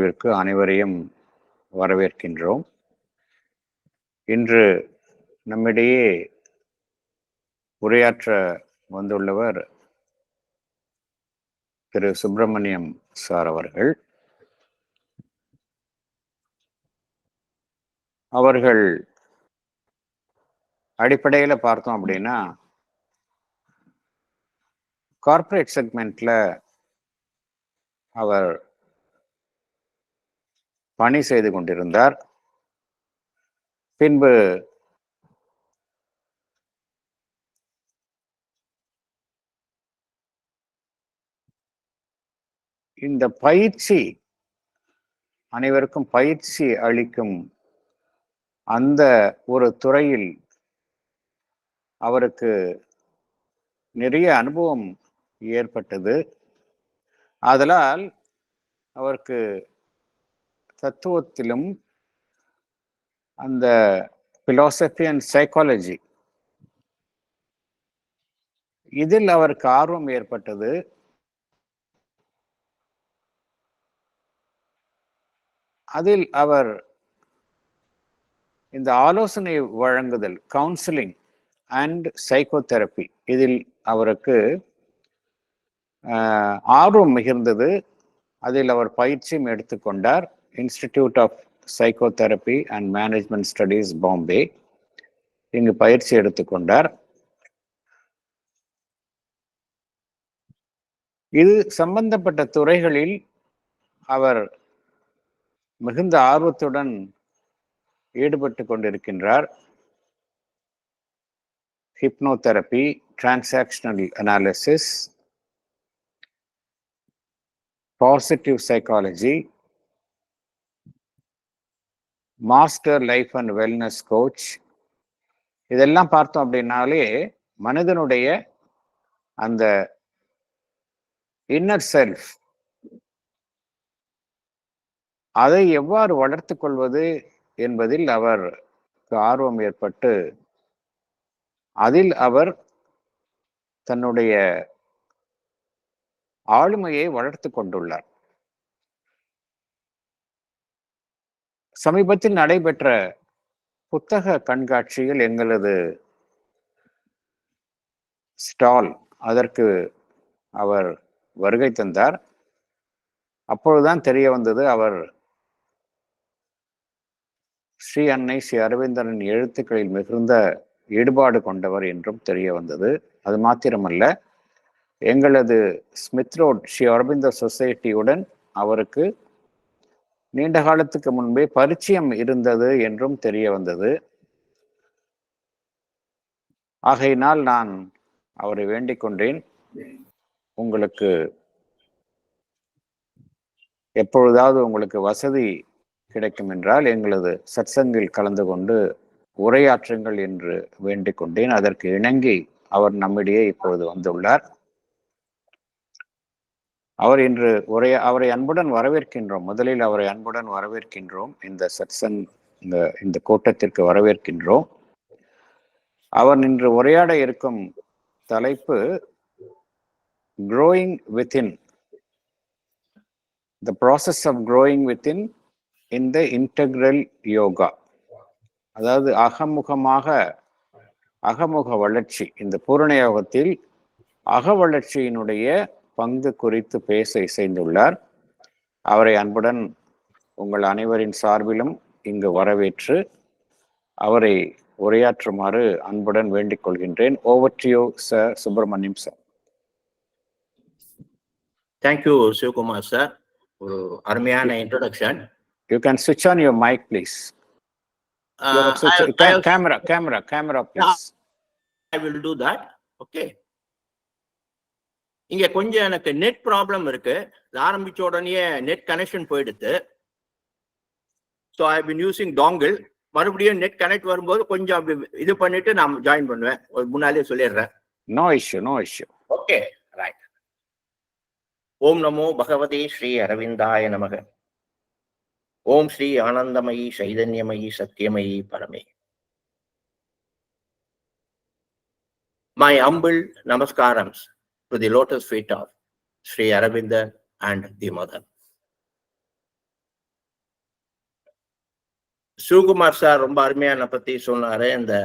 அனைவரையும் வரவேற்கின்றோம். இன்று நம்மிடையே உரையாற்ற வந்துள்ளவர் திரு சுப்பிரமணியம் சார் அவர்கள். அவர்கள் அடிப்படையில் பார்த்தோம் அப்படின்னா கார்ப்பரேட் செக்மெண்ட்ல அவர் பணி செய்து கொண்டிருந்தார். பின்பு இந்த பயிற்சி, அனைவருக்கும் பயிற்சி அளிக்கும் அந்த ஒரு துறையில் அவருக்கு நிறைய அனுபவம் ஏற்பட்டது. ஆதலால் அவருக்கு தத்துவத்திலும் அந்த பிலாசபி அண்ட் சைக்காலஜி இதில் அவருக்கு ஆர்வம் ஏற்பட்டது. அதில் அவர் இந்த ஆலோசனை வழங்குதல், கவுன்சிலிங் அண்ட் சைக்கோதெரப்பி, இதில் அவருக்கு ஆர்வம் மிகுந்தது. அதில் அவர் பயிற்சியும் எடுத்துக்கொண்டார். Institute of psychotherapy and management studies, Bombay, இங்கு பயிற்சி எடுத்துக்கொண்டார். இது சம்பந்தப்பட்ட துறைகளில் அவர் மிகுந்த ஆர்வத்துடன் ஈடுபட்டு கொண்டிருக்கின்றார். Hypnotherapy, transactional analysis, positive psychology, master life and wellness coach, இதெல்லாம் பார்த்தோம் அப்படின்னாலே மனிதனுடைய அந்த இன்னர் செல்ஃப், அதை எவ்வாறு வளர்த்து கொள்வது என்பதில் அவருக்கு ஆர்வம் ஏற்பட்டு அதில் அவர் தன்னுடைய ஆளுமையை வளர்த்து கொண்டுள்ளார். சமீபத்தில் நடைபெற்ற புத்தக கண்காட்சியில் எங்களது ஸ்டால், அதற்கு அவர் வருகை தந்தார். அப்பொழுதுதான் தெரிய வந்தது அவர் ஸ்ரீ அன்னை ஸ்ரீ அரவிந்தரின் எழுத்துக்களில் மிகுந்த ஈடுபாடு கொண்டவர் என்றும் தெரிய வந்தது. அது மாத்திரமல்ல, எங்களது ஸ்மித் ரோட் ஸ்ரீ அரவிந்த சொசைட்டியுடன் அவருக்கு நீண்ட காலத்துக்கு முன்பே பரிச்சயம் இருந்தது என்றும் தெரிய வந்தது. ஆகையினால் நான் அவரை வேண்டிக் கொண்டேன், உங்களுக்கு எப்பொழுதாவது உங்களுக்கு வசதி கிடைக்கும் என்றால் எங்களது சத்சங்கில் கலந்து கொண்டு உரையாற்றுங்கள் என்று வேண்டிக் கொண்டேன். அதற்கு இணங்கி அவர் நம்மிடையே இப்பொழுது வந்துள்ளார். அவர் இன்று அவரை அன்புடன் வரவேற்கின்றோம். முதலில் அவரை அன்புடன் வரவேற்கின்றோம். இந்த சத்சங், இந்த கூட்டத்திற்கு வரவேற்கின்றோம். அவர் இன்று உரையாட இருக்கும் தலைப்பு growing within, the process of growing within in the integral yoga. அதாவது அகமுக வளர்ச்சி, இந்த பூரண யோகத்தில் அக வளர்ச்சியினுடைய பங்கு குறித்து பேச இசைந்துள்ளார். அவரை அன்புடன் உங்கள் அனைவரின் சார்பிலும் இங்கு வரவேற்று அவரை உரையாற்றுமாறு அன்புடன் வேண்டிக் கொள்கின்றேன். Over to you, Sir Subramanian sir. Thank you, Sivakumar sir. ஒரு அருமையான introduction. You can switch on your mic, please. Camera, please. I will do that. Okay. இங்க கொஞ்சம் எனக்கு நெட் ப்ராப்ளம் இருக்கு. ஆரம்பிச்ச உடனே நெட் கனெக்ஷன் போயிடுது. So I have been using dongle. மறுபடியும் நெட் கனெக்ட் வரும்போது கொஞ்சம் இது பண்ணிட்டு நான் ஜாயின் பண்ணுவேன். முன்னாலே சொல்லிடுறேன். No issue. Okay, right. ஓம் நமோ பகவதே ஸ்ரீ அரவிந்தாய நமக. ஓம் ஸ்ரீ ஆனந்தமயி சைதன்யமயி சத்தியமயி பரமே. My humble namaskarams to the lotus feet of Sri Aurobindo and the Mother. Sivakumar sir ரொம்ப அருமையான பத்தி சொன்னாரு. இந்த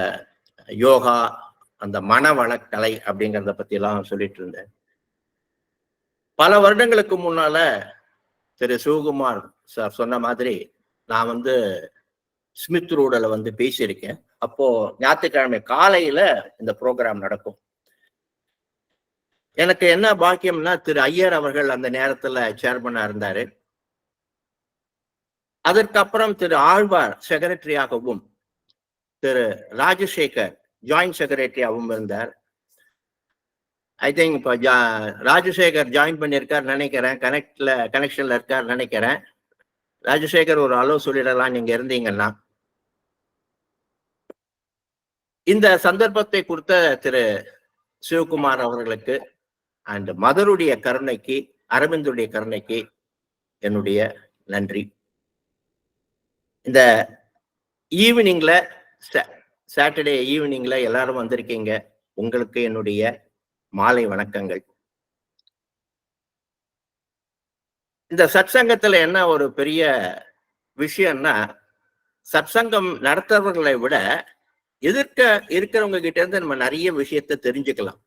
யோகா, அந்த மனவளக்கலை அப்படிங்கறத பத்தி எல்லாம் சொல்லிட்டு இருந்தேன். பல வருடங்களுக்கு முன்னால திரு சிவகுமார் சார் சொன்ன மாதிரி நான் வந்து ஸ்மித் ரோடுல வந்து பேசியிருக்கேன். அப்போ ஞாயிற்றுக்கிழமை காலையில இந்த ப்ரோக்ராம் நடக்கும். எனக்கு என்ன பாக்கியம்னா, திரு ஐயர் அவர்கள் அந்த நேரத்துல சேர்மனா இருந்தாரு. அதற்கப்புறம் திரு ஆழ்வார் செக்ரட்டரியாகவும், திரு ராஜசேகர் ஜாயிண்ட் செக்ரட்டரியாகவும் இருந்தார். ஐ திங்க் இப்போ ராஜசேகர் ஜாயின் பண்ணியிருக்கார் நினைக்கிறேன், கனெக்ஷன்ல இருக்கார் நினைக்கிறேன். ராஜசேகர் ஒரு அளவு சொல்லிடலாம் நீங்க இருந்தீங்கன்னா. இந்த சந்தர்ப்பத்தை கொடுத்த திரு சிவகுமார் அவர்களுக்கு அண்ட் மதருடைய கருணைக்கு, அரவிந்துடைய கருணைக்கு என்னுடைய நன்றி. இந்த ஈவினிங்ல, சாட்டர்டே ஈவினிங்ல எல்லாரும் வந்திருக்கீங்க. உங்களுக்கு என்னுடைய மாலை வணக்கங்கள். இந்த சத்சங்கத்துல என்ன ஒரு பெரிய விஷயம்னா, சத்சங்கம் நடத்துறவர்களை விட எதிர்க்க இருக்கிறவங்க கிட்ட இருந்து நம்ம நிறைய விஷயத்தை தெரிஞ்சுக்கலாம்.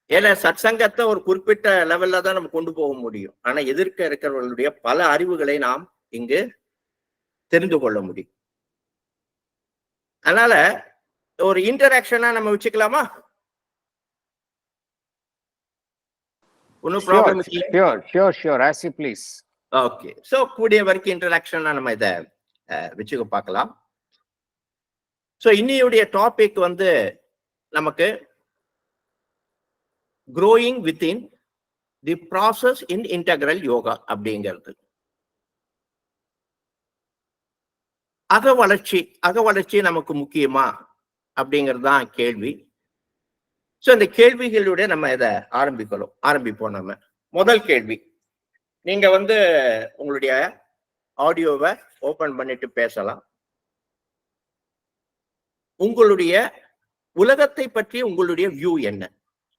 ஏன்னா சத்சங்கத்தை ஒரு குறிப்பிட்ட லெவல்ல தான் நம்ம கொண்டு போக முடியும். ஆனா எதிர்க்க இருக்கிறவர்களுடைய பல அறிவுகளை நாம் இங்கு தெரிந்து கொள்ள முடியும். அதனால ஒரு இன்டராக்ஷனா நம்ம வச்சுக்கலாமா? ஒன்னும் ப்ராப்ளம் இல்லை. ஓகே, சோ கூடிய வரைக்கும் இன்டராக்ஷனா நம்ம இதை வச்சுக்க பார்க்கலாம். சோ இன்னையுடைய டாபிக் வந்து நமக்கு growing within the process in integral yoga அப்படிங்கிறது. அகவளர்ச்சி நமக்கு முக்கியமா அப்படிங்கிறது தான் கேள்வி. சோ இந்த கேள்விகளுடைய நம்ம இதை ஆரம்பிப்போம். நம்ம முதல் கேள்வி, நீங்க வந்து உங்களுடைய ஆடியோவை ஓபன் பண்ணிட்டு பேசலாம். உங்களுடைய உலகத்தை பற்றி உங்களுடைய வியூ என்ன,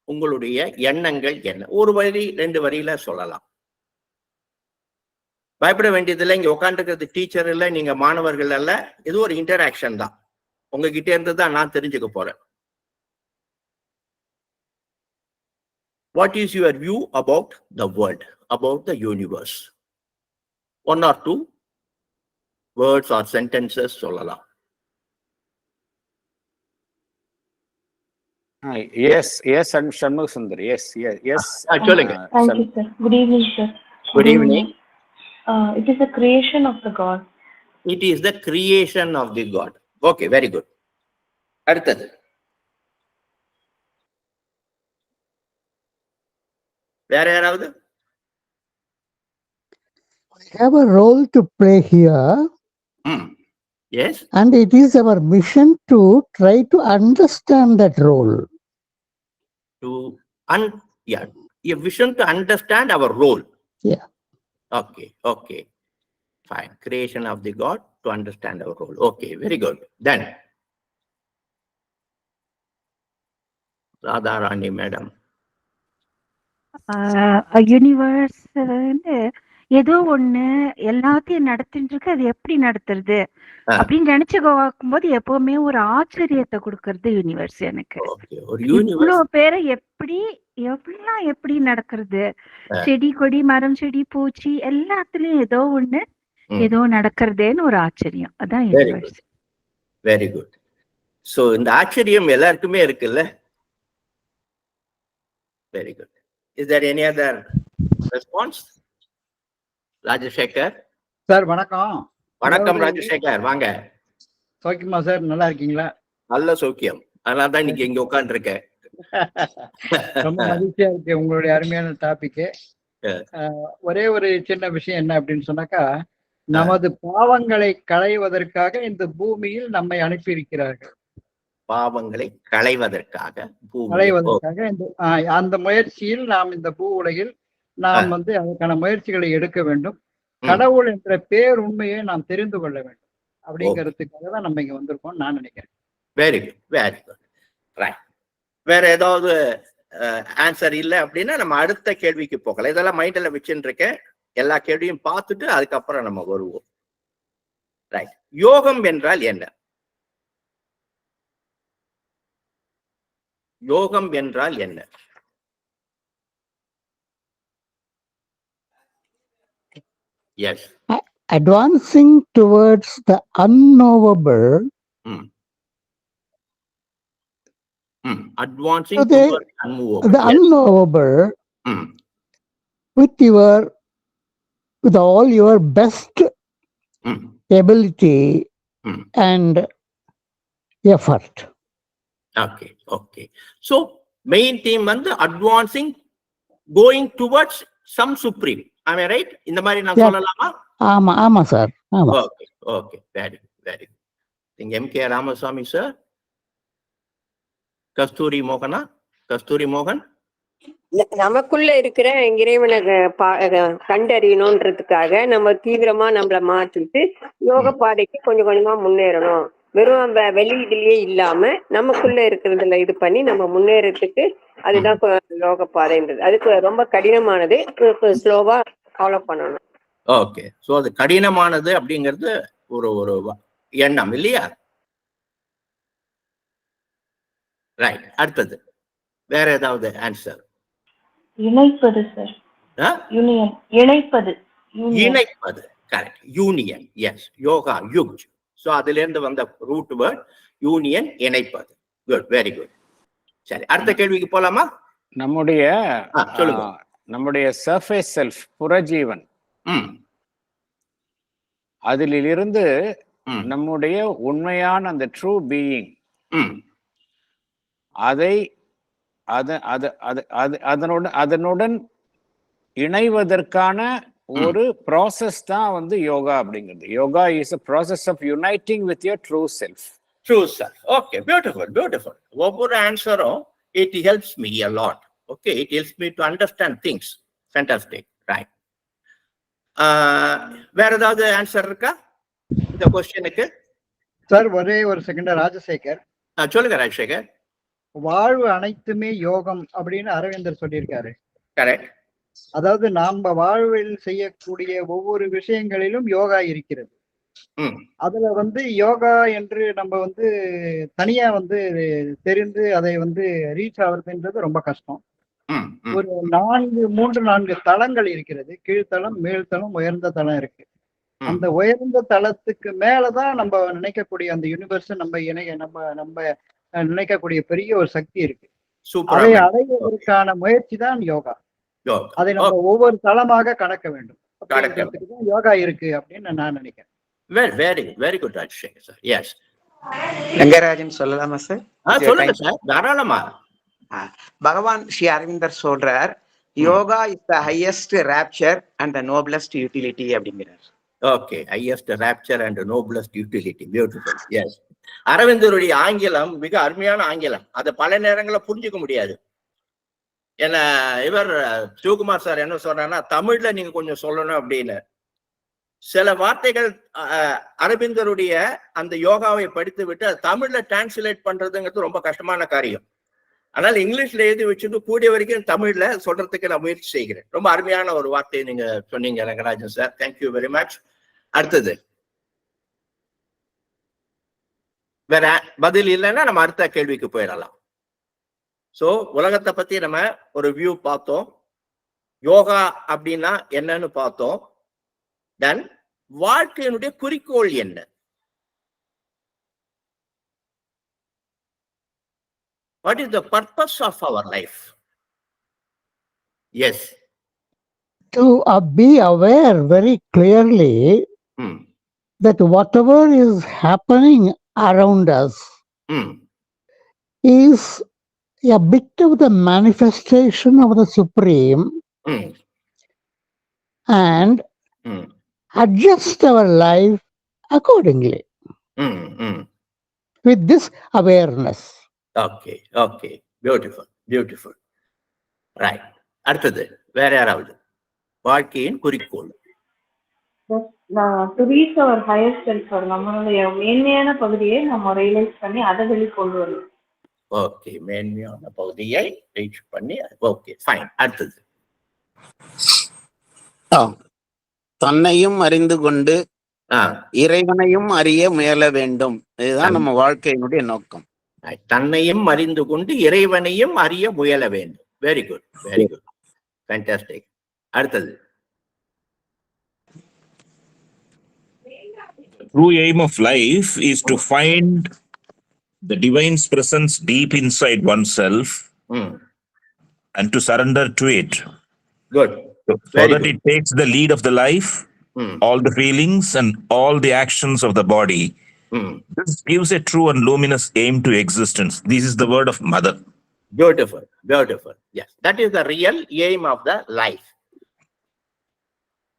உங்களுடைய எண்ணங்கள் என்ன? ஒரு வரி 2 வரியில சொல்லலாம். பயப்பட வேண்டியதில்லை. இங்க உட்காந்துருக்கிறது டீச்சர் இல்ல, நீங்க மாணவர்கள் அல்ல. இது ஒரு இன்டராக்ஷன் தான். உங்ககிட்ட இருந்து தான் நான் தெரிஞ்சுக்க போறேன். What is your view about the world, about the universe? 1 or 2 words R sentences சொல்லலாம். Yes, Shanmugh Sundar. Yes. சொல்லுங்க. Thank you, sir. Good evening, sir. Good evening. It is the creation of the God. It is the creation of the God. Okay, very good. அடுத்தது வேற யாராவது? We have a role to play here. Yes. And it is our mission to try to understand that role. A vision to understand our role. Yeah. Okay. Fine. Creation of the God to understand our role. Okay, very good. Then Radharani madam. Universe வந்து ஏதோ ஒண்ணு எல்லாத்தையும் நடத்திட்டு இருக்கு, அது எப்படி நடத்துறது அப்படின்னு நினைச்சு பார்க்கும்போது எப்பவுமே ஒரு ஆச்சரியத்தை கொடுக்கறது யூனிவர்ஸ் எனக்கு. இவ்வளவு பேரை எப்படி நடக்கிறது, செடி கொடி மரம் செடி பூச்சி எல்லாத்துலயும் ஏதோ நடக்கிறதேன்னு ஒரு ஆச்சரியம். அதான் யூனிவர்ஸ். Very good. சோ இந்த ஆச்சரியம் எல்லாருக்குமே இருக்குல்ல. Very good. Is there any other response? Rajasekar sir வணக்கம். வணக்கம் ராஜசேகர், வாங்க. சௌக்கியமா சார்? நல்லா இருக்கீங்களா? நல்ல சௌக்கியம். அதனால தான் இன்னைக்கு இங்க உட்கார்ந்து இருக்கேன். ரொம்ப மகிழ்ச்சியா இருக்கு உங்களுடைய அருமையான டாபிக். ஒரே ஒரு சின்ன விஷயம் என்ன அப்படின்னு சொன்னாக்கா, நமது பாவங்களை களைவதற்காக இந்த பூமியில் நம்மை அனுப்பியிருக்கிறார்கள். பாவங்களை களைவதற்காக அந்த முயற்சியில் நாம் இந்த பூ உலகில் நாம் வந்து அதற்கான முயற்சிகளை எடுக்க வேண்டும். கடவுள் என்ற பேர் உண்மையை நாம் தெரிந்து கொள்ள வேண்டும். அப்படிங்கிறதுக்காக தான் நம்ம இங்க வந்திருக்கோம் நான் நினைக்கிறேன். Very good, very good. Right. வேற ஏதாவது ஆன்சர் இல்லை அப்படின்னா நம்ம அடுத்த கேள்விக்கு போகலாம். இதெல்லாம் மைண்ட்ல வச்சுட்டு இருக்கேன். எல்லா கேள்வியும் பார்த்துட்டு அதுக்கப்புறம் நம்ம வருவோம். ரைட். யோகம் என்றால் என்ன? யோகம் என்றால் என்ன? S. Advancing towards the unknowable. Advancing So they- towards unmovable. The Yes. unknowable Mm. with all your best Mm. ability Mm. and effort. Okay, okay. So main theme வந்து advancing, going towards some supreme. Am I right? இந்த மாதிரி நான் Yeah. சொல்லலாமா? ஆமா sir. ஆமா. Okay, okay. Very good, very good. Think M.K. Ramaswamy sir. கஸ்தூரி மோகனா, கஸ்தூரி மோகன். நமக்குள்ள இருக்கிற இறைவனை கண்டறியணும்ன்றதுக்காக நம்ம தீவிரமா நம்மள மாற்றிட்டு யோக பாதைக்கு கொஞ்சம் கொஞ்சமா முன்னேறணும். வெறும் வெளியீடுலயே இல்லாம நமக்குள்ள இருக்கிறதுல இது பண்ணி நம்ம முன்னேறதுக்கு அதுதான் யோக பாதைன்றது. அதுக்கு ரொம்ப கடினமானது, ஸ்லோவா ஃபாலோ பண்ணணும். ஓகே. சோ அது கடினமானது அப்படிங்கிறது ஒரு ஒரு எண்ணம் இல்லையா? ரைட். அடுத்தது வேற ஏதாவது ஆன்சர்? இணைப்பது சார். யூனியன். இணைப்பது. இணைப்பது. கரெக்ட். யூனியன். எஸ். யோகா யுக். சோ அதுல இருந்து வந்த ரூட் வேர்ட் யூனியன், இணைப்பது. Good, very good. சரி, அடுத்த கேள்விக்கு போலாமா? நம்முடைய சர்ஃபேஸ் செல்ஃப், புறஜீவன், அதிலிருந்து நம்முடைய உண்மையான அந்த ட்ரூ பீயிங், அதனுடன் இணைவதற்கான ஒரு ப்ராசஸ் தான் வந்து யோகா அப்படிங்கிறது. Yoga is a process of uniting with your true self. True self. Okay, beautiful, beautiful. ஒவ்வொரு ஆன்சரும் it helps me a lot. Okay, it helps me to understand things. Fantastic. Right. வேற ஏதாவது answer இருக்கா இந்த क्वेश्चनக்கு? சார் ஒரே ஒரு செகண்ட். ராஜசேகர். சொல்லுங்க ராஜசேகர். வாழ்வு அனைத்துமே யோகம் அப்படின்னு அரவிந்தர் சொல்லியிருக்காரு. கரெக்ட். அதாவது நாம வாழ்வில் செய்யக்கூடிய ஒவ்வொரு விஷயங்களிலும் யோகா இருக்கிறது. அதுல வந்து யோகா என்று நம்ம வந்து தனியா வந்து தெரிந்து அதை வந்து ரீச் ஆகுறதுன்றது ரொம்ப கஷ்டம். ஒரு 3-4 தளங்கள் இருக்கிறது. கீழ்த்தளம், மேல்தளம், உயர்ந்த தளம் இருக்கு. அந்த உயர்ந்த தளத்துக்கு மேலதான் நம்ம நினைக்கக்கூடிய அந்த யூனிவர்ஸ், நம்ம நினைக்கக்கூடிய பெரிய ஒரு சக்தி இருக்கு. அதை அடைவதற்கான முயற்சி தான் யோகா. அதை நம்ம ஒவ்வொரு தளமாக கடக்க வேண்டும். யோகா இருக்கு அப்படின்னு நான் நினைக்கிறேன். Very good Rajasekar sir. Yes. Rangarajan சொல்லலாமா சார்? சொல்லுங்க சார், தாராளமா. பகவான் ஸ்ரீ அரவிந்தர் சொல்றார், yoga is the highest rapture and the noblest utility அப்படிங்கிறார். Okay, highest rapture and noblest utility. Beautiful. Yes. அரவிந்தருடைய ஆங்கிலம் மிக அருமையான ஆங்கிலம். அதை பல நேரங்களில் புரிஞ்சுக்க முடியாது. ஏன்னா இவர் சிவகுமார் சார் என்ன சொல்றாருன்னா, தமிழ்ல நீங்க கொஞ்சம் சொல்லணும் அப்படின்னு. சில வார்த்தைகள் அரவிந்தருடைய அந்த யோகாவை படித்து விட்டு தமிழ்ல டிரான்ஸ்லேட் பண்றதுங்கிறது ரொம்ப கஷ்டமான காரியம். ஆனால் இங்கிலீஷ்ல எழுதி வச்சுட்டு கூடிய வரைக்கும் தமிழ்ல சொல்றதுக்கு நான் முயற்சி செய்கிறேன். ரொம்ப அருமையான ஒரு வார்த்தையை நீங்க சொன்னீங்க Rangarajan sir. Thank you very much. அடுத்தது வேற பதில் இல்லைன்னா நம்ம அடுத்த கேள்விக்கு போயிடலாம். சோ உலகத்தை பத்தி நம்ம ஒரு வியூ பார்த்தோம். யோகா அப்படின்னா என்னன்னு பார்த்தோம். தென் வாழ்க்கையினுடைய குறிக்கோள் என்ன? What is the purpose of our life? Yes. To be aware very clearly that whatever is happening around us is a bit of the manifestation of the Supreme, and adjust our life accordingly with this awareness. Okay, okay. Beautiful, beautiful. Right. அடுத்தது வேற யாராவது? வாழ்க்கையின் குறிக்கோள். To reach our higher self, நம்மளுடைய மேன்மையான பகுதியை நம்ம realise பண்ணி அதை வெளிக்கொண்டு வரணும். ஓகே, மேன்மையான பகுதியை ரீச் பண்ணி. Okay, fine. அடுத்தது தன்னையும் அறிந்து கொண்டு இறைவனையும் அறிய முயல வேண்டும். இதுதான் நம்ம வாழ்க்கையினுடைய நோக்கம். தன்னையும் அறிந்து கொண்டு இறைவனையும் அறிய முயல வேண்டும். Very good, very good, fantastic. அடுத்தது. True aim of life is to find the divine's presence deep inside oneself and to surrender to it. Good. So that it takes the lead of the life, all the feelings and all the actions of the body. This gives a true and luminous aim to existence. This is the word of Mother. Beautiful, beautiful. Yes, that is the real aim of the life.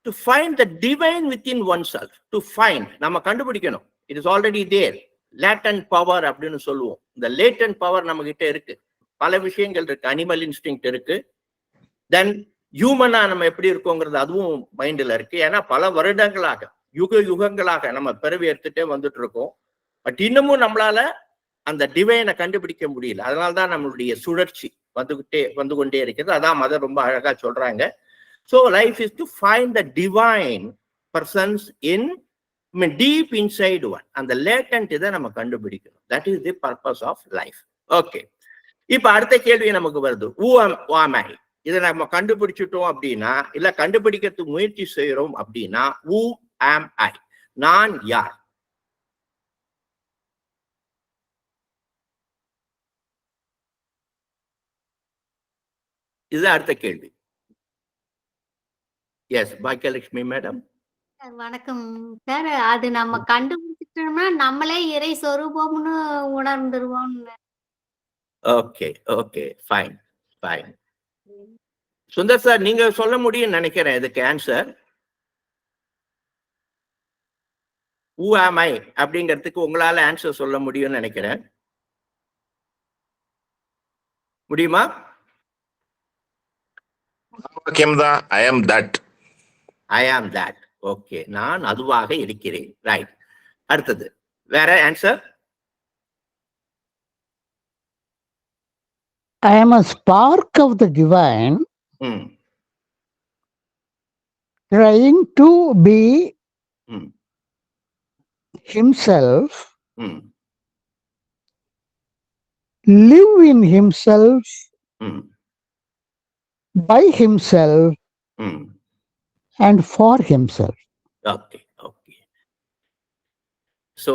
To find the divine within oneself. To find, நம்ம கண்டுபிடிக்கணும். It is already there. Latent power அப்படின்னு சொல்லுவோம். இந்த latent power நம்ம கிட்ட இருக்கு. பல விஷயங்கள் இருக்கு. அனிமல் இன்ஸ்டிங்க்ட் இருக்கு. தென் ஹியூமனா நம்ம எப்படி இருக்கோங்கிறது அதுவும் மைண்ட்ல இருக்கு. ஏன்னா பல வருடங்களாக யுகங்களாக நம்ம பிறவி எடுத்துட்டே வந்துட்டு இருக்கோம். பட் இன்னமும் நம்மளால அந்த டிவைனை கண்டுபிடிக்க முடியல. அதனால்தான் நம்மளுடைய சுழற்சி வந்து கொண்டே இருக்கிறது. அதான் மதர் ரொம்ப அழகா சொல்றாங்க. So life is to find the divine presence in, I mean, deep inside one. And the latent இதை நம்ம கண்டுபிடிக்கணும். That is the purpose of life. Okay. இப்ப அடுத்த கேள்வி நமக்கு வருது. Who am I? இதை நம்ம கண்டுபிடிச்சிட்டோம் அப்படின்னா, இல்ல கண்டுபிடிக்கிறதுக்கு முயற்சி செய்யறோம் அப்படின்னா, who am I? நான் யார்? இது அடுத்த கேள்வி. Yes, Bhagyalakshmi madam. வணக்கம் சார். அது நம்ம கண்டுபிடிச்சிட்டோம்னா நம்மளே இறை சொரூபம்னு உணர்ந்துருவோம். Okay, okay, fine, fine. Sundar sir, நீங்க சொல்ல முடியும்னு நினைக்கிறேன் இதுக்கு ஆன்சர். Who am I அப்படிங்கிறதுக்கு உங்களால ஆன்சர் சொல்ல முடியும்னு நினைக்கிறேன். முடியுமா? I am that. I am that. Okay, நான் அதுவாக இருக்கிறேன். ரைட். அடுத்தது வேற answer? I am a spark of the divine, trying to be himself, live in himself, by himself, and for himself. Okay, okay. So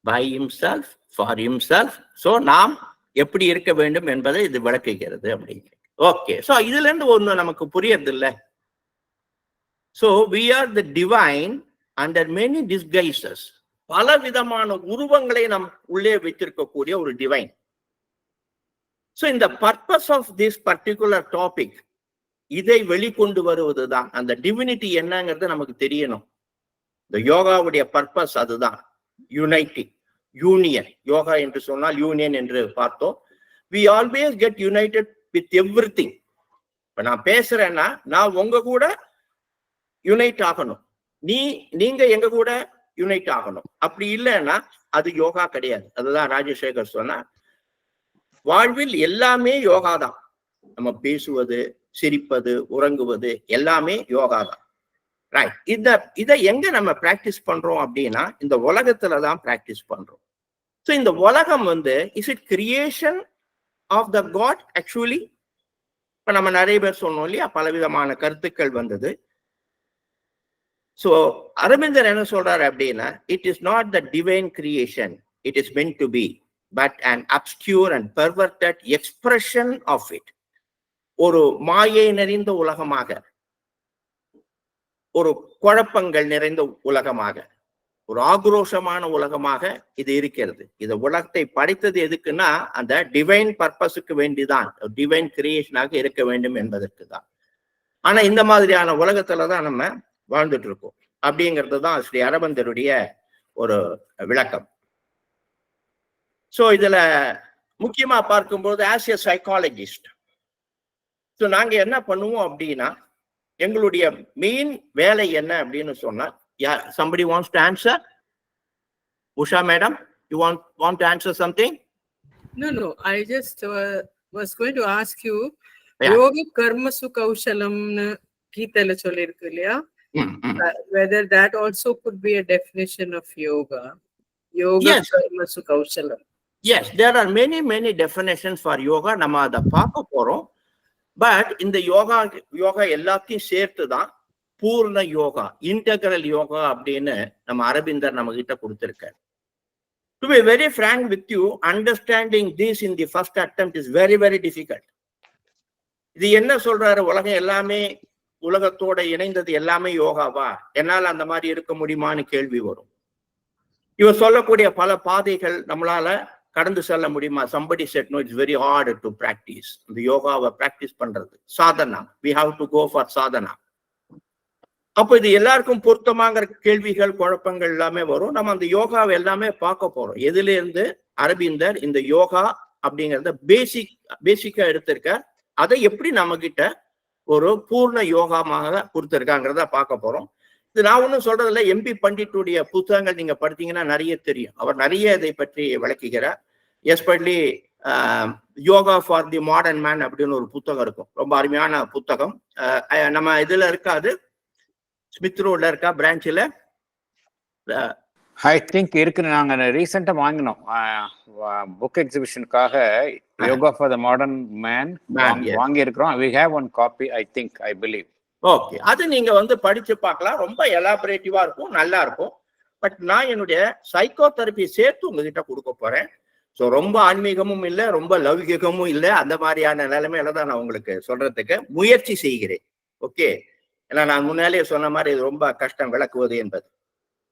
by himself, for himself. So நாம் எப்படி இருக்க வேண்டும் என்பதை இது விளக்குகிறது அப்படிங்கிறது. ஓகே, ஸோ இதுல இருந்து ஒண்ணு நமக்கு புரியறது இல்லை. So we are the divine under many disguises. பல விதமான உருவங்களை நம் உள்ளே வைத்திருக்கக்கூடிய ஒரு டிவைன். ஸோ இந்த purpose of this particular topic, இதை வெளிக்கொண்டு வருவதுதான். அந்த டிவினிட்டி என்னங்கிறது நமக்கு தெரியணும். இந்த யோகாவுடைய பர்பஸ் அதுதான். Uniting, union. யோகா என்று சொன்னால் யூனியன் என்று பார்த்தோம். we always get united with everything. இப்ப நான் பேசுறேன்னா நான் உங்க கூட யுனைட் ஆகணும், நீங்க எங்க கூட யுனைட் ஆகணும். அப்படி இல்லைன்னா அது யோகா கிடையாது. அதுதான் ராஜசேகர் சொன்னா, வாழ்வில் எல்லாமே யோகா தான். நம்ம பேசுவது, சிரிப்பது, உறங்குவது எல்லாமே யோகா தான். ரைட். இதை எங்க நம்ம பிராக்டிஸ் பண்றோம் அப்படின்னா இந்த உலகத்துல தான் பிராக்டிஸ் பண்றோம். ஸோ இந்த உலகம் is it creation of the God actually? இப்ப நம்ம நிறைய பேர் சொன்னோம் இல்லையா, பலவிதமான கருத்துக்கள் வந்தது. ஸோ அரவிந்தர் என்ன சொல்றாரு அப்படின்னா, it is not the divine creation, it is meant to be, but an obscure and perverted expression of it. ஒரு மாயை நிறைந்த உலகமாக, ஒரு குழப்பங்கள் நிறைந்த உலகமாக, ஒரு ஆக்ரோஷமான உலகமாக இது இருக்கிறது. இந்த உலகத்தை படைத்தது எதுக்குன்னா அந்த டிவைன் பர்பஸுக்கு வேண்டிதான், டிவைன் கிரியேஷனாக இருக்க வேண்டும் என்பதற்கு தான். ஆனா இந்த மாதிரியான உலகத்துலதான் நம்ம வாழ்ந்துட்டு இருக்கோம் அப்படிங்கிறது தான் ஸ்ரீ அரவிந்தருடைய ஒரு விளக்கம். ஸோ இதுல முக்கியமா பார்க்கும்போது ஆஸ் எ சைக்காலஜிஸ்ட், ஸோ நாங்க என்ன பண்ணுவோம் அப்படின்னா, எங்களுடைய மெயின் வேலை என்ன அப்படின்னு சொன்னா, somebody wants to answer? Usha madam, you want to answer something? No, I just was going to ask you, yoga karma su kaushalam nu கீதையில சொல்லிருக்கு இல்லையா, whether that also could be a definition of yoga. Yoga Yes. karma kaushalam. Yes, there are many definitions for yoga. நம்ம அதை பார்க்க போறோம். But இந்த யோகா எல்லாத்தையும் சேர்த்து தான் பூர்ண யோகா, இன்டெகிரல் யோகா அப்படின்னு நம்ம அரபிந்தர் நம்ம கிட்ட கொடுத்திருக்காரு. To be very frank with you, understanding this in the first attempt is very difficult. இது என்ன சொல்றாரு, உலகம் எல்லாமே, உலகத்தோட இணைந்தது எல்லாமே யோகாவா, என்னால் அந்த மாதிரி இருக்க முடியுமான்னு கேள்வி வரும். இவர் சொல்லக்கூடிய பல பாதைகள் நம்மளால கடந்து செல்ல முடியுமா? somebody said no, it's very hard to practice. இந்த யோகாவை பிராக்டிஸ் பண்றது Sadhana, we have to go for Sadhana. அப்போ இது எல்லாருக்கும் பொருத்தமாங்கிற கேள்விகள், குழப்பங்கள் எல்லாமே வரும். நம்ம அந்த யோகாவை எல்லாமே பார்க்க போறோம். எதுல இருந்து அரபிந்தர் இந்த யோகா அப்படிங்கறத பேசிக்கா எடுத்திருக்கார், அதை எப்படி நம்ம கிட்ட ஒரு பூர்ண யோகமாக கொடுத்திருக்காங்கிறத பார்க்க போறோம். இது நான் ஒன்றும் சொல்றதில்ல, எம்பி பண்டிட்டுடைய புத்தகங்கள் நீங்க படித்தீங்கன்னா நிறைய தெரியும். அவர் நிறைய இதை பற்றி விளக்குகிறார். Especially yoga for the modern man அப்படின்னு ஒரு புத்தகம் இருக்கும், ரொம்ப அருமையான புத்தகம். நம்ம இதுல இருக்காது, ஸ்மித் ரோட்ல இருக்கா பிரான்ச்ல? ஐ திங்க் இருக்கு. நாங்க ரீசெண்டா வாங்கினோம் புக் எக்ஸிபிஷனுக்காக, yoga for the modern man வாங்கி இருக்கிறோம். we have one copy, I think, I believe. Okay, அது நீங்க படிச்சு பார்க்கலாம். ரொம்ப எலாபரேட்டிவா இருக்கும், நல்லா இருக்கும். பட் நான் என்னுடைய சைக்கோ தெரப்பி சேர்த்து உங்ககிட்ட கொடுக்க போறேன். ஸோ ரொம்ப ஆன்மீகமும் இல்லை, ரொம்ப லௌகிகமும் இல்லை, அந்த மாதிரியான நிலைமையில தான் நான் உங்களுக்கு சொல்றதுக்கு முயற்சி செய்கிறேன். ஓகே, ஏன்னா நான் முன்னாலே சொன்ன மாதிரி இது ரொம்ப கஷ்டம் விளக்குவது என்பது.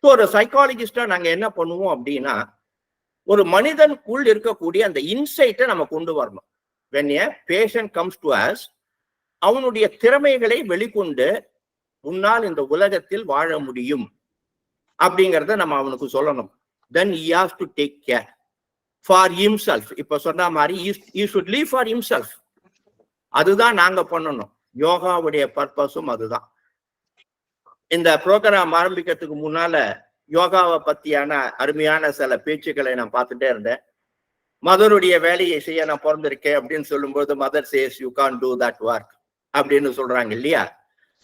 ஸோ ஒரு சைக்காலஜிஸ்டா நாங்க என்ன பண்ணுவோம் அப்படின்னா, ஒரு மனிதனுக்குள் இருக்கக்கூடிய அந்த இன்சைட்டை நம்ம கொண்டு வரணும். when a patient comes to us, அவனுடைய திறமைகளை வெளிக்கொண்டு உன்னால் இந்த உலகத்தில் வாழ முடியும் அப்படிங்கிறத நம்ம அவனுக்கு சொல்லணும். then he has to take care for himself. இப்ப சொன்ன மாதிரி he should live for himself. அதுதான் நாங்க பண்ணணும். யோகாவுடைய பர்பஸும் அதுதான். இந்த ப்ரோக்ராம் ஆரம்பிக்கிறதுக்கு முன்னால யோகாவை பத்தியான அருமையான சில பேச்சுக்களை நான் பார்த்துட்டே இருந்தேன். மதருடைய வேலையை செய்ய நான் பிறந்திருக்கேன் அப்படின்னு சொல்லும்போது, Mother says you can do that work அப்படின்னு சொல்றாங்க இல்லையா?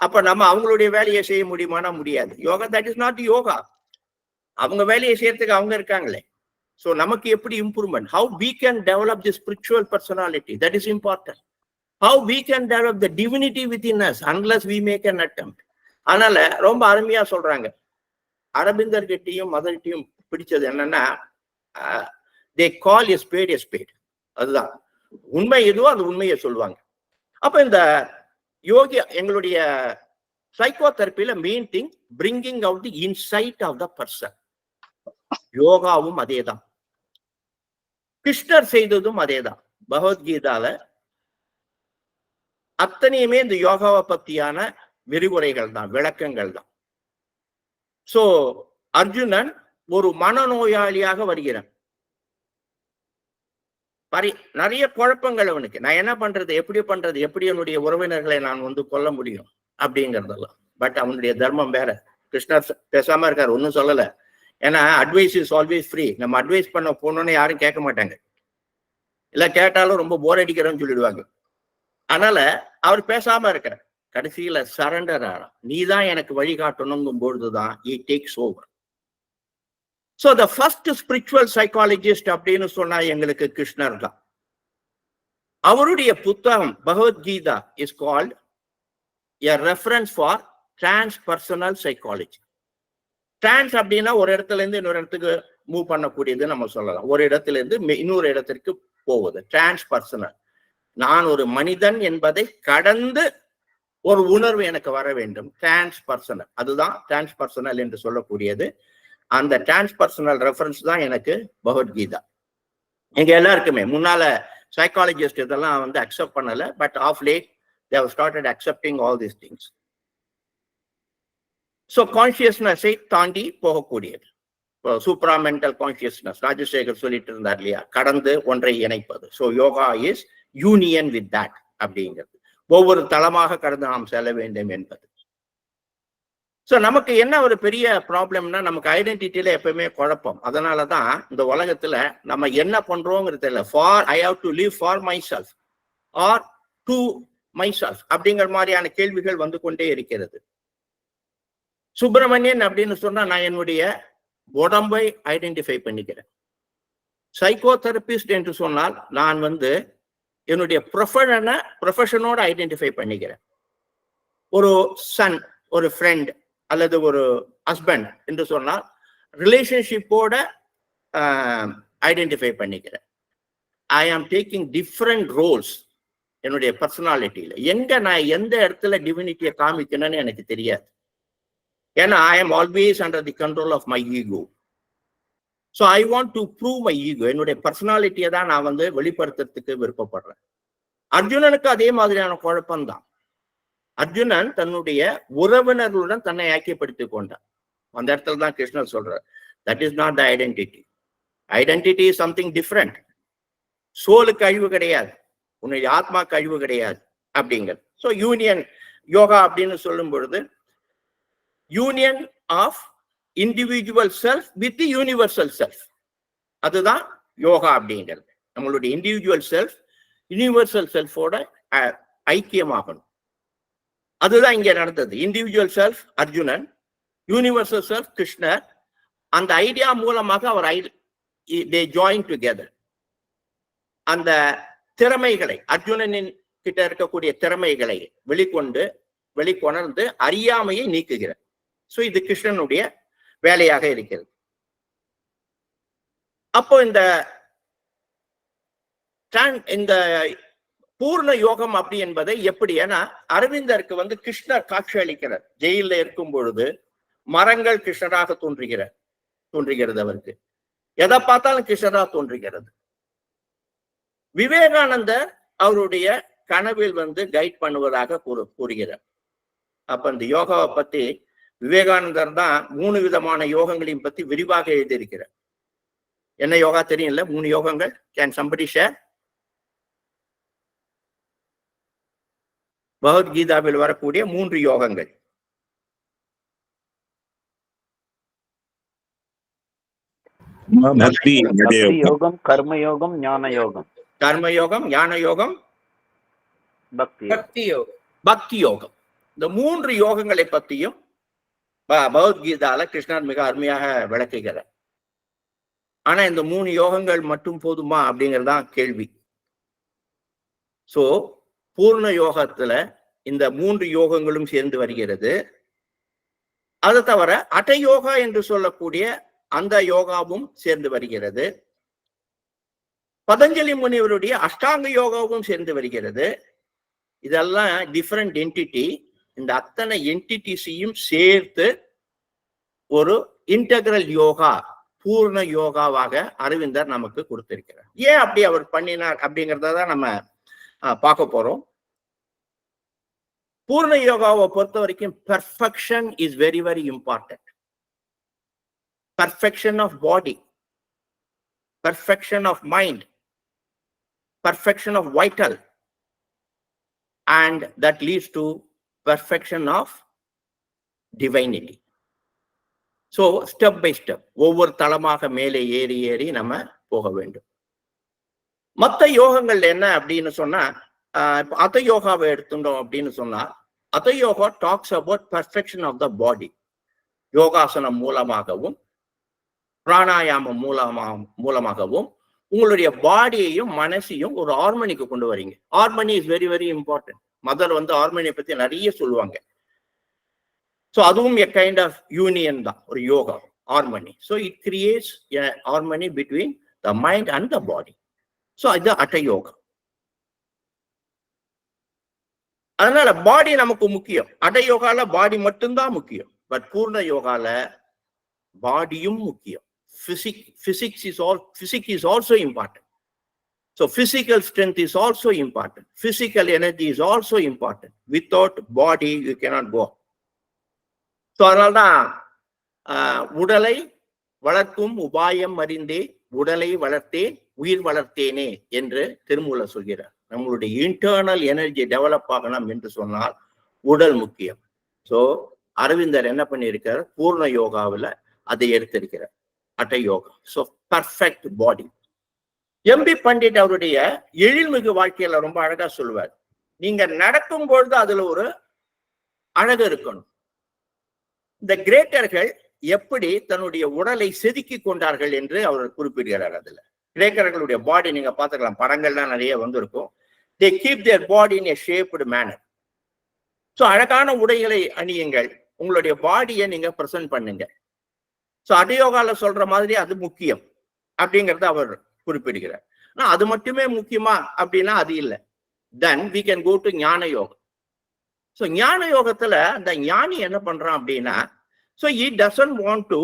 அப்ப நம்ம அவங்களுடைய வேலையை செய்ய முடியுமானா முடியாது. Yoga that is not yoga. அவங்க வேலையை செய்யறதுக்கு அவங்க இருக்காங்களே. ஸோ நமக்கு எப்படி improvement, how we can develop the spiritual personality, that is important. How we can develop the divinity within us unless we make an attempt. அதனால ரொம்ப அருமையா சொல்றாங்க. அரபிந்தர்கிட்டையும் மதர்கிட்டையும் பிடிச்சது என்னன்னா, they call a spade a spade. அதுதான் உண்மை எதுவோ அந்த உண்மையை சொல்லுவாங்க. அப்ப இந்த யோகி எங்களுடைய சைக்கோ தெரப்பில main thing bringing out the insight of the person. யோகாவும் அதேதான், கிருஷ்ணர் செய்ததும் அதேதான். பகவத்கீதால அத்தனையுமே இந்த யோகாவை பத்தியான விரிவுரைகள் தான், விளக்கங்கள் தான். சோ அர்ஜுனன் ஒரு மனநோயாளியாக வருகிறான். நிறைய குழப்பங்கள் அவனுக்கு. நான் என்ன பண்றது, எப்படி என்னுடைய உறவினர்களை நான் கொல்ல முடியும் அப்படிங்கறதெல்லாம். பட் அவனுடைய தர்மம் வேற. கிருஷ்ணர் பேசாம இருக்காரு, ஒன்னும் சொல்லல. ஏன்னா அட்வைஸ் இஸ் ஆல்வேஸ் ஃப்ரீ. நம்ம அட்வைஸ் பண்ண போனோன்னு யாரும் கேட்க மாட்டாங்க, இல்ல கேட்டாலும் ரொம்ப போர் அடிக்கிறோன்னு சொல்லிடுவாங்க. அதனால அவர் பேசாம இருக்கார். கடைசியில சரண்டர் ஆறான். நீதான் எனக்கு வழிகாட்டணுங்கும் பொழுதுதான் he takes over. So the first spiritual psychologist அப்படின்னு சொன்னா எங்களுக்கு கிருஷ்ணர் தான். அவருடைய புத்தகம் Bhagavad Gita is called a reference for transpersonal psychology. Trans அப்படின்னா ஒரு இடத்துல இருந்து இன்னொரு இடத்துக்கு மூவ் பண்ணக்கூடியது நம்ம சொல்லலாம். ஒரு இடத்துல இருந்து இன்னொரு இடத்திற்கு போவது டிரான்ஸ்பர்சனல். நான் ஒரு மனிதன் என்பதை கடந்து ஒரு உணர்வு எனக்கு வர வேண்டும், டிரான்ஸ்பர்சனல். அதுதான் டிரான்ஸ்பர்சனல் என்று சொல்லக்கூடியது. அந்த டிரான்ஸ்பர்சனல் ரெஃபரன்ஸ் தான் எனக்கு பகவத்கீதா. எங்க எல்லாருக்குமே முன்னால சைக்காலஜிஸ்ட் இதெல்லாம் அக்செப்ட் பண்ணல. But of late they have started accepting all these things. So கான்சியஸ்னஸை தாண்டி போகக்கூடியது. சூப்ரா மென்டல் கான்சியஸ்னஸ் ராஜசேகர் சொல்லிட்டு இருந்தார் இல்லையா, கடந்து ஒன்றை இணைப்பது. So yoga is union with that அப்படிங்கிறது. ஒவ்வொரு தளமாக கடந்து நாம் செல்ல வேண்டும் என்பது. ஸோ நமக்கு என்ன ஒரு பெரிய ப்ராப்ளம்னா, நமக்கு ஐடென்டிட்டியில எப்பவுமே குழப்பம். அதனாலதான் இந்த உலகத்துல நம்ம என்ன பண்றோங்கிறது இல்லை. For I have to live for myself or to myself அப்படிங்கிற மாதிரியான கேள்விகள் வந்து கொண்டே இருக்கிறது. சுப்பிரமணியன் அப்படின்னு சொன்னா நான் என்னுடைய உடம்பை ஐடென்டிஃபை பண்ணிக்கிறேன். சைக்கோதெரபிஸ்ட் என்று சொன்னால் நான் என்னுடைய ப்ரொஃபஷனோட ஐடென்டிஃபை பண்ணிக்கிறேன். ஒரு சன், ஒரு ஃப்ரெண்ட் அல்லது ஒரு ஹஸ்பண்ட் என்று சொன்னால் ரிலேஷன்ஷிப்போட ஐடென்டிஃபை பண்ணிக்கிறேன். ஐ ஆம் டேக்கிங் டிஃப்ரெண்ட் ரோல்ஸ் என்னுடைய பர்சனாலிட்டியில. நான் எந்த இடத்துல டிவினிட்டியை காமிக்கணும்னு எனக்கு தெரியாது. ஏன்னா I am always under the control of my ego. So I want to prove my ego. என்னுடைய பர்சனாலிட்டியை தான் நான் வெளிப்படுத்துறதுக்கு விருப்பப்படுறேன். அர்ஜுனனுக்கு அதே மாதிரியான குழப்பம்தான். அர்ஜுனன் தன்னுடைய உறவினர்களுடன் தன்னை ஐக்கியப்படுத்திக் கொண்டான். அந்த இடத்துல தான் கிருஷ்ணர் சொல்றார், that is not the identity. Identity is something different. சோலுக்கு அழிவு கிடையாது, உன்னுடைய ஆத்மாக்கு அழிவு கிடையாது அப்படிங்கிறது. ஸோ யூனியன் யோகா அப்படின்னு சொல்லும் பொழுது union of individual self with universal self, அதுதான் யோகா அப்படிங்கிறது. நம்மளுடைய இண்டிவிஜுவல் செல்ஃப் யூனிவர்சல் செல்ஃபோட ஐக்கியமாகணும். அதுதான் இங்க நடந்தது. Individual self Arjunan, universal self கிருஷ்ணர். அந்த ஐடியா மூலமாக அவர் they join together. அந்த திறமைகளை, அர்ஜுனனின் கிட்ட இருக்கக்கூடிய திறமைகளை வெளிக்கொணர்ந்து அறியாமையை நீக்குகிறார். ஸோ இது கிருஷ்ணனுடைய வேலையாக இருக்கிறது. அப்போ இந்த பூர்ண யோகம் அப்படி என்பதை எப்படி, ஏன்னா அரவிந்தருக்கு கிருஷ்ணர் காட்சி அளிக்கிறார். ஜெயில இருக்கும் பொழுது மரங்கள் கிருஷ்ணராக தோன்றுகிறது. அவருக்கு எதை பார்த்தாலும் கிருஷ்ணராக தோன்றுகிறது. விவேகானந்தர் அவருடைய கனவில் கைட் பண்ணுவதாக கூறுகிறார். அப்ப இந்த யோகாவை பத்தி விவேகானந்தர் தான் 3 விதமான யோகங்களையும் பத்தி விரிவாக எழுதியிருக்கிறார். என்ன யோகா தெரியும்ல? 3 யோகங்கள். Can somebody share? பகவத்கீதாவில் வரக்கூடிய 3 யோகங்கள். பக்தி யோகம், கர்மயோகம், ஞான யோகம். கர்மயோகம், ஞான யோகம், பக்தி யோகம். பக்தி யோகம். இந்த 3 யோகங்களை பத்தியும் பகவத்கீதால கிருஷ்ணர் மிக அருமையாக விளக்குகிறார். ஆனா இந்த 3 யோகங்கள் மட்டும் போதுமா அப்படிங்கறதுதான் கேள்வி. சோ பூர்ண யோகத்துல இந்த 3 யோகங்களும் சேர்ந்து வருகிறது. அது தவிர அட்ட யோகா என்று சொல்லக்கூடிய அந்த யோகாவும் சேர்ந்து வருகிறது. பதஞ்சலி முனிவருடைய அஷ்டாங்க யோகாவும் சேர்ந்து வருகிறது. இதெல்லாம் டிஃபரெண்ட் என்டிட்டி. இந்த அத்தனை என்டிட்டிஸையும் சேர்த்து ஒரு இன்டெகிரல் யோகா, பூர்ண யோகாவாக அரவிந்தர் நமக்கு கொடுத்திருக்கிறார். ஏன் அப்படி அவர் பண்ணினார் அப்படிங்கிறத தான் நம்ம பார்க்க போறோம். பூர்ண யோகாவை பொறுத்த வரைக்கும் perfection is very very important. Perfection of body, perfection of mind, perfection of vital, and that leads to perfection of divinity. So step by step ஒவ்வொரு தளமாக மேலே ஏறி நம்ம போக வேண்டும். மற்ற யோகங்கள் என்ன அப்படின்னு சொன்னா, அத யோகாவை எடுத்துட்டோம் அப்படின்னு சொன்னா, அத yoga talks about perfection of the body. யோகாசனம் மூலமாகவும் பிராணாயாமம் மூலமாகவும் உங்களுடைய பாடியையும் மனசையும் ஒரு ஹார்மனிக்கு கொண்டு வரீங்க. Harmony is very very important. Mother ஹார்மனியை பத்தி நிறைய சொல்லுவாங்க. ஸோ அதுவும் எ கைண்ட் ஆஃப் யூனியன் தான், ஒரு yoga, harmony. So it creates a harmony between the mind and the body. So இது அட்ட யோகா. அதனால பாடி நமக்கு முக்கியம். அட்ட யோகால பாடி மட்டும்தான் முக்கியம். பட் பூர்ண யோகால பாடியும் முக்கியம். Physics is also important. So physical strength is also important. Physical energy is also important. Without body, you cannot go. So அதனால்தான் உடலை வளர்க்கும் உபாயம் அறிந்தே உடலை வளர்த்தேன் உயிர் வளர்த்தேனே என்று திருமூலர் சொல்கிறார். நம்மளுடைய இன்டர்னல் எனர்ஜி டெவலப் ஆகணும் என்று சொன்னால் உடல் முக்கியம். ஸோ அரவிந்தர் என்ன பண்ணியிருக்கார்? பூர்ண யோகாவில் அதை எடுத்திருக்கிறார், அட்ட யோகா. ஸோ பர்ஃபெக்ட் பாடி. எம்பி பண்டிட் அவருடைய எழில்மிகு வாழ்க்கையில ரொம்ப அழகா சொல்லுவார், நீங்க நடக்கும் பொழுது அதுல ஒரு அழகு இருக்கணும். இந்த கிரேக்கர்கள் எப்படி தன்னுடைய உடலை செதுக்கி கொண்டார்கள் என்று அவர் குறிப்பிடுகிறார். அதுல கிரேக்கர்களுடைய பாடி நீங்க பார்த்துக்கலாம், படங்கள்லாம் நிறைய வந்திருக்கும். they keep their body in a shaped manner. So அழகான உடைகளை அணியுங்கள், உங்களுடைய பாடியை நீங்க பிரசன்ட் பண்ணுங்க. ஸோ அடயோகால சொல்ற மாதிரி அது முக்கியம் அப்படிங்கறத அவர் குறிப்பிடுகிறார். ஆனா அது மட்டுமே முக்கியமா அப்படின்னா அது இல்லை. தென் we can go to ஞான யோகம். ஸோ ஞான யோகத்துல அந்த ஞானி என்ன பண்றான் அப்படின்னா, so he doesn't want to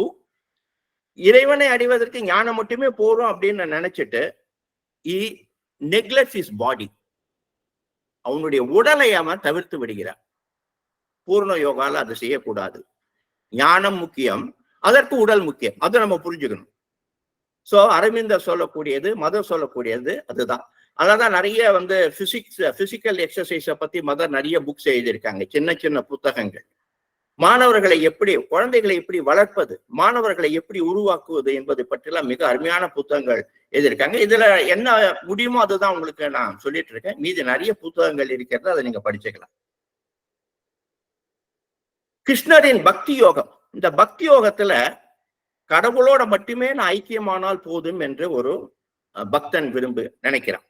இறைவனை அடைவதற்கு ஞானம் மட்டுமே போறோம் அப்படின்னு நினைச்சிட்டு he neglects his body. அவனுடைய உடலை அவன் தவிர்த்து விடுகிறான். பூர்ண யோகால அது செய்யக்கூடாது. ஞானம் முக்கியம், அதற்கு உடல் முக்கியம். அதை நம்ம புரிஞ்சுக்கணும். சோ அரவிந்தர் சொல்லக்கூடியது, மதர் சொல்லக்கூடியது அதுதான். அதான் நிறைய பிசிக்கல் எக்ஸசைஸ பத்தி மதர் நிறைய புக்ஸ் எழுதியிருக்காங்க, சின்ன சின்ன புத்தகங்கள். மாணவர்களை எப்படி, குழந்தைகளை எப்படி வளர்ப்பது, மாணவர்களை எப்படி உருவாக்குவது என்பது பற்றிலாம் மிக அருமையான புத்தகங்கள் எழுதியிருக்காங்க. இதுல என்ன முடியுமோ அதுதான் உங்களுக்கு நான் சொல்லிட்டு இருக்கேன். மீது நிறைய புத்தகங்கள் இருக்கிறது, அதை நீங்க படிச்சுக்கலாம். கிருஷ்ணரின் பக்தி யோகம். இந்த பக்தி யோகத்துல கடவுளோட மட்டுமே நான் ஐக்கியமானால் போதும் என்று ஒரு பக்தன் நினைக்கிறான்.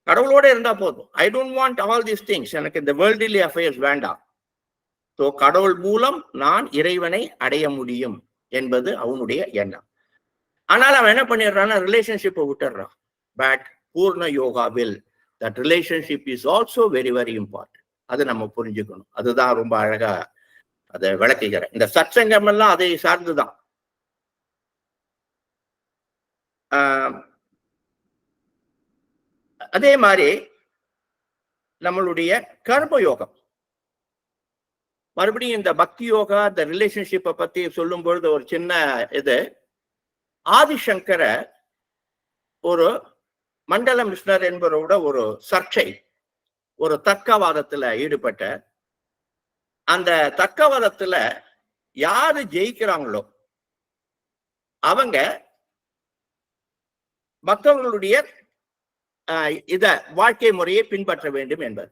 கடவுளோட இருந்தா போதும். I don't want all these things. எனக்கு இந்த வேர்ல்ட்லி அஃபேர்ஸ் வேண்டாம். ஸோ கடவுள் மூலம் நான் இறைவனை அடைய முடியும் என்பது அவனுடைய எண்ணம். ஆனால் அவன் என்ன பண்ணிடுறான்னா ரிலேஷன்ஷிப்பை விட்டுடுறான். பட் பூர்ண யோகாவில் that relationship is also very very important. அது நம்ம புரிஞ்சுக்கணும். அதுதான் ரொம்ப அழகா அதை விளக்குகிற. இந்த சத்சங்கம் எல்லாம் அதை சார்ந்துதான். அதே மாதிரி நம்மளுடைய கர்மயோகம், மறுபடியும் இந்த பக்தி யோகா, இந்த ரிலேஷன்ஷிப்பை பத்தி சொல்லும் பொழுது ஒரு சின்ன இது, ஆதிசங்கர ஒரு மண்டல மிஷனர் என்பவரோட ஒரு சர்ச்சை, ஒரு தர்க்கவாதத்துல ஈடுபட்ட. அந்த தர்க்கவாதத்துல யாரு ஜெயிக்கிறாங்களோ அவங்க மற்றவர்களுடைய இத வாழ்க்கை முறையை பின்பற்ற வேண்டும் என்பது.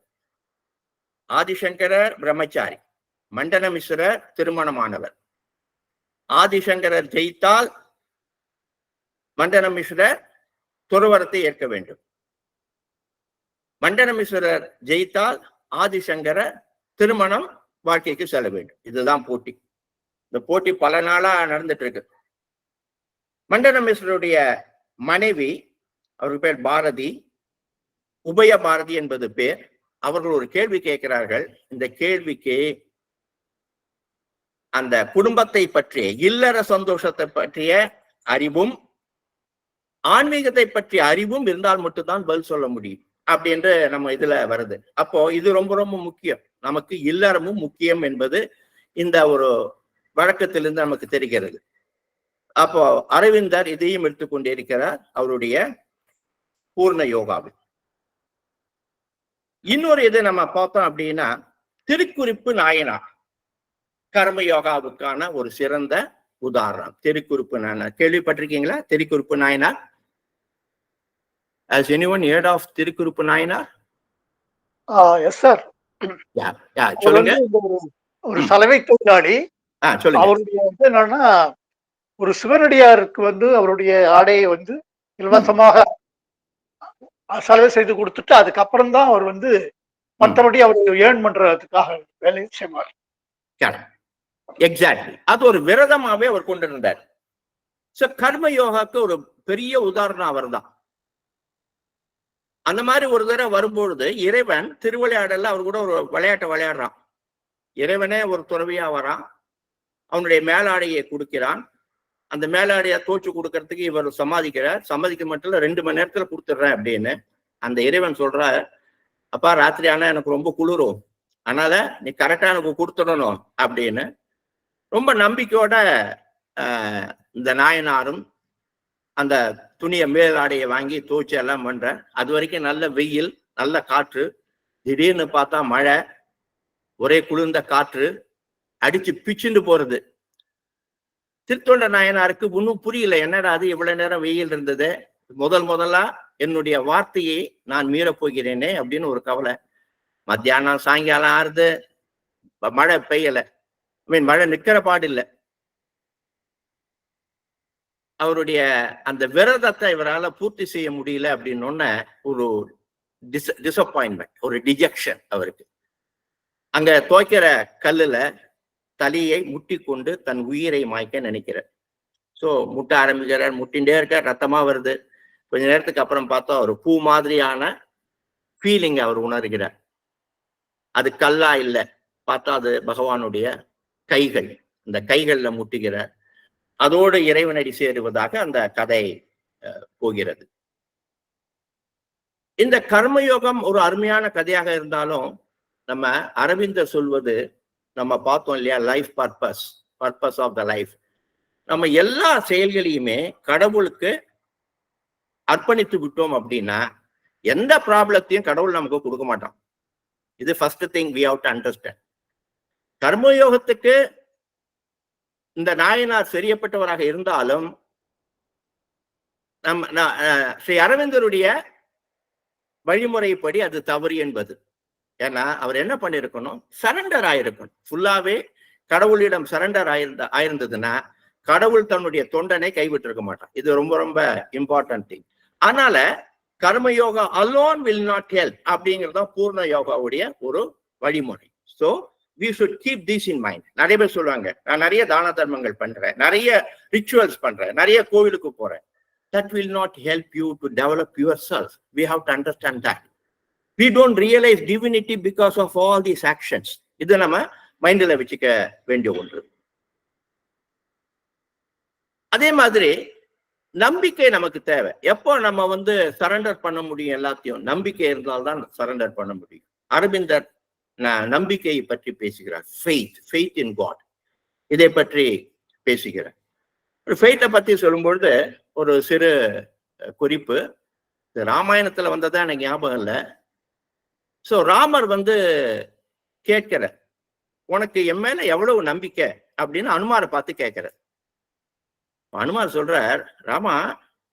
ஆதிசங்கரர் பிரம்மச்சாரி, மண்டன மிஸ்ரர் திருமணமானவர். ஆதிசங்கரர் ஜெயித்தால் மண்டன மிஸ்ரர் துறவரத்தை ஏற்க வேண்டும். மண்டன மிஸ்ரர் ஜெயித்தால் ஆதிசங்கர திருமணம் வாழ்க்கைக்கு செல்ல வேண்டும். இதுதான் போட்டி. இந்த போட்டி பல நாளா நடந்துட்டு இருக்கு. மண்டன மிஸ்ரருடைய மனைவி, அவருக்கு பேர் பாரதி, உபய பாரதி என்பது பேர். அவர்கள் ஒரு கேள்வி கேட்கிறார்கள். இந்த கேள்விக்கு அந்த குடும்பத்தை பற்றிய, இல்லற சந்தோஷத்தை பற்றிய அறிவும் ஆன்மீகத்தை பற்றிய அறிவும் இருந்தால் மட்டும்தான் பதில் சொல்ல முடியும் அப்படின்று நம்ம இதுல வருது. அப்போ இது ரொம்ப ரொம்ப முக்கியம். நமக்கு இல்லறமும் முக்கியம் என்பது இந்த ஒரு வழக்கத்திலிருந்து நமக்கு தெரிகிறது. அப்போ அரவிந்தர் இதையும் எடுத்துக்கொண்டிருக்கிறார் அவருடைய பூர்ண யோகாவில். இன்னொரு இது நம்ம பார்த்தோம் அப்படின்னா, திருக்குறிப்பு நாயனார் கர்ம யோகாவுக்கான ஒரு சிறந்த உதாரணம். திருக்குறிப்பு நாயனார் கேள்விப்பட்டிருக்கீங்களா? Thirukkurippu Nayanar. Has anyone heard of Thirukkurippu Nayanar? Yes sir. சொல்லுங்க. ஒரு சலவை தொழிலாளி. அவருடைய என்னன்னா, ஒரு சிவனடியாருக்கு அவருடைய ஆடையை இலவசமாக செலவு செய்து கொடுத்துட்டு அதுக்கப்புறம் தான் அவர் மற்றபடி அவர் ஏர்ன் பண்றதுக்காக வேலை செய்வார். எக்ஸாக்ட்லி. அது ஒரு விரதமாவே அவர் கொண்டிருந்தார். கர்ம யோகாக்கு ஒரு பெரிய உதாரணம் அவர் தான். அந்த மாதிரி ஒரு தடவை வரும்பொழுது இறைவன் திருவிளையாடல அவர் கூட ஒரு விளையாட்டை விளையாடுறான். இறைவனே ஒரு துறவியா வரான், அவனுடைய மேலாடையை கொடுக்கிறான். அந்த மேலாடையை தோச்சு கொடுக்கறதுக்கு இவர் சமாதிக்கிறார். சம்மதிக்க மட்டும் 2 மணி நேரத்துல கொடுத்துட்றேன் அப்படின்னு. அந்த இறைவன் சொல்ற, அப்பா ராத்திரி ஆனா எனக்கு ரொம்ப குளிரும், அதனால நீ கரெக்டா எனக்கு கொடுத்துடணும் அப்படின்னு ரொம்ப நம்பிக்கையோட இந்த நாயனாரும் அந்த துணியை மேலாடையை வாங்கி தோச்சு எல்லாம் பண்ற. அது வரைக்கும் நல்ல வெயில், நல்ல காற்று. திடீர்னு பார்த்தா மழை, ஒரே குளிர்ந்த காற்று அடிச்சு பிச்சுண்டு போறது. திருத்தொண்ட நாயனாருக்கு ஒன்றும் புரியல, என்னடா அது இவ்வளவு நேரம் வெயில் இருந்தது, முதலா என்னுடைய வார்த்தையை நான் மீறப் போகிறேனே அப்படின்னு ஒரு கவலை. மத்தியானம் சாயங்காலம் ஆறுது, மழை பெய்யல, மழை நிக்கிற பாடு இல்லை. அவருடைய அந்த விரதத்தை இவரால் பூர்த்தி செய்ய முடியல அப்படின்னு ஒரு டிசப்பாயின்மெண்ட், ஒரு டிஜெக்ஷன் அவருக்கு. அங்க துவைக்கிற கல்லுல தலையை முட்டி கொண்டு தன் உயிரை மாய்க்க நினைக்கிறார். ஸோ முட்ட ஆரம்பிக்கிறார், முட்டின்ண்டே இருக்கார், ரத்தமா வருது. கொஞ்ச நேரத்துக்கு அப்புறம் பார்த்தா ஒரு பூ மாதிரியான ஃபீலிங் அவர் உணர்கிறார். அது கல்லா இல்லை, பார்த்தா அது பகவானுடைய கைகள். இந்த கைகள்ல முட்டுகிறார். அதோடு இறைவனடி சேருவதாக அந்த கதை போகிறது. இந்த கர்மயோகம் ஒரு அருமையான கதையாக இருந்தாலும் நம்ம அரவிந்தர் சொல்வது நம்ம பார்த்தோம் இல்லையா, life purpose of the life. நம்ம எல்லா செயல்களையுமே கடவுளுக்கு அர்ப்பணித்து விட்டோம் அப்படின்னா எந்த ப்ராப்ளத்தையும் கடவுள் நமக்கு கொடுக்க மாட்டான். இது first thing we have to understand. கர்மயோகத்துக்கு இந்த நாயனார் சரியப்பட்டவராக இருந்தாலும் ஸ்ரீ அரவிந்தருடைய வழிமுறைப்படி அது தவறு என்பது. ஏன்னா அவர் என்ன பண்ணிருக்கணும், சரண்டர் ஆயிருக்கணும். ஃபுல்லாவே கடவுளிடம் சரண்டர் ஆயிருந்ததுன்னா கடவுள் தன்னுடைய தொண்டனை கைவிட்டிருக்க மாட்டான். இது ரொம்ப ரொம்ப இம்பார்ட்டன்ட் திங். அதனால karma yoga alone will not help அப்படிங்கிறது பூர்ண யோகாவுடைய ஒரு வழிமுறை. So we should keep this in mind. நிறைய பேர் சொல்லுவாங்க, நான் நிறைய தான தர்மங்கள் பண்றேன், நிறைய ரிச்சுவல்ஸ் பண்றேன், நிறைய கோவிலுக்கு போறேன். That will not help you to develop yourself. We have to understand that. We don't realize divinity because of all these actions. இது நம்ம மைண்ட்ல வச்சுக்க வேண்டிய ஒன்று. அதே மாதிரி நம்பிக்கை நமக்கு தேவை. எப்போ நம்ம சரண்டர் பண்ண முடியும், எல்லாத்தையும் நம்பிக்கை இருந்தால்தான் சரண்டர் பண்ண முடியும். அரவிந்தர் நம்பிக்கையை பற்றி பேசுகிறார். ஃபெய்த் இன் காட், இதை பற்றி பேசுகிறார். ஃபெய்த்தை பத்தி சொல்லும்பொழுது ஒரு சிறு குறிப்பு, ராமாயணத்துல வந்ததா எனக்கு ஞாபகம் இல்லை. ஸோ ராமர் கேட்கிற, உனக்கு என் மேல எவ்வளவு நம்பிக்கை அப்படின்னு அனுமாரை பார்த்து கேட்கிறார். அனுமார் சொல்றார், ராமா,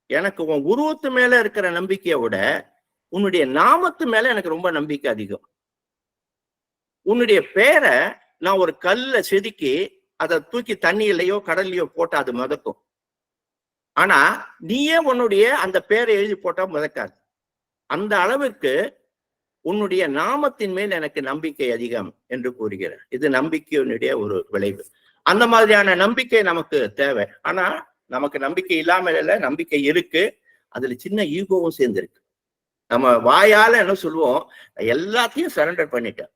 எனக்கு உன் உருவத்து மேல இருக்கிற நம்பிக்கையை விட உன்னுடைய நாமத்து மேல எனக்கு ரொம்ப நம்பிக்கை அதிகம். உன்னுடைய பேரை நான் ஒரு கல்ல செதுக்கி அதை தூக்கி தண்ணியிலையோ கடல்லையோ போட்டா அது மிதக்கும். ஆனா நீயே உன்னுடைய அந்த பேரை எழுதி போட்டா மிதக்காது. அந்த அளவுக்கு உன்னுடைய நாமத்தின் மேல் எனக்கு நம்பிக்கை அதிகம் என்று கூறுகிறார். இது நம்பிக்கையினுடைய ஒரு விளைவு. அந்த மாதிரியான நம்பிக்கை நமக்கு தேவை. ஆனா நமக்கு நம்பிக்கை இல்லாமல் இல்லை, நம்பிக்கை இருக்கு. அதுல சின்ன ஈகோவும் சேர்ந்துருக்கு. நம்ம வாயால என்ன சொல்லுவோம், எல்லாத்தையும் சரண்டர் பண்ணிட்டேன்,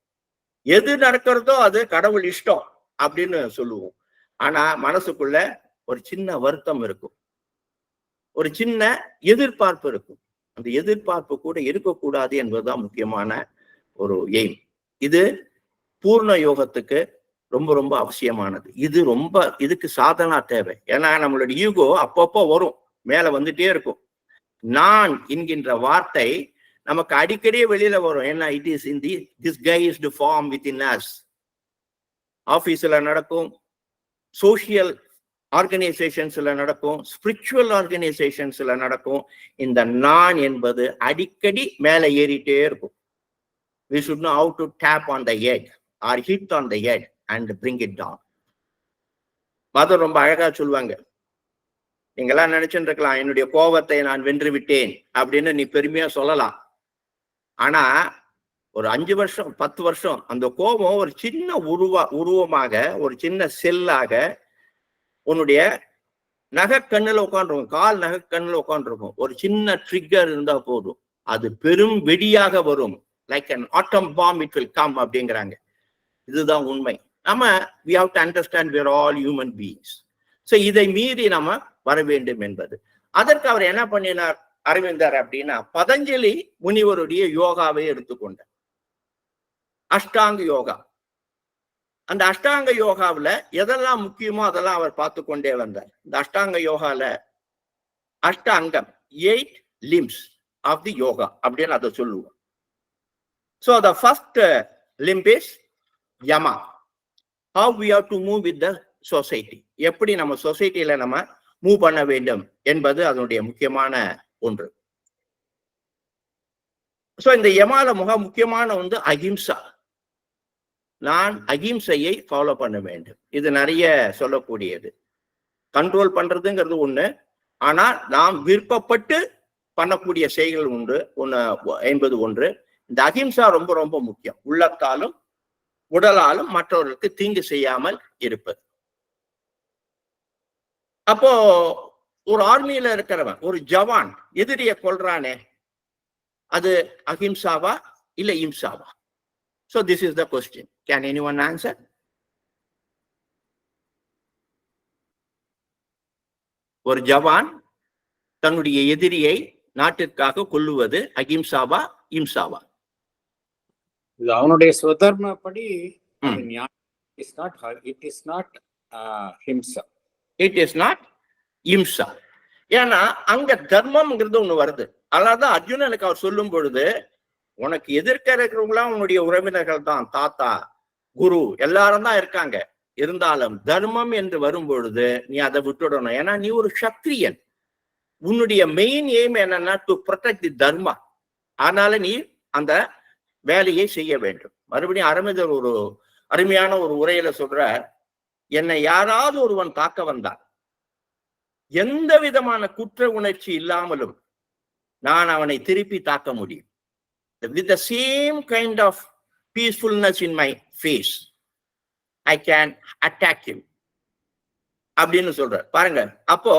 எது நடக்கிறதோ அது கடவுள் இஷ்டம் அப்படின்னு சொல்லுவோம். ஆனா மனசுக்குள்ள ஒரு சின்ன வருத்தம் இருக்கும், ஒரு சின்ன எதிர்பார்ப்பு இருக்கும். அந்த எதிர்பார்ப்பு கூட இருக்கக்கூடாது என்பதுதான் முக்கியமான ஒரு எய்ம். இது பூர்ண யோகத்துக்கு ரொம்ப ரொம்ப அவசியமானது. இதுக்கு சாதனா தேவை. ஏன்னா நம்மளுடைய ஈகோ அப்பப்போ வரும், மேல வந்துட்டே இருக்கும். நான் என்கின்ற வார்த்தை நமக்கு அடிக்கடி வெளியில வரும். ஏன்னா it is in the disguised form within us. ஆபீஸ்ல நடக்கும், சோசியல் ஆர்கனைசேஷன்ஸ்ல நடக்கும், ஸ்பிரிச்சுவல் ஆர்கனைசேஷன்ஸ்ல நடக்கும். இந்த நான் என்பது அடிக்கடி மேல ஏறிட்டே இருக்கும். We should know how to tap on the edge or hit on the edge and bring it down. மதம் ரொம்ப அழகா சொல்லுவாங்க, நீங்கெல்லாம் நினைச்சுட்டு இருக்கலாம், என்னுடைய கோபத்தை நான் வென்று விட்டேன் அப்படின்னு நீ பெருமையா சொல்லலாம். ஆனா ஒரு 5 வருஷம் 10 வருஷம் அந்த கோபம் ஒரு சின்ன உருவமாக, ஒரு சின்ன செல்லாக உன்னுடைய நகைக்கண்ணுல உட்காந்துருக்கும், கால் நகைக்கண்ணுல உட்காந்துருக்கும். ஒரு சின்ன ட்ரிகர் இருந்தா போதும், அது பெரும் வெடியாக வரும். Like an atom bomb it will come அப்படிங்கிறாங்க. இதுதான் உண்மை. நம்ம we have to understand we are all human beings. So இதை மீறி நம்ம வர வேண்டும் என்பது. அதற்கு அவர் என்ன பண்ணினார் அரவிந்தர் அப்படின்னா, பதஞ்சலி முனிவருடைய யோகாவை எடுத்துக்கொண்டார். அஷ்டாங்க யோகா. அந்த அஷ்டாங்க யோகாவில் எதெல்லாம் முக்கியமோ அதெல்லாம் அவர் பார்த்து கொண்டே வந்தார். இந்த அஷ்டாங்க யோகால அஷ்டாங்கம், 8 limbs ஆஃப் தி யோகா அப்படின்னு அதை சொல்லுவோம். So the first limb is Yama. How we have to move with the society. எப்படி நம்ம சொசைட்டியில நம்ம மூவ் பண்ண வேண்டும் என்பது அதனுடைய முக்கியமான ஒன்று. ஸோ இந்த யமால முக்கியமான அஹிம்சா. நான் அகிம்சையை ஃபாலோ பண்ண வேண்டும். இது நிறைய சொல்லக்கூடியது. கண்ட்ரோல் பண்றதுங்கிறது ஒண்ணு, ஆனா நாம் விருப்பப்பட்டு பண்ணக்கூடிய செயல்கள் என்பது ஒன்று. இந்த அகிம்சா ரொம்ப ரொம்ப முக்கியம். உள்ளத்தாலும் உடலாலும் மற்றவர்களுக்கு தீங்கு செய்யாமல் இருப்பது. அப்போ ஒரு ஆர்மியில இருக்கிறவன், ஒரு ஜவான் எதிரிய கொல்றானே, அது அஹிம்சாவா இல்ல இம்சாவா? So this is the question. Can anyone answer? ஒரு ஜவான் தன்னுடைய எதிரியை நாட்டிற்காக கொல்லுவது அஹிம்சாவா இம்சாவா? அவனுடைய சுதர்மப்படி it is not himsa. It is not himsa. ஏன்னா அங்க தர்மம்ங்கிறது ஒண்ணு வருது. அதனாலதான் அர்ஜுனனுக்கு அவர் சொல்லும் பொழுது, உனக்கு எதிர்க்க இருக்கிறவங்களாம் உன்னுடைய உறவினர்கள் தான், தாத்தா, குரு எல்லாரும் தான் இருக்காங்க. இருந்தாலும் தர்மம் என்று வரும் பொழுது நீ அதை விட்டுடணும். ஏன்னா நீ ஒரு சத்திரியன். உன்னுடைய மெயின் எய்ம் என்னன்னா டு ப்ரொடெக்ட் தி தர்மா. அதனால நீ அந்த வேலையை செய்ய வேண்டும். மறுபடியும் அரவிந்தர் ஒரு அருமையான ஒரு உரையில சொல்ற, என்னை யாராவது ஒருவன் தாக்க வந்தான், எந்த விதமான குற்ற உணர்ச்சி இல்லாமலும் நான் அவனை திருப்பி தாக்க முடியும். With the same kind of peacefulness in my face, I can attack him. அப்படின்னு சொல்ற பாருங்க. அப்போ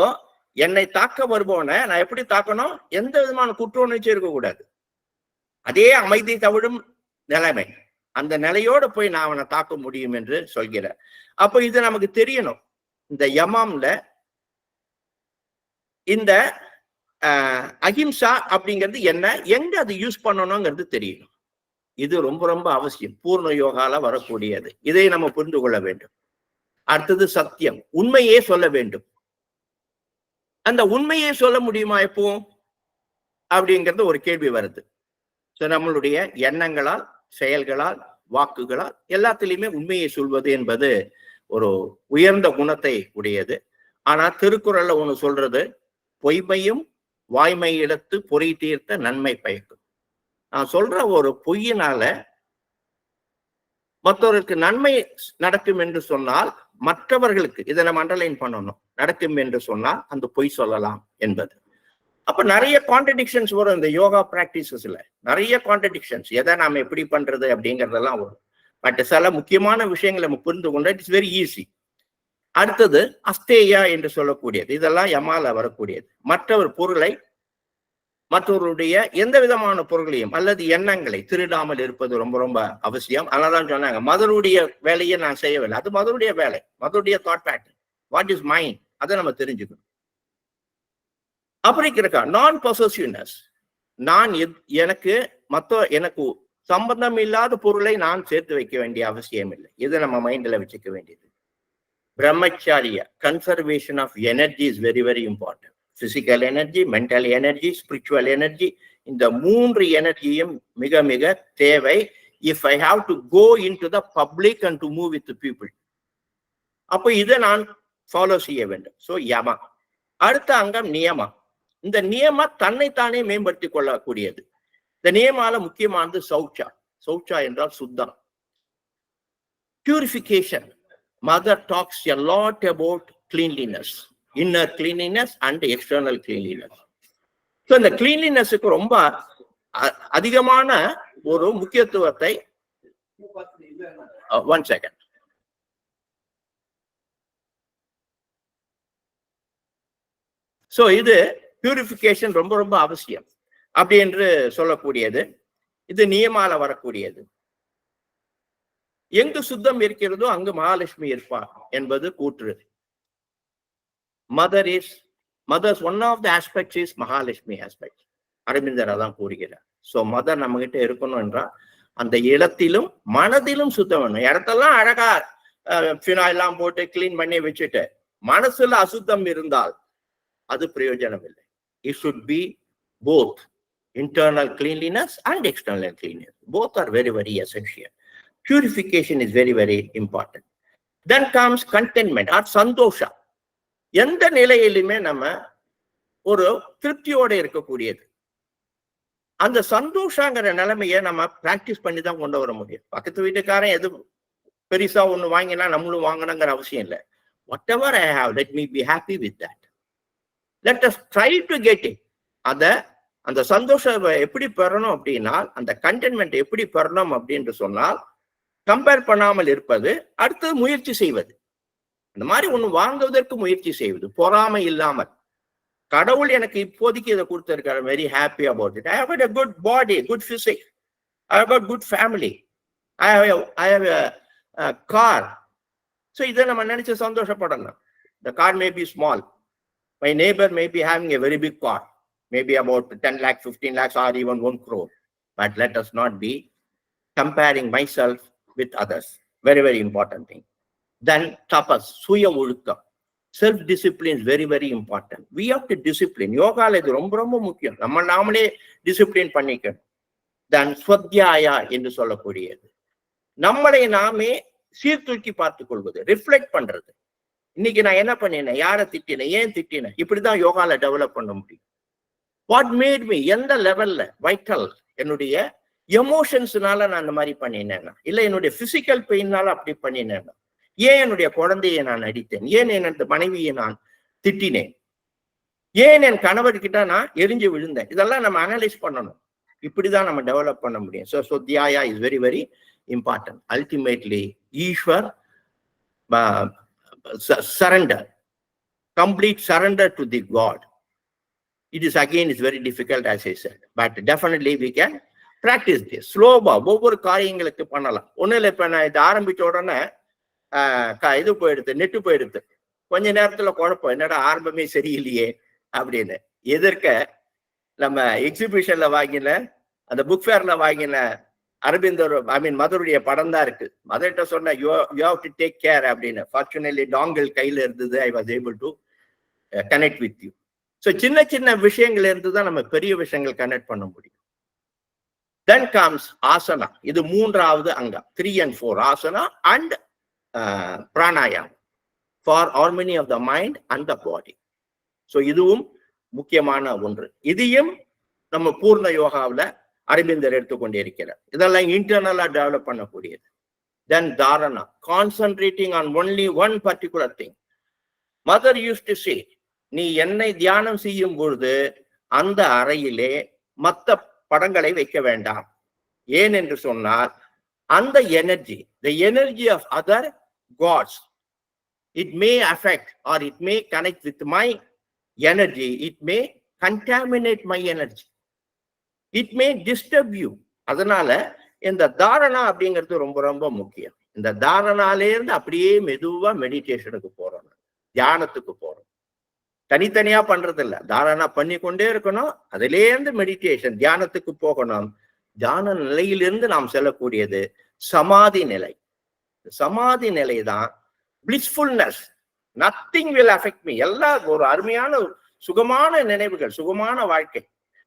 என்னை தாக்க வருபவனை நான் எப்படி தாக்கணும்? எந்த விதமான குற்ற உணர்ச்சி இருக்கக்கூடாது. அதே அமைதி தவிடும் நிலைமை, அந்த நிலையோட போய் நான் அவனை தாக்க முடியும் என்று சொல்கிறேன். அப்போ இது நமக்கு தெரியணும். இந்த யமம்ல இந்த அஹிம்சா அப்படிங்கிறது என்ன, எங்க அது யூஸ் பண்ணணுங்கிறது தெரியணும். இது ரொம்ப ரொம்ப அவசியம். பூர்ண யோகால வரக்கூடியது. இதை நம்ம புரிந்து கொள்ள வேண்டும். அடுத்தது சத்தியம், உண்மையே சொல்ல வேண்டும். அந்த உண்மையை சொல்ல முடியுமா எப்போ அப்படிங்கிறது ஒரு கேள்வி வருது. நம்மளுடைய எண்ணங்களால், செயல்களால், வாக்குகளால் எல்லாத்திலையுமே உண்மையை சொல்வது என்பது ஒரு உயர்ந்த குணத்தை உடையது. ஆனா திருக்குறள்ல ஒண்ணு சொல்றது, பொய்மையும் வாய்மை இடத்து பொறி தீர்த்த நன்மை பயக்கும். நான் சொல்ற ஒரு பொய்யினால மற்றவர்களுக்கு நன்மை நடக்கும் என்று சொன்னால், மற்றவர்களுக்கு இதை நம்ம அண்டர்லைன் பண்ணணும், நடக்கும் என்று சொன்னால் அந்த பொய் சொல்லலாம் என்பது. அப்ப நிறைய கான்ட்ரடிக்ஷன்ஸ் வரும் இந்த யோகா பிராக்டிசஸ்ல. நிறைய கான்ட்ரடிக்ஷன்ஸ், எதை நாம எப்படி பண்றது அப்படிங்கறதெல்லாம் வரும். பட் சில முக்கியமான விஷயங்களை நம்ம புரிந்து கொண்டா இட்ஸ் வெரி ஈஸி. அடுத்தது அஸ்தேயா என்று சொல்லக்கூடியது. இதெல்லாம் யமால வரக்கூடியது. மற்றவர் பொருளை, மற்றவருடைய எந்த விதமான பொருளையும் அல்லது எண்ணங்களை திருடாமல் இருப்பது ரொம்ப ரொம்ப அவசியம். அதனாலதான் சொன்னாங்க, மதருடைய வேலையை நான் செய்யவில்லை, அது மதருடைய வேலை, மதருடைய thought pattern, what is mind, அதை நம்ம தெரிஞ்சுக்கணும். அப்புறம் இருக்கா நான் பொசசிவ்னஸ். நான் எனக்கு சம்பந்தம் இல்லாத பொருளை நான் சேர்த்து வைக்க வேண்டிய அவசியம் இல்லை. இதை நம்ம மைண்ட்ல வச்சுக்க வேண்டியது. பிரம்மச்சாரியா, conservation of energy is very very important. Physical energy, mental energy, spiritual energy, இந்த 3 எனர்ஜியும் மிக மிக தேவை. If I have to go into the public and to move with people, அப்போ இதை நான் ஃபாலோ செய்ய வேண்டும். ஸோ யமா. அடுத்த அங்கம் நியமா. இந்த நியமா தன்னைத்தானே மேம்படுத்திக் கொள்ளக்கூடியது. இந்த நியமால முக்கியமானது சௌச்சா. சௌச்சா என்றால் சுத்தம், purification. Mother talks a lot about cleanliness, inner cleanliness and external cleanliness. So இந்த cleanliness-க்கு ரொம்ப அதிகமான ஒரு முக்கியத்துவத்தை, one second. So இது பியூரிஃபிகேஷன் ரொம்ப ரொம்ப அவசியம் அப்படி என்று சொல்லக்கூடியது. இது நியமால வரக்கூடியது. எங்கு சுத்தம் இருக்கிறதோ அங்கு மகாலட்சுமி இருப்பார் என்பது கூற்று. Mother's one of the aspects is Mahalakshmi aspect. Aravindar அதான் கூறுகிறார். சோ மதர் நம்ம கிட்ட இருக்கணும் என்றால் அந்த இடத்திலும் மனதிலும் சுத்தம் வேணும். இடத்தெல்லாம் அழகா ஃபினாயிலாம் போட்டு கிளீன் பண்ணி வச்சுட்டு மனசுல அசுத்தம் இருந்தால் அது பிரயோஜனம் இல்லை. It should be both internal cleanliness and external cleanliness. Both are very very essential. Purification is very very important. Then comes contentment or santosha. எந்த நிலையிலுமே நம்ம ஒரு திருப்தியோட இருக்கக்கூடியது. அந்த சந்தோஷங்கிற நிலைமையை நம்ம பிராக்டிஸ் பண்ணி தான் கொண்டு வர முடியும். பக்கத்து வீட்டுக்காரன் எது பெருசா ஒண்ணு வாங்கினா நம்மளும் வாங்கணுங்கிற அவசியம் இல்லை. What ever I have, let me be happy with that. Let us try to get it. அந்த சந்தோஷம் எப்படி பெறணும் அப்படின்னா, அந்த கண்டென்ட்மெண்ட் எப்படி பெறணும் அப்படின்னு சொன்னால், கம்பேர் பண்ணாமல் இருப்பது, அடுத்தது முயற்சி செய்வது. இந்த மாதிரி ஒண்ணு வாங்குவதற்கு முயற்சி செய்வது, பொறாமை இல்லாமல். கடவுள் எனக்கு இப்போதைக்கு இதை கொடுத்திருக்காரு, very happy about it. I have a good body, good physique, I have got good family, I have a car. So இதை நம்ம நினைச்சு சந்தோஷப்படணும். The car may be small, my neighbor may be having a very big car, maybe about 10 lakhs, 15 lakhs, or even 1 crore. But let us not be comparing myself with others. Very, very important thing. Then tapas, suya olukam. Self-discipline is very, very important. We have to discipline. Yoga is ரொம்ப ரொம்ப முக்கியம். நம்ம நாமளே discipline பண்ணிக்கணும். Then ஸ்வத்யாயா என்று சொல்லக்கூடியது, நம்மளை நாமே சீர்தூக்கி பார்த்துக் கொள்வது, ரிஃப்ளெக்ட் பண்றது. இன்னைக்கு நான் என்ன பண்ணினேன், யாரை திட்டினேன், ஏன் திட்டினேன், இப்படிதான் யோகால டெவலப் பண்ண முடியும். வாட் மேட் மீ, எந்த லெவல்ல வைட்டல், என்னுடைய எமோஷன்ஸ்னால நான் அந்த மாதிரி பண்ணினேன்னா, இல்ல என்னுடைய பிசிக்கல் பெயின்னால அப்படி பண்ணினேன்னா, ஏன் என்னுடைய குழந்தையை நான் அடித்தேன், ஏன் என்னுடைய மனைவியை நான் திட்டினேன், ஏன் என் கணவர்கிட்ட நான் எரிஞ்சு விழுந்தேன், இதெல்லாம் நம்ம அனலைஸ் பண்ணணும். இப்படிதான் நம்ம டெவலப் பண்ண முடியும். So swadhyaya is very very important. Ultimately Ishwar surrender, complete surrender to the God. It is again is very difficult, as I said, but definitely we can practice this. ஸ்லோவா ஒவ்வொரு காரியங்களுக்கு பண்ணலாம். ஒன்றும் இல்லை, இப்போ நான் இதை ஆரம்பிச்ச உடனே இது போயிடுது, நெட்டு போயிடுது. கொஞ்ச நேரத்துல குழப்பம், என்னடா ஆரம்பமே சரியில்லையே அப்படின்னு. எதற்க நம்ம எக்ஸிபிஷன்ல வாங்கின, அந்த புக் ஃபேர்ல வாங்கின அரபிந்தோ, மதருடைய படம் தான் இருக்கு. மதர்கிட்ட சொன்ன you have to take care அப்படின்னு. ஃபார்ச்சுனேட்லி டாங்கிள் கையில இருந்தது. I was able to connect with you. So சின்ன சின்ன விஷயங்கள் இருந்து தான் நம்ம பெரிய விஷயங்கள் கனெக்ட் பண்ண முடியும். Then comes asana. இது மூன்றாவது அங்கம். 3 and 4 asana and pranayam for harmony of the mind and the body. So இதுவும் முக்கியமான ஒன்று. இதையும் நம்ம பூர்ண யோகாவில் அரவிந்தர் எடுத்துக்கொண்டே இருக்கிறார். இதெல்லாம் இன்டர்னலா டெவலப் பண்ணக்கூடியது. Then dharana, concentrating on only one particular thing. Mother used to say, நீ என்னை தியானம் செய்யும் பொழுது அந்த அறையிலே மற்ற படங்களை வைக்க வேண்டாம். ஏன் என்று சொன்னால், அந்த energy, the energy of other gods, it may affect or it may connect with my energy, it may contaminate my energy, it may disturb you. அதனால இந்த தாரணா அப்படிங்கிறது ரொம்ப ரொம்ப முக்கியம். இந்த தாரணாலே இருந்து அப்படியே மெதுவா மெடிடேஷனுக்கு போறோம், தியானத்துக்கு போறோம். தனித்தனியா பண்றது இல்ல, தாரணா பண்ணி கொண்டே இருக்கணும். அதிலேருந்து மெடிடேஷன் தியானத்துக்கு போகணும். தியான நிலையிலிருந்து நாம் செல்லக்கூடியது சமாதி நிலை. சமாதி நிலை தான் blissfulness. Nothing will affect me. எல்லாம் ஒரு அருமையான சுகமான நினைவுகள், சுகமான வாழ்க்கை.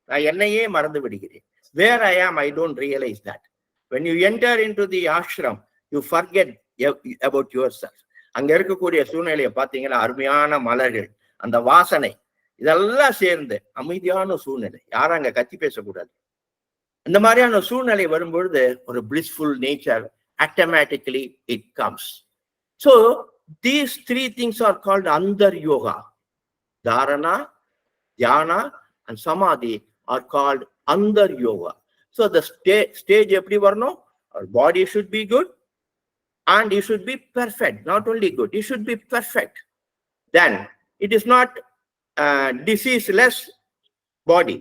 நான் என்னையே மறந்து விடுகிறேன். வேர் ஐ ஆம், I don't realise that. when you enter into the ashram, you forget about yourself. அங்க இருக்கக்கூடிய சூழ்நிலையை பார்த்தீங்கன்னா, அருமையான மலர்கள், அந்த வாசனை, இதெல்லாம் சேர்ந்து அமைதியான சூழ்நிலை. யாரும் அங்க கத்தி பேசக்கூடாது. இந்த மாதிரியான சூழ்நிலை வரும்பொழுது ஒரு blissful nature automatically it comes. So these 3 things are called under yoga. Dharana, dhyana and samadhi are called under yoga. So the stage எப்படி வரணும்? Our body should be good and you should be perfect. Not only good, you should be perfect. Then it is not diseaseless body.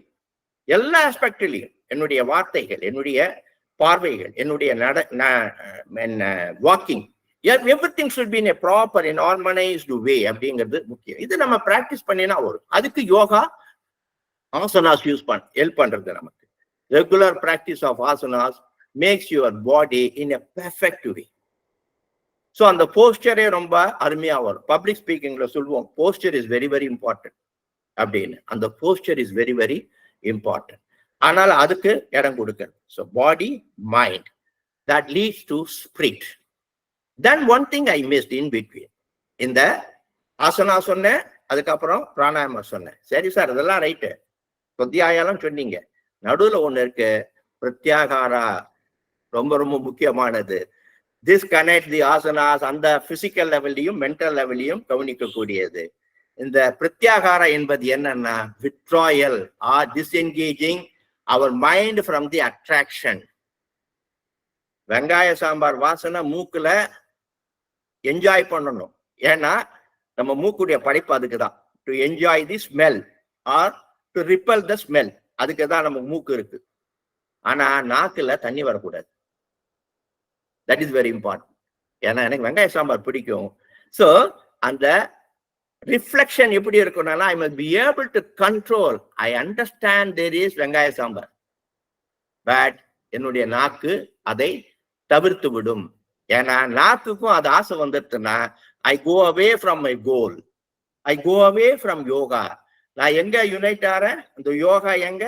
எல்லா ஆஸ்பெக்ட்லையும் என்னுடைய வார்த்தைகள், என்னுடைய பார்வைகள், என்னுடைய walking, everything should be in a proper in harmonised way அப்படிங்கிறது முக்கியம். இது நம்ம பிராக்டிஸ் பண்ணினா வரும். அதுக்கு யோகா ஆசனாஸ் யூஸ் ஹெல்ப் பண்றது. நமக்கு regular practice of asanas makes your body in a perfect way. So அந்த போஸ்டரே ரொம்ப அருமையா வரும். பப்ளிக் ஸ்பீக்கிங்ல சொல்லுவோம், posture is very very important அப்படின்னு. அந்த posture is very very important. ஆனால் அதுக்கு இடம் கொடுக்கணும். So body, mind, that leads to spirit. Then one thing I missed in between. இந்த ஆசனா சொன்னேன், அதுக்கப்புறம் பிராணாயாமா சொன்னேன். சரி சார், இதெல்லாம் ரைட்டு, சொத்தியாயாலும் சொன்னீங்க. நடுவில் ஒன்று இருக்கு, பிரத்யாகாரா, ரொம்ப ரொம்ப முக்கியமானது. டிஸ்கனெக்ட் தி ஆசனாஸ், அந்த பிசிக்கல் லெவல்லையும் மென்டல் லெவல்லையும் கவனிக்கக்கூடியது. இந்த பிரத்யாகாரா என்பது என்னன்னா withdrawal or disengaging our mind from the attraction. வெங்காய சாம்பார் வாசனை மூக்குல என்ஜாய் பண்ணணும். ஏன்னா நம்ம மூக்குடைய படைப்பு அதுக்கு தான், to enjoy the smell or to repel the smell. அதுக்கு தான் நம்ம மூக்கு இருக்கு. ஆனா நாக்குல தண்ணி வரக்கூடாது. That is very important. ஏன்னா எனக்கு வெங்காய சாம்பார் பிடிக்கும். ஸோ அந்த ரிஃப்ளெக்ஷன் எப்படி இருக்கணும்னா, I must be able to control. I understand there is வெங்காய சாம்பார், பட் என்னுடைய நாக்கு அதை தவிர்த்து விடும். ஏன்னா நாக்குக்கும் அது ஆசை வந்துட்டுன்னா I go away from my goal, I go away from yoga. நான் எங்க யுனைட் ஆறேன்? இந்த யோகா எங்க?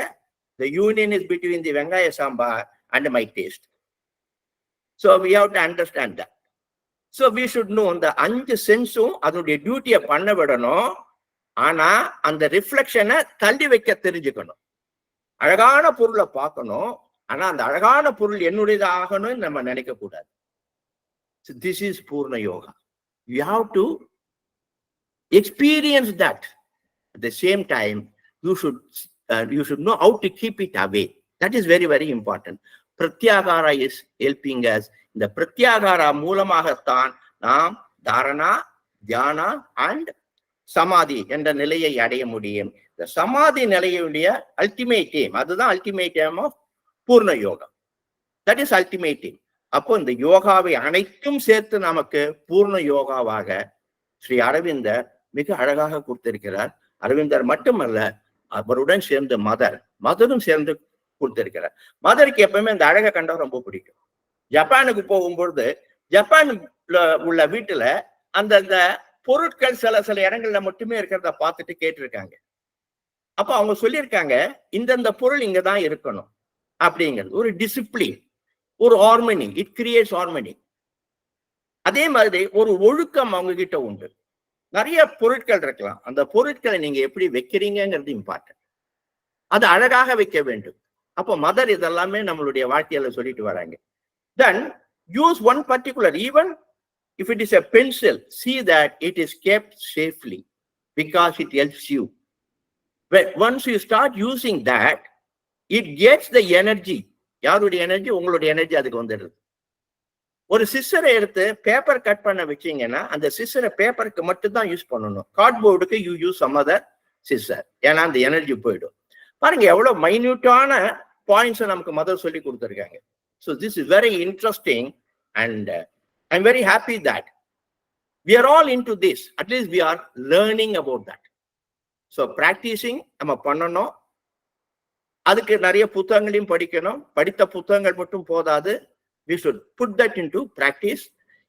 The union is between the வெங்காய sambar and my taste. So we have to understand that. So we should know the 5 சென்ஸும் அதனுடைய டியூட்டியை பண்ண விடணும். ஆனா அந்த ரிஃப்ளெக்ஷனை தள்ளி வைக்க தெரிஞ்சுக்கணும். அழகான பொருளை பார்க்கணும், ஆனா அந்த அழகான பொருள் என்னுடையது ஆகணும்னு நம்ம நினைக்க கூடாது. So this is Purna Yoga. You have to experience that. At the same time, you should know how to keep it away. That is very, very important. Pratyagara is helping us. இந்த பிரத்யாகாரா மூலமாகத்தான் நாம் dharana, தியானா and சமாதி என்ற நிலையை அடைய முடியும். இந்த சமாதி நிலையுடைய அல்டிமேட் எய்ம், அதுதான் அல்டிமேட் எய்ம் ஆஃப் பூர்ண yoga. That is ultimate aim. அப்போ இந்த யோகாவை அனைத்தும் சேர்த்து நமக்கு பூர்ண யோகாவாக ஸ்ரீ அரவிந்தர் மிக அழகாக கொடுத்திருக்கிறார். அரவிந்தர் மட்டுமல்ல, அவருடன் சேர்ந்து மதரும் சேர்ந்து கொடுத்திருக்கிறார். மதருக்கு எப்பவுமே இந்த அழகை கண்டா ரொம்ப பிடிக்கும். ஜப்பானுக்கு போகும்பொழுது ஜப்பான்ல உள்ள வீட்டுல அந்த பொருட்கள் சில இடங்கள்ல மட்டுமே இருக்கிறத பார்த்துட்டு கேட்டிருக்காங்க. அப்ப அவங்க சொல்லியிருக்காங்க, இந்தந்த பொருள் இங்கதான் இருக்கணும் அப்படிங்கிறது ஒரு டிசிப்ளின், ஒரு ஹார்மனி. It creates harmony. அதே மாதிரி ஒரு ஒழுக்கம் அவங்க கிட்ட உண்டு. நிறைய பொருட்கள் இருக்கலாம், அந்த பொருட்களை நீங்க எப்படி வைக்கிறீங்கிறது இம்பார்ட்டன்ட். அது அழகாக வைக்க வேண்டும். அப்போ மதர் இதெல்லாமே நம்மளுடைய வாழ்க்கையில சொல்லிட்டு வராங்க. Then use one particular, even if it is a pencil, see that it is kept safely because it helps you. But once you start using that, it gets the energy. யாருடைய energy? உங்களுடைய energy அதுக்கு வந்துடுது. ஒரு சிஸ்ஸரை எடுத்து paper cut பண்ண வச்சீங்கன்னா அந்த சிஸ்ஸரை பேப்பருக்கு மட்டும்தான் யூஸ் பண்ணணும். கார்ட்போர்டுக்கு you use some other scissor, ஏன்னா அந்த எனர்ஜி போயிடும். பாருங்க எவ்வளவு மைன்யூட்டான பாயிண்ட்ஸ் நமக்கு மதர் சொல்லி கொடுத்துருக்காங்க. So this is very interesting, and I'm very happy that we are all into this. At least we are learning about that. So practicing நம்ம பண்ணணும். அதுக்கு நிறைய புத்தகங்களையும் படிக்கணும். படித்த புத்தகங்கள் மட்டும் போதாது. We should put that into practice.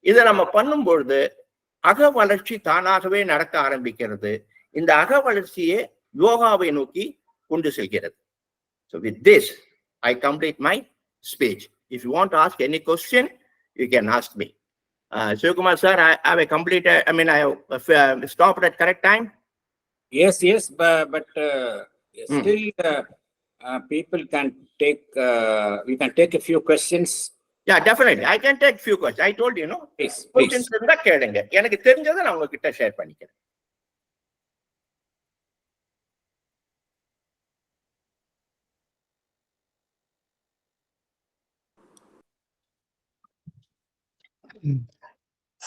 இதை நம்ம பண்ணும்பொழுது அக வளர்ச்சி தானாகவே நடக்க ஆரம்பிக்கிறது. இந்த அக வளர்ச்சியே யோகாவை நோக்கி கொண்டு செல்கிறது. So with this, I complete my speech. If you want to ask any question, you can ask me. Shivakumar sir, I have completed, I have stopped at correct time? Yes, but still people can take, we can take a few questions. Yeah, definitely. I can take few questions. I told you, no? Please. Questions இருந்தா கேளுங்க. எனக்கு தெரிஞ்சதை நான் உங்ககிட்ட share பண்ணிக்கிறேன்.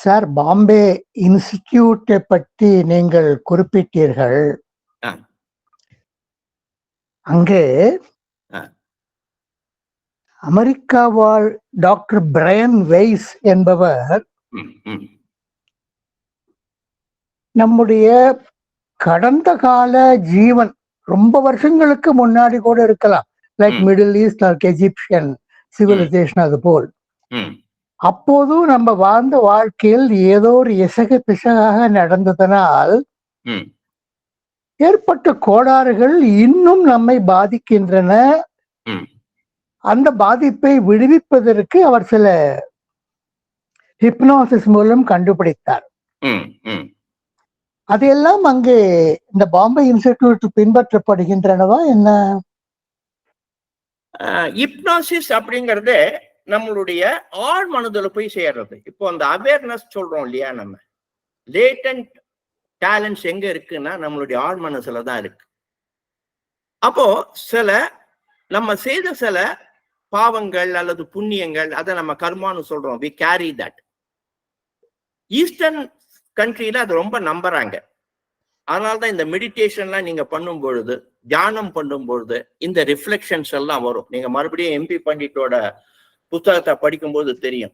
Sir, Bombay இன்ஸ்டிடியூட்டை பற்றி நீங்கள் குறிப்பிட்டீர்கள். அங்கே அமெரிக்கா வாழ் டாக்டர் பிரையன் வெய்ஸ் என்பவர் நம்முடைய கடந்த கால ஜீவன் ரொம்ப வருஷங்களுக்கு முன்னாடி கூட இருக்கலாம், like Middle East or Egyptian civilisation, அது போல் அப்போதும் நம்ம வாழ்ந்த வாழ்க்கையில் ஏதோ ஒரு இசக பிசகாக நடந்ததனால் ஏற்பட்ட கோளாறுகள் இன்னும் நம்மை பாதிக்கின்றன. அந்த பாதிப்பை விடுவிப்பதற்கு அவர் சில ஹிப்னோசிஸ் மூலம் கண்டுபிடித்தார். அதையெல்லாம் அங்கே இந்த பாம்பே இன்ஸ்டிடியூட் பின்பற்றப்படுகின்றனவா என்ன? ஹிப்னோசிஸ் அப்படிங்கிறது நம்மளுடைய ஆழ் மனதுல போய் சேர்றது. இப்போ அந்த அவேர்னஸ் சொல்றோம் இல்லையா, நம்ம லேட்டன்ட் டேலண்ட்ஸ் எங்க இருக்குன்னா நம்மளுடைய ஆழ் மனசுல தான் இருக்கு. அப்போ சில நம்ம செய்த சில பாவங்கள் அல்லது புண்ணியங்கள், அதை நம்ம கர்மான்னு சொல்றோம். We carry that. ஈஸ்டர்ன் கண்ட்ரியில அது ரொம்ப நம்புறாங்க. அதனால்தான் இந்த மெடிடேஷன்லாம் நீங்க பண்ணும் பொழுது, தியானம் பண்ணும் பொழுது இந்த ரிஃப்ளெக்ஷன்ஸ் எல்லாம் வரும். நீங்க மறுபடியும் எம்பி பண்டிட்டோட புத்தகத்தை படிக்கும்போது தெரியும்.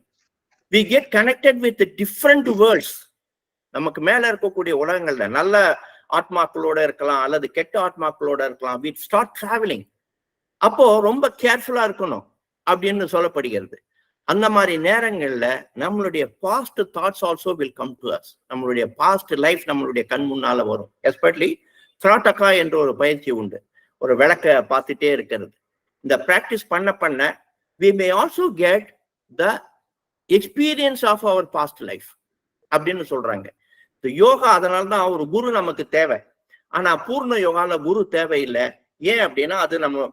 We get connected with different worlds. நமக்கு மேல இருக்கக்கூடிய உலகங்கள்ல நல்ல ஆத்மாக்களோட இருக்கலாம் அல்லது கெட்ட ஆத்மாக்களோட இருக்கலாம். We start travelling. அப்போ ரொம்ப கேர்ஃபுல்லா இருக்கணும் அப்படின்னு சொல்லப்படுகிறது. அந்த மாதிரி நேரங்கள்ல நம்மளுடைய past thoughts also will come to us. நம்மளுடைய பாஸ்ட் லைஃப் நம்மளுடைய கண் முன்னால வரும். எஸ்பெஷலி திராட்டக்கா என்ற ஒரு பயிற்சி உண்டு. ஒரு விளக்க பார்த்துட்டே இருக்கிறது. இந்த பிராக்டிஸ் பண்ண பண்ண we may also get the experience of our past life அப்படின்னு சொல்றாங்க. இந்த யோகா, அதனால்தான் ஒரு குரு நமக்கு தேவை. ஆனா பூர்ண யோகால குரு தேவையில்லை. ஏன் அப்படின்னா அது நம்ம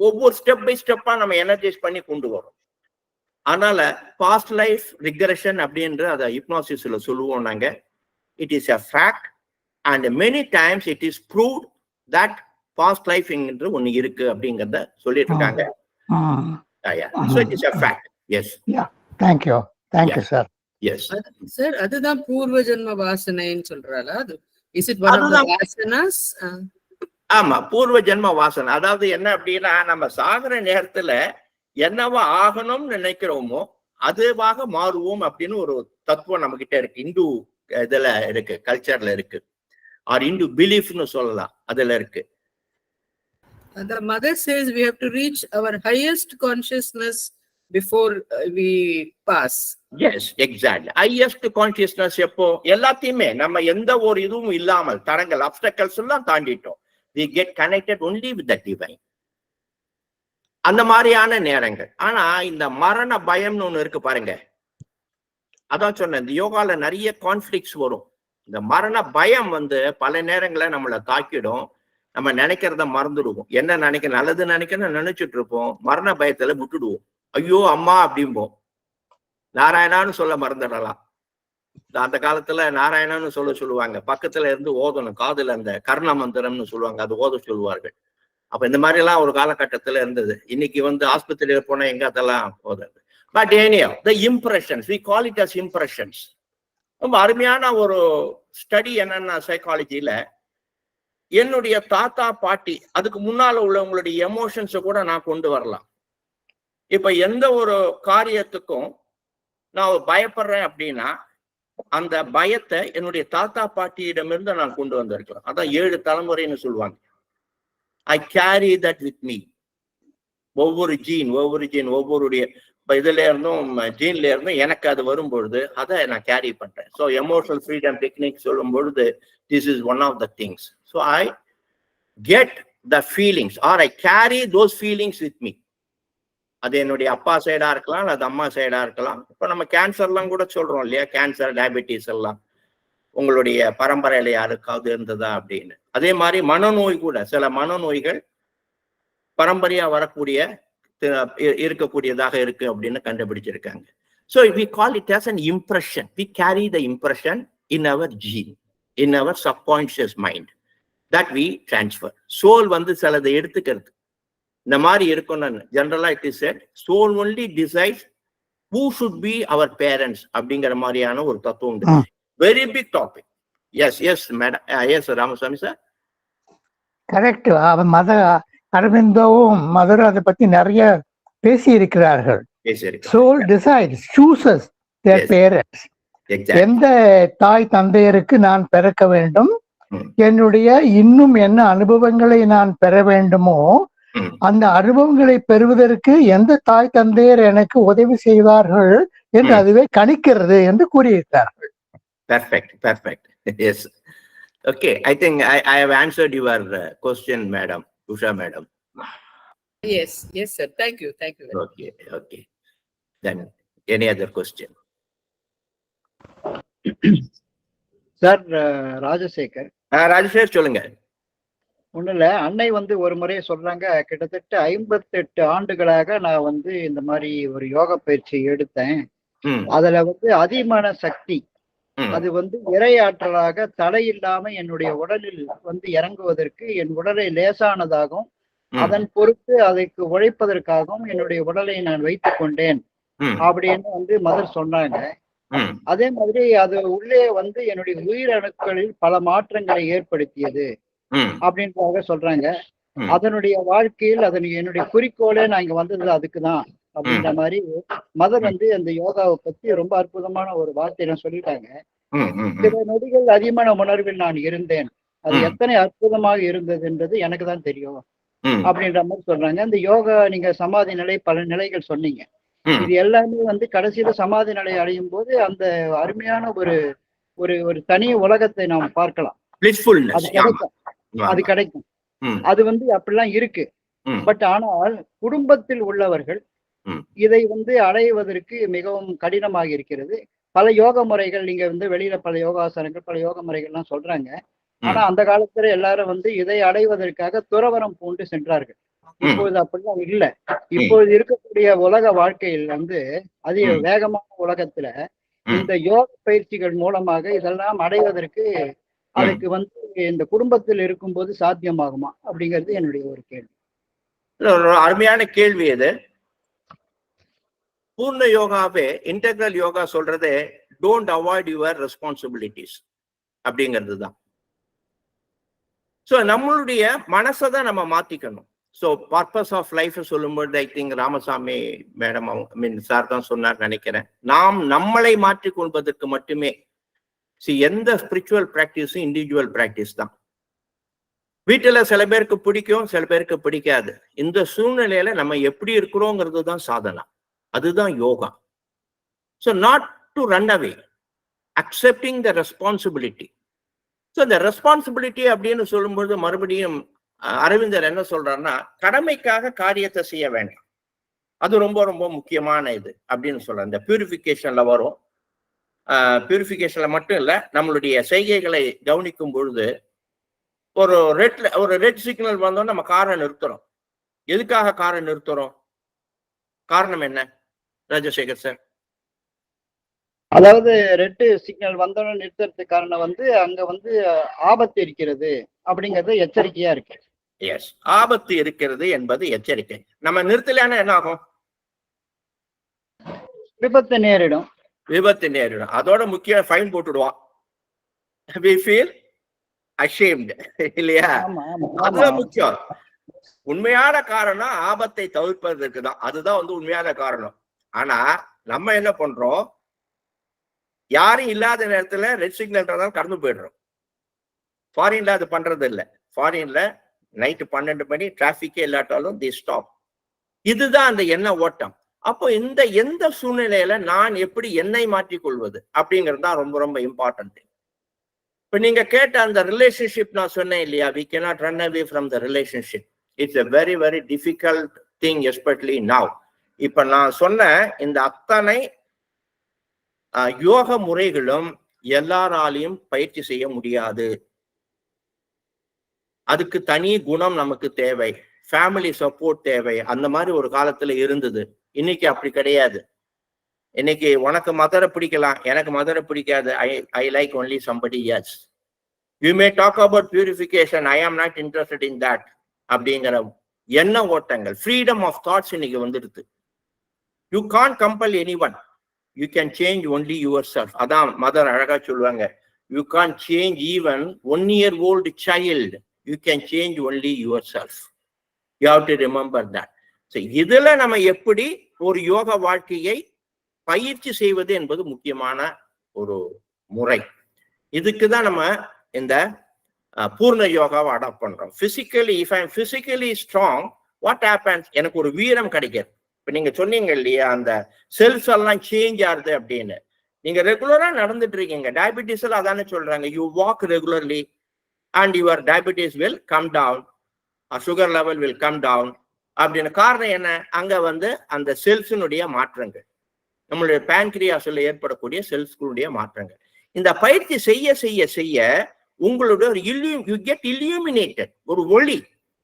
ஒவ்வொரு ஸ்டெப் பை ஸ்டெப்பா நம்ம எனர்ஜைஸ் பண்ணி கொண்டு வரும். அதனால பாஸ்ட் லைஃப் ரிக்ரெஷன் அப்படின்ற அதை ஹிப்னாசிஸ்ல சொல்லுவோம் நாங்க. It is a fact and many times it is proved that past life என்று ஒண்ணு இருக்கு அப்படிங்கறத சொல்லிட்டு இருக்காங்க. So it is a fact. Yes. Yeah. Thank you. Thank you, sir. Yes. Sir, அதுதான் பூர்வ ஜென்ம வாசனைன்னு சொல்றாளா? அது is it one of the vasanas? ஆமா, பூர்வ ஜென்ம வாசனை. அதாவது என்ன அப்படின்னா, நம்ம சாகிற நேரத்துல என்னவா ஆகணும்னு நினைக்கிறோமோ அதுவாக மாறுவோம் அப்படின்னு ஒரு தத்துவம் நம்ம கிட்ட இருக்கு. இந்து இதுல இருக்கு, கல்ச்சர்ல இருக்கு. ஆர் இந்து பிலீஃப்னு சொல்லலாம், அதுல இருக்கு. The mother says we have to reach our highest consciousness before we pass. Yes, exactly. highest consciousness எப்போ? எல்லாத்தையுமே நம்ம எந்த ஒரு இதுவும் இல்லாமல் தரங்கள் அப்டக்கல்ஸ் எல்லாம் தாண்டிட்டோம். we get connected only with the divine. அந்த மாதிரியான நேரங்கள். ஆனா இந்த மரண பயம்னு ஒண்ணு இருக்கு பாருங்க. அதான் சொன்னேன், இந்த யோகால நிறைய கான்ஃபிளிக்ஸ் வரும். இந்த மரண பயம் பல நேரங்களை நம்மளை தாக்கிடும். நம்ம நினைக்கிறத மறந்துடுவோம். என்ன நினைக்க, நல்லது நினைக்கணும்னு நினைச்சிட்டு இருப்போம். மரண பயத்துல விட்டுடுவோம். ஐயோ அம்மா அப்படிம்போம். நாராயணான்னு சொல்ல மறந்துடலாம். அந்த காலத்துல நாராயணான்னு சொல்லுவாங்க. பக்கத்துல இருந்து ஓதணும். காதுல அந்த கர்ண மந்திரம்னு சொல்லுவாங்க, அது ஓத சொல்லுவார்கள். அப்ப இந்த மாதிரி எல்லாம் ஒரு காலகட்டத்துல இருந்தது. இன்னைக்கு ஆஸ்பத்திரியில போனா எங்க அதெல்லாம் போதாது. But anyhow, the impressions, we call it as impressions. ரொம்ப அருமையான ஒரு ஸ்டடி என்னன்னா, சைக்காலஜில என்னுடைய தாத்தா பாட்டி அதுக்கு முன்னால உள்ளவங்களுடைய எமோஷன்ஸை கூட நான் கொண்டு வரலாம். இப்ப எந்த ஒரு காரியத்துக்கும் நான் பயப்படுறேன் அப்படின்னா அந்த பயத்தை என்னுடைய தாத்தா பாட்டியிடமிருந்து நான் கொண்டு வந்திருக்கலாம். அதான் 7 தலைமுறைன்னு சொல்லுவாங்க. I carry that with me. ஒவ்வொரு ஜீன் ஒவ்வொருடைய இதுல இருந்தும் ஜீன்ல இருந்தும் எனக்கு அது வரும்பொழுது அதை நான் கேரி பண்றேன். ஸோ எமோஷனல் ஃப்ரீடம் டெக்னிக் சொல்லும் பொழுது this is one of the things. So I get the feelings or I carry those feelings with me. அது என்னுடைய அப்பா சைடா இருக்கலாம், அது அம்மா சைடா இருக்கலாம். இப்போ நம்ம கேன்சர்லாம் கூட சொல்றோம் இல்லையா, கேன்சர், டயபெட்டிஸ் எல்லாம் உங்களுடைய பரம்பரையில யாருக்காவது இருந்ததா அப்படின்னு. அதே மாதிரி மனநோய் கூட, சில மனநோய்கள் பரம்பரையா வரக்கூடிய இருக்கக்கூடியதாக இருக்கு அப்படின்னு கண்டுபிடிச்சிருக்காங்க. So we call it as an impression. We carry the impression in our gene, in our subconscious mind that we transfer. Soul சிலதை எடுத்துக்கிறது. இந்த மாதிரி இருக்கணும்னு ஜெனரலா it is said, soul only decides who should be our parents அப்படிங்கிற மாதிரியான ஒரு தத்துவம். Very big topic. Yes yes madam, yes Ramasamy sir, correct. அரவிந்தோவும் மதரும் அதை பத்தி நிறைய பேசி இருக்கிறார்கள். Soul decides, chooses their parents. எந்த தாய் தந்தையருக்கு நான் பிறக்க வேண்டும், என்னுடைய இன்னும் என்ன அனுபவங்களை நான் பெற வேண்டுமோ அந்த அனுபவங்களை பெறுவதற்கு எந்த தாய் தந்தையர் எனக்கு உதவி செய்வார்கள் என்று அதுவே கணிக்கிறது என்று கூறியிருக்கிறார்கள். Perfect, perfect. Yes. Okay, I think I have answered your question, Madam Usha, Madam. Yes, yes, sir. Thank you, thank you. Okay, okay. Then any other question? Sir, Rajasekar. Rajasekar சொல்லுங்க. ஒண்ணும் இல்ல, அன்னை வந்து ஒரு முறை சொல்றாங்க, கிட்டத்தட்ட 58 ஆண்டுகளாக நான் வந்து இந்த மாதிரி ஒரு யோக பயிற்சி எடுத்தேன். அதுல வந்து அதிமன சக்தி அது வந்து இறையாற்றலாக தடையில்லாம என்னுடைய உடலில் வந்து இறங்குவதற்கு என் உடலை லேசானதாகவும் அதன் பொறுத்து அதற்கு உழைப்பதற்காகவும் என்னுடைய உடலை நான் வைத்துக் கொண்டேன் அப்படின்னு வந்து மதர் சொன்னாங்க. அதே மாதிரி அது உள்ளே வந்து என்னுடைய உயிரணுக்களில் பல மாற்றங்களை ஏற்படுத்தியது அப்படின்றதாக சொல்றாங்க. அதனுடைய வாழ்க்கையில் என்னுடைய குறிக்கோளே நான் இங்க வந்தது அதுக்குதான் அப்படின்ற மாதிரி மதர் வந்து அந்த யோகாவை பத்தி ரொம்ப அற்புதமான ஒரு வார்த்தையெல்லாம் சொல்லிட்டாங்க. சில நொடிகள் அதிமன உணர்வில் நான் இருந்தேன், அது எத்தனை அற்புதமாக இருந்ததுன்றது எனக்கு தான் தெரியும் அப்படின்ற மாதிரி சொல்றாங்க. இந்த யோகா நீங்க சமாதி நிலை பல நிலைகள் சொன்னீங்க, இது எல்லாமே வந்து கடைசியில சமாதி நிலை அடையும் போது அந்த அருமையான ஒரு ஒரு ஒரு தனி உலகத்தை நாம் பார்க்கலாம். அது கிடைக்கும். அது வந்து அப்படிலாம் இருக்கு. பட் ஆனால் குடும்பத்தில் உள்ளவர்கள் இதை வந்து அடைவதற்கு மிகவும் கடினமாக இருக்கிறது. பல யோக முறைகள் நீங்க வந்து வெளியில பல யோகாசனங்கள் பல யோக முறைகள்லாம் சொல்றாங்க. ஆனா அந்த காலத்துல எல்லாரும் வந்து இதை அடைவதற்காக துறவரம் பூண்டு சென்றார்கள். இப்பொழுது அப்படிலாம் இல்லை. இப்பொழுது இருக்கக்கூடிய உலக வாழ்க்கையில் வந்து அதிக வேகமான உலகத்துல இந்த யோக பயிற்சிகள் மூலமாக இதெல்லாம் அடைவதற்கு அதுக்கு வந்து இந்த குடும்பத்தில் இருக்கும்போது சாத்தியமாகுமா அப்படிங்கிறது என்னுடைய ஒரு கேள்வி. ஒரு அருமையான கேள்வி இது. பூர்ண யோகாவே இன்டெக்ரல் யோகா சொல்றது டோன்ட் அவாய்ட் யுவர் ரெஸ்பான்சிபிலிட்டிஸ் அப்படிங்கிறது தான். ஸோ நம்மளுடைய மனசை தான் நம்ம மாத்திக்கணும். ஸோ பர்பஸ் ஆஃப் லைஃப் சொல்லும்போது I think Ramasamy madam sir தான் சொன்னார் நினைக்கிறேன். நாம் நம்மளை மாற்றிக் கொள்வதற்கு மட்டுமே. எந்த ஸ்பிரிச்சுவல் பிராக்டிஸும் இண்டிவிஜுவல் பிராக்டிஸ் தான். வீட்டுல சில பேருக்கு பிடிக்கும், சில பேருக்கு பிடிக்காது. இந்த சூழ்நிலையில நம்ம எப்படி இருக்கிறோங்கிறது தான் சாதனை, அதுதான் yoga. So not to run away, accepting the responsibility. So இந்த ரெஸ்பான்சிபிலிட்டி அப்படின்னு சொல்லும்போது மறுபடியும் அரவிந்தர் என்ன சொல்றாருன்னா, கடமைக்காக காரியத்தை செய்ய வேண்டாம், அது ரொம்ப ரொம்ப முக்கியமான இது அப்படின்னு சொல்றாரு. இந்த பியூரிஃபிகேஷன்ல வரும். பியூரிஃபிகேஷன்ல மட்டும் இல்லை, நம்மளுடைய செய்கைகளை கவனிக்கும் பொழுது ஒரு ரெட் சிக்னல் வந்தோம் நம்ம காரை நிறுத்துறோம். எதுக்காக காரை நிறுத்துறோம்? காரணம் என்ன ராஜசேகர் சார்? அதாவது ரெட் சிக்னல் வந்தோன்னு நிறுத்துறதுக்கு காரணம் வந்து அங்க வந்து ஆபத்து இருக்கிறது அப்படிங்கிறது எச்சரிக்கையா இருக்கு. எஸ், ஆபத்து இருக்கிறது என்பது எச்சரிக்கை. நம்ம நிறுத்தலைன்னா என்ன ஆகும்? விபத்து நேரிடும். விபத்து நேரிடும். அதோட முக்கிய ஃபைன் போட்டுடுவான். we feel ashamed இல்லையா? அதுதான் முக்கியம். உண்மையான காரணம் ஆபத்தை தவிர்ப்பதற்கு தான். அதுதான் வந்து உண்மையான காரணம். ஆனா நம்ம என்ன பண்றோம், யாரும் இல்லாத நேரத்துல ரெட் சிக்னல் கடந்து போயிடுறோம். ஃபாரின்ல அது பண்றது இல்லை. ஃபாரின்ல நைட்டு 12 மணி டிராபிக்கே இல்லாட்டாலும் தி ஸ்டாப். இதுதான் அந்த எண்ண ஓட்டம். அப்போ இந்த எந்த சூழ்நிலையில நான் எப்படி என்னை மாற்றிக் கொள்வது அப்படிங்கிறது தான் ரொம்ப ரொம்ப இம்பார்ட்டன்ட். இப்ப நீங்க கேட்ட அந்த ரிலேஷன்ஷிப் நான் சொன்னேன் இல்லையா, we cannot run away from the relationship. It's a very very difficult thing, especially now. இப்ப நான் சொன்ன இந்த அத்தனை யோக முறைகளும் எல்லாராலையும் பயிற்சி செய்ய முடியாது. அதுக்கு தனி குணம் நமக்கு தேவை, ஃபேமிலி சப்போர்ட் தேவை. அந்த மாதிரி ஒரு காலத்துல இருந்தது. இன்னைக்கு அப்படி கிடையாது. இன்னைக்கு உனக்கு மதரை பிடிக்கலாம், எனக்கு மதரை பிடிக்காது. I like only somebody else. You may talk about purification, I am not interested in that அப்படிங்கிற எண்ண ஓட்டங்கள், ஃப்ரீடம் ஆஃப் தாட்ஸ் இன்னைக்கு வந்துடுது. You can't compel any one, you can change only your self. அதான் மதர் அழகா சொல்லுவாங்க, you can't change even 1 year old child, you can change only your self. You have to remember that. இதுல நம்ம எப்படி ஒரு யோக வாழ்க்கையை பயிற்சி செய்வது என்பது முக்கியமான ஒரு முறை. இதுக்குதான் நம்ம இந்த பூர்ண யோகாவை அடாப்ட் பண்றோம். Physically, if I am physically strong, what happens? எனக்கு ஒரு வீரம் கிடைக்கிறது. இப்ப நீங்க சொன்னீங்க இல்லையா, அந்த செல்ஸ் எல்லாம் சேஞ்ச் ஆகுது அப்படின்னு. நீங்க ரெகுலரா நடந்துட்டு இருக்கீங்க. டயபிட்டிஸ் எல்லாம் அதானே சொல்றாங்க, you walk regularly and your diabetes will come down, sugar level will come down அப்படின்னு. காரணம் என்ன? அங்க வந்து அந்த செல்ஸினுடைய மாற்றங்கள், நம்மளுடைய பேன்கிரியாஸ்ல ஏற்படக்கூடிய செல்ஸ்களுடைய மாற்றங்கள். இந்த பயிற்சி செய்ய செய்ய செய்ய உங்களுடைய ஒரு யூ கெட் illuminated, ஒரு ஒளி.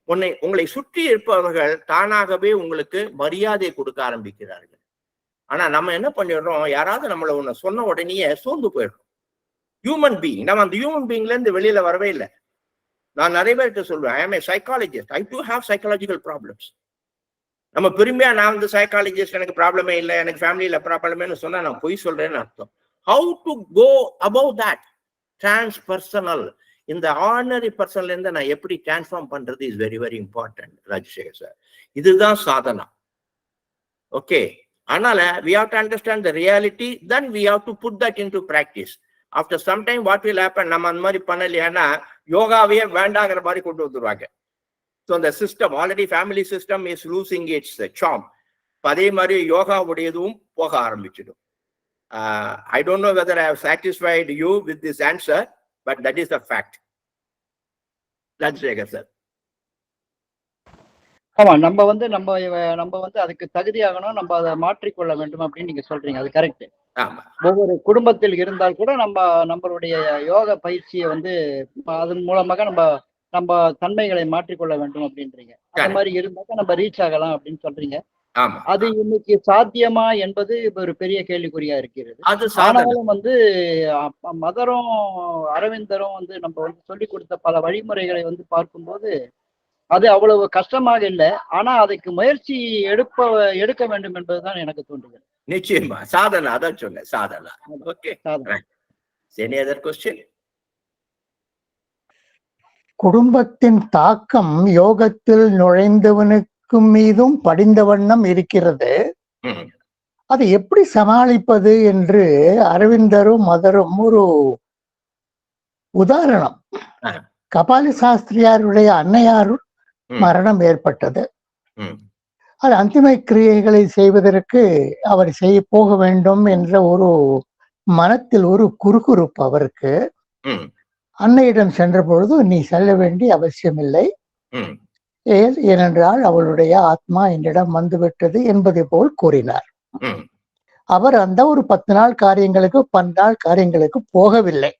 உங்களை சுற்றி இருப்பவர்கள் தானாகவே உங்களுக்கு மரியாதை கொடுக்க ஆரம்பிக்கிறார்கள். ஆனா நம்ம என்ன பண்ணிடுறோம், யாராவது நம்மள ஒண்ணு சொன்ன உடனேயே சோர்ந்து போயிடுறோம். ஹியூமன் பீயிங், நம்ம அந்த ஹியூமன் பீயிங்ல இருந்து வெளியில வரவே இல்லை. நான் நிறைய பேர்கிட்ட சொல்லுவேன், I M A psychologist, I to have psychological problems. நம்ம பெருமையா நான் வந்து சைக்காலஜிஸ்ட், எனக்கு ப்ராப்ளமே இல்லை, எனக்கு ஃபேமிலியில ப்ராப்ளமேன்னு சொன்னா நான் பொய் சொல்றேன்னு அர்த்தம். How to go above that transpersonal, இந்த ஆர்டினரி பர்சன்ல இருந்து நான் எப்படி டிரான்ஸ்ஃபார்ம் பண்றது is very very important Rajasekar sir. இதுதான் சாதனா. ஓகே, அதனால we have to understand the reality, then we have to put that into practice. After some time what will happen, நம்ம அந்த மாதிரி பண்ணலையானா யோகாவையே வேண்டாங்கிற மாதிரி கொண்டு வந்துருவாங்க. ஸோ அந்த system already family system is losing it's charm. அதே மாதிரி யோகாவுடையதும் போக ஆரம்பிச்சிடும். I don't know whether I have satisfied you with this answer, but that is the fact. Rajshekhar sir. ஆமா, நம்ம வந்து அதுக்கு தகுதியாகணும், நம்ம அதை மாற்றிக்கொள்ள வேண்டும் அப்படின்னு நீங்க சொல்றீங்க. அது கரெக்ட். ஒவ்வொரு குடும்பத்தில் இருந்தால் கூட நம்மளுடைய யோக பயிற்சியை வந்து அதன் மூலமாக நம்ம தன்மைகளை மாற்றிக்கொள்ள வேண்டும் அப்படின்றீங்க. அந்த மாதிரி இருந்தாக்க நம்ம ரீச் ஆகலாம் அப்படின்னு சொல்றீங்க. அது இன்னைக்கு சாத்தியமா என்பது ஒரு பெரிய கேள்விக்குறியா இருக்கிறது. ஆனாலும் வந்து மதரும் அரவிந்தரும் வந்து நம்ம வந்து சொல்லி கொடுத்த பல வழிமுறைகளை வந்து பார்க்கும்போது அது அவ்வளவு கஷ்டமாக இல்லை. ஆனா அதுக்கு முயற்சி எடுக்க வேண்டும் என்பதுதான் எனக்கு தோன்றுகிறது. நிச்சயமா சாதனா, அதான் சொன்னேன், Sadhana. Okay, any other question? குடும்பத்தின் தாக்கம் யோகத்தில் நுழைந்தவனுக்கு மீதும் படிந்த வண்ணம் இருக்கிறது. அதை எப்படி சமாளிப்பது என்று அரவிந்தரும் மதரும் ஒரு உதாரணம். கபாலி சாஸ்திரியாருடைய அன்னையார் மரணம் ஏற்பட்டது. அது அந்திம கிரியைகளை செய்வதற்கு அவர் போக வேண்டும் என்ற ஒரு மனத்தில் ஒரு குறுகுறுப்பு அவருக்கு. அன்னையிடம் சென்ற பொழுது நீ செல்ல வேண்டிய அவசியமில்லை, ஏனென்றால் அவளுடைய ஆத்மா என்னிடம் வந்துவிட்டது என்பதை போல் கூறினார். அவர் அந்த ஒரு 10 நாள் காரியங்களுக்கு 12 நாள் காரியங்களுக்கு போகவில்லை.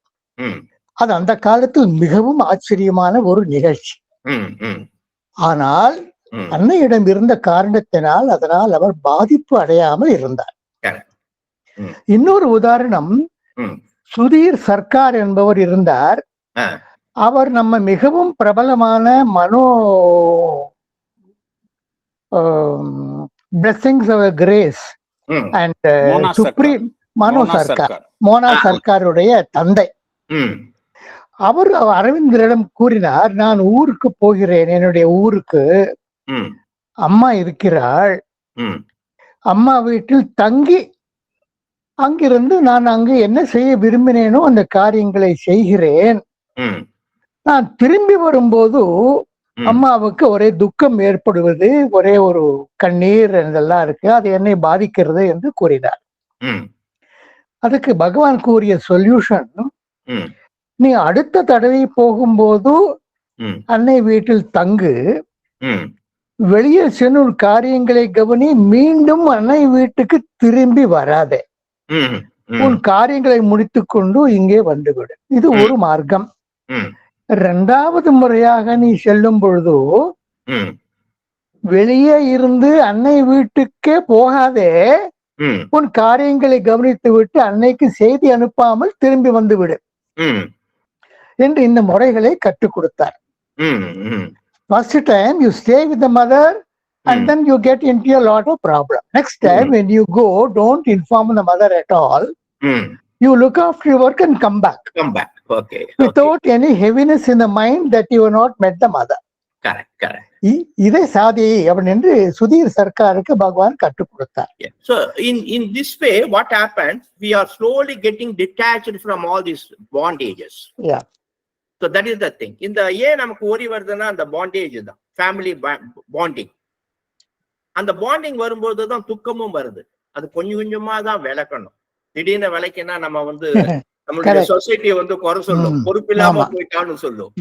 அது அந்த காலத்தில் மிகவும் ஆச்சரியமான ஒரு நிகழ்ச்சி. ஆனால் அன்னையிடம் இருந்த காரணத்தினால் அதனால் அவர் பாதிப்பு அடையாமல் இருந்தார். இன்னொரு உதாரணம், சுதீர் சர்க்கார் என்பவர் இருந்தார். அவர் நம்ம மிகவும் பிரபலமான blessings of grace and supreme Mona சர்க்காருடைய தந்தை. அவர் அரவிந்தரிடம் கூறினார், நான் ஊருக்கு போகிறேன், என்னுடைய ஊருக்கு அம்மா இருக்கிறாள், அம்மா வீட்டில் தங்கி அங்கிருந்து நான் அங்கு என்ன செய்ய விரும்பினேனோ அந்த காரியங்களை செய்கிறேன். நான் திரும்பி வரும்போது அம்மாவுக்கு ஒரே துக்கம் ஏற்படுவது, ஒரே ஒரு கண்ணீர் இதெல்லாம் இருக்கு, அது என்னை பாதிக்கிறது என்று கூறினார். அதுக்கு பகவான் கூறிய சொல்யூஷன், நீ அடுத்த தடவை போகும்போது அன்னை வீட்டில் தங்கு, வெளியே சென்று காரியங்களை கவனி, மீண்டும் அன்னை வீட்டுக்கு திரும்பி வராதே, உன் காரியங்களை முடித்துக்கொண்டு இங்கே வந்துவிடு. இது ஒரு மார்க்கம். 2வது முறையாக நீ செல்லும் பொழுது வெளியே இருந்து அன்னை வீட்டுக்கே போகாதே, உன் காரியங்களை கவனித்து விட்டு அன்னைக்கு செய்தி அனுப்பாமல் திரும்பி வந்து விடு என்று இந்த முறைகளை கற்றுக் கொடுத்தார். First time you stay with the mother and then you get into a lot of problem. Next time when you go, don't inform the mother at all. You look after your work and come back. Okay. Without any heaviness in the mind that you have not met the mother. Correct. இதை சாதி அப்படின்னு சுதீர் சர்க்காருக்கு பகவான் கற்றுக் கொடுத்தார். So in this way what happens, we are slowly getting detached from all these bondages. Yeah. So that is the thing. இந்த ஏன் நமக்கு ஓடி வருதுன்னா அந்த பாண்டேஜ் தான், ஃபேமிலி பாண்டிங். அந்த பாண்டிங் வரும்போது தான் துக்கமும் வருது. அது கொஞ்சம் கொஞ்சமா தான் விளக்கணும். திடீர்னு விளக்கினா நம்ம வந்து நம்மளுடைய சொசைட்டியை வந்து குறை சொல்லும், பொறுப்பில்லாம போயிட்டான்னு சொல்லும்.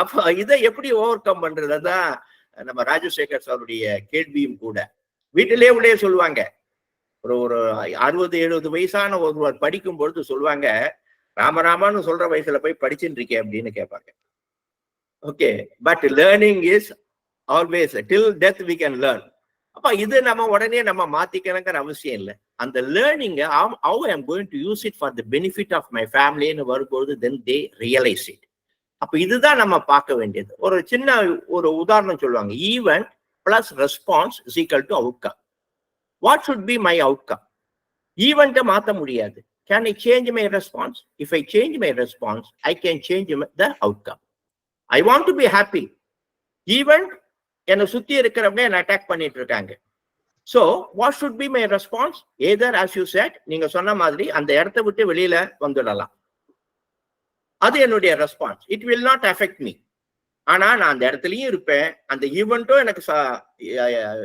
அப்ப இதை எப்படி ஓவர் கம் பண்றதுதான் நம்ம ராஜசேகர் சாருடைய கேள்வியும் கூட. வீட்டிலே உள்ளே சொல்லுவாங்க, ஒரு 60-70 வயசான ஒருவர் படிக்கும் பொழுது சொல்லுவாங்க, ராமராமான்னு சொல்ற வயசுல போய் படிச்சுட்டு இருக்கேன் அப்படின்னு கேட்பாங்க. Okay, but learning is always till death we can learn. அப்ப இது நம்ம உடனே நம்ம மாத்திக்கணுங்கிற அவசியம் இல்லை. அந்த learning how I am going to use it for the benefit of my family ன்னு வரும்போது then they realize it. அப்ப இதுதான் நம்ம பார்க்க வேண்டியது. ஒரு சின்ன ஒரு உதாரணம் சொல்லுவாங்க, event plus response is equal to outcome. What should be my outcome? ஈவெண்ட்டை மாற்ற முடியாது. Can I change my response? If I change my response I can change the outcome. I want to be happy. Event என்னை சுத்தி இருக்கிறவங்க என்ன attack பண்ணிட்டு இருக்காங்க. So what should be my response? Either as you said, நீங்க சொன்ன மாதிரி அந்த இடத்த விட்டு வெளியில வந்துடலாம். அது என்னுடைய response. It will not affect me. ஆனா நான் அந்த இடத்துலயும் இருப்பேன். அந்த ஈவெண்ட்டும் எனக்கு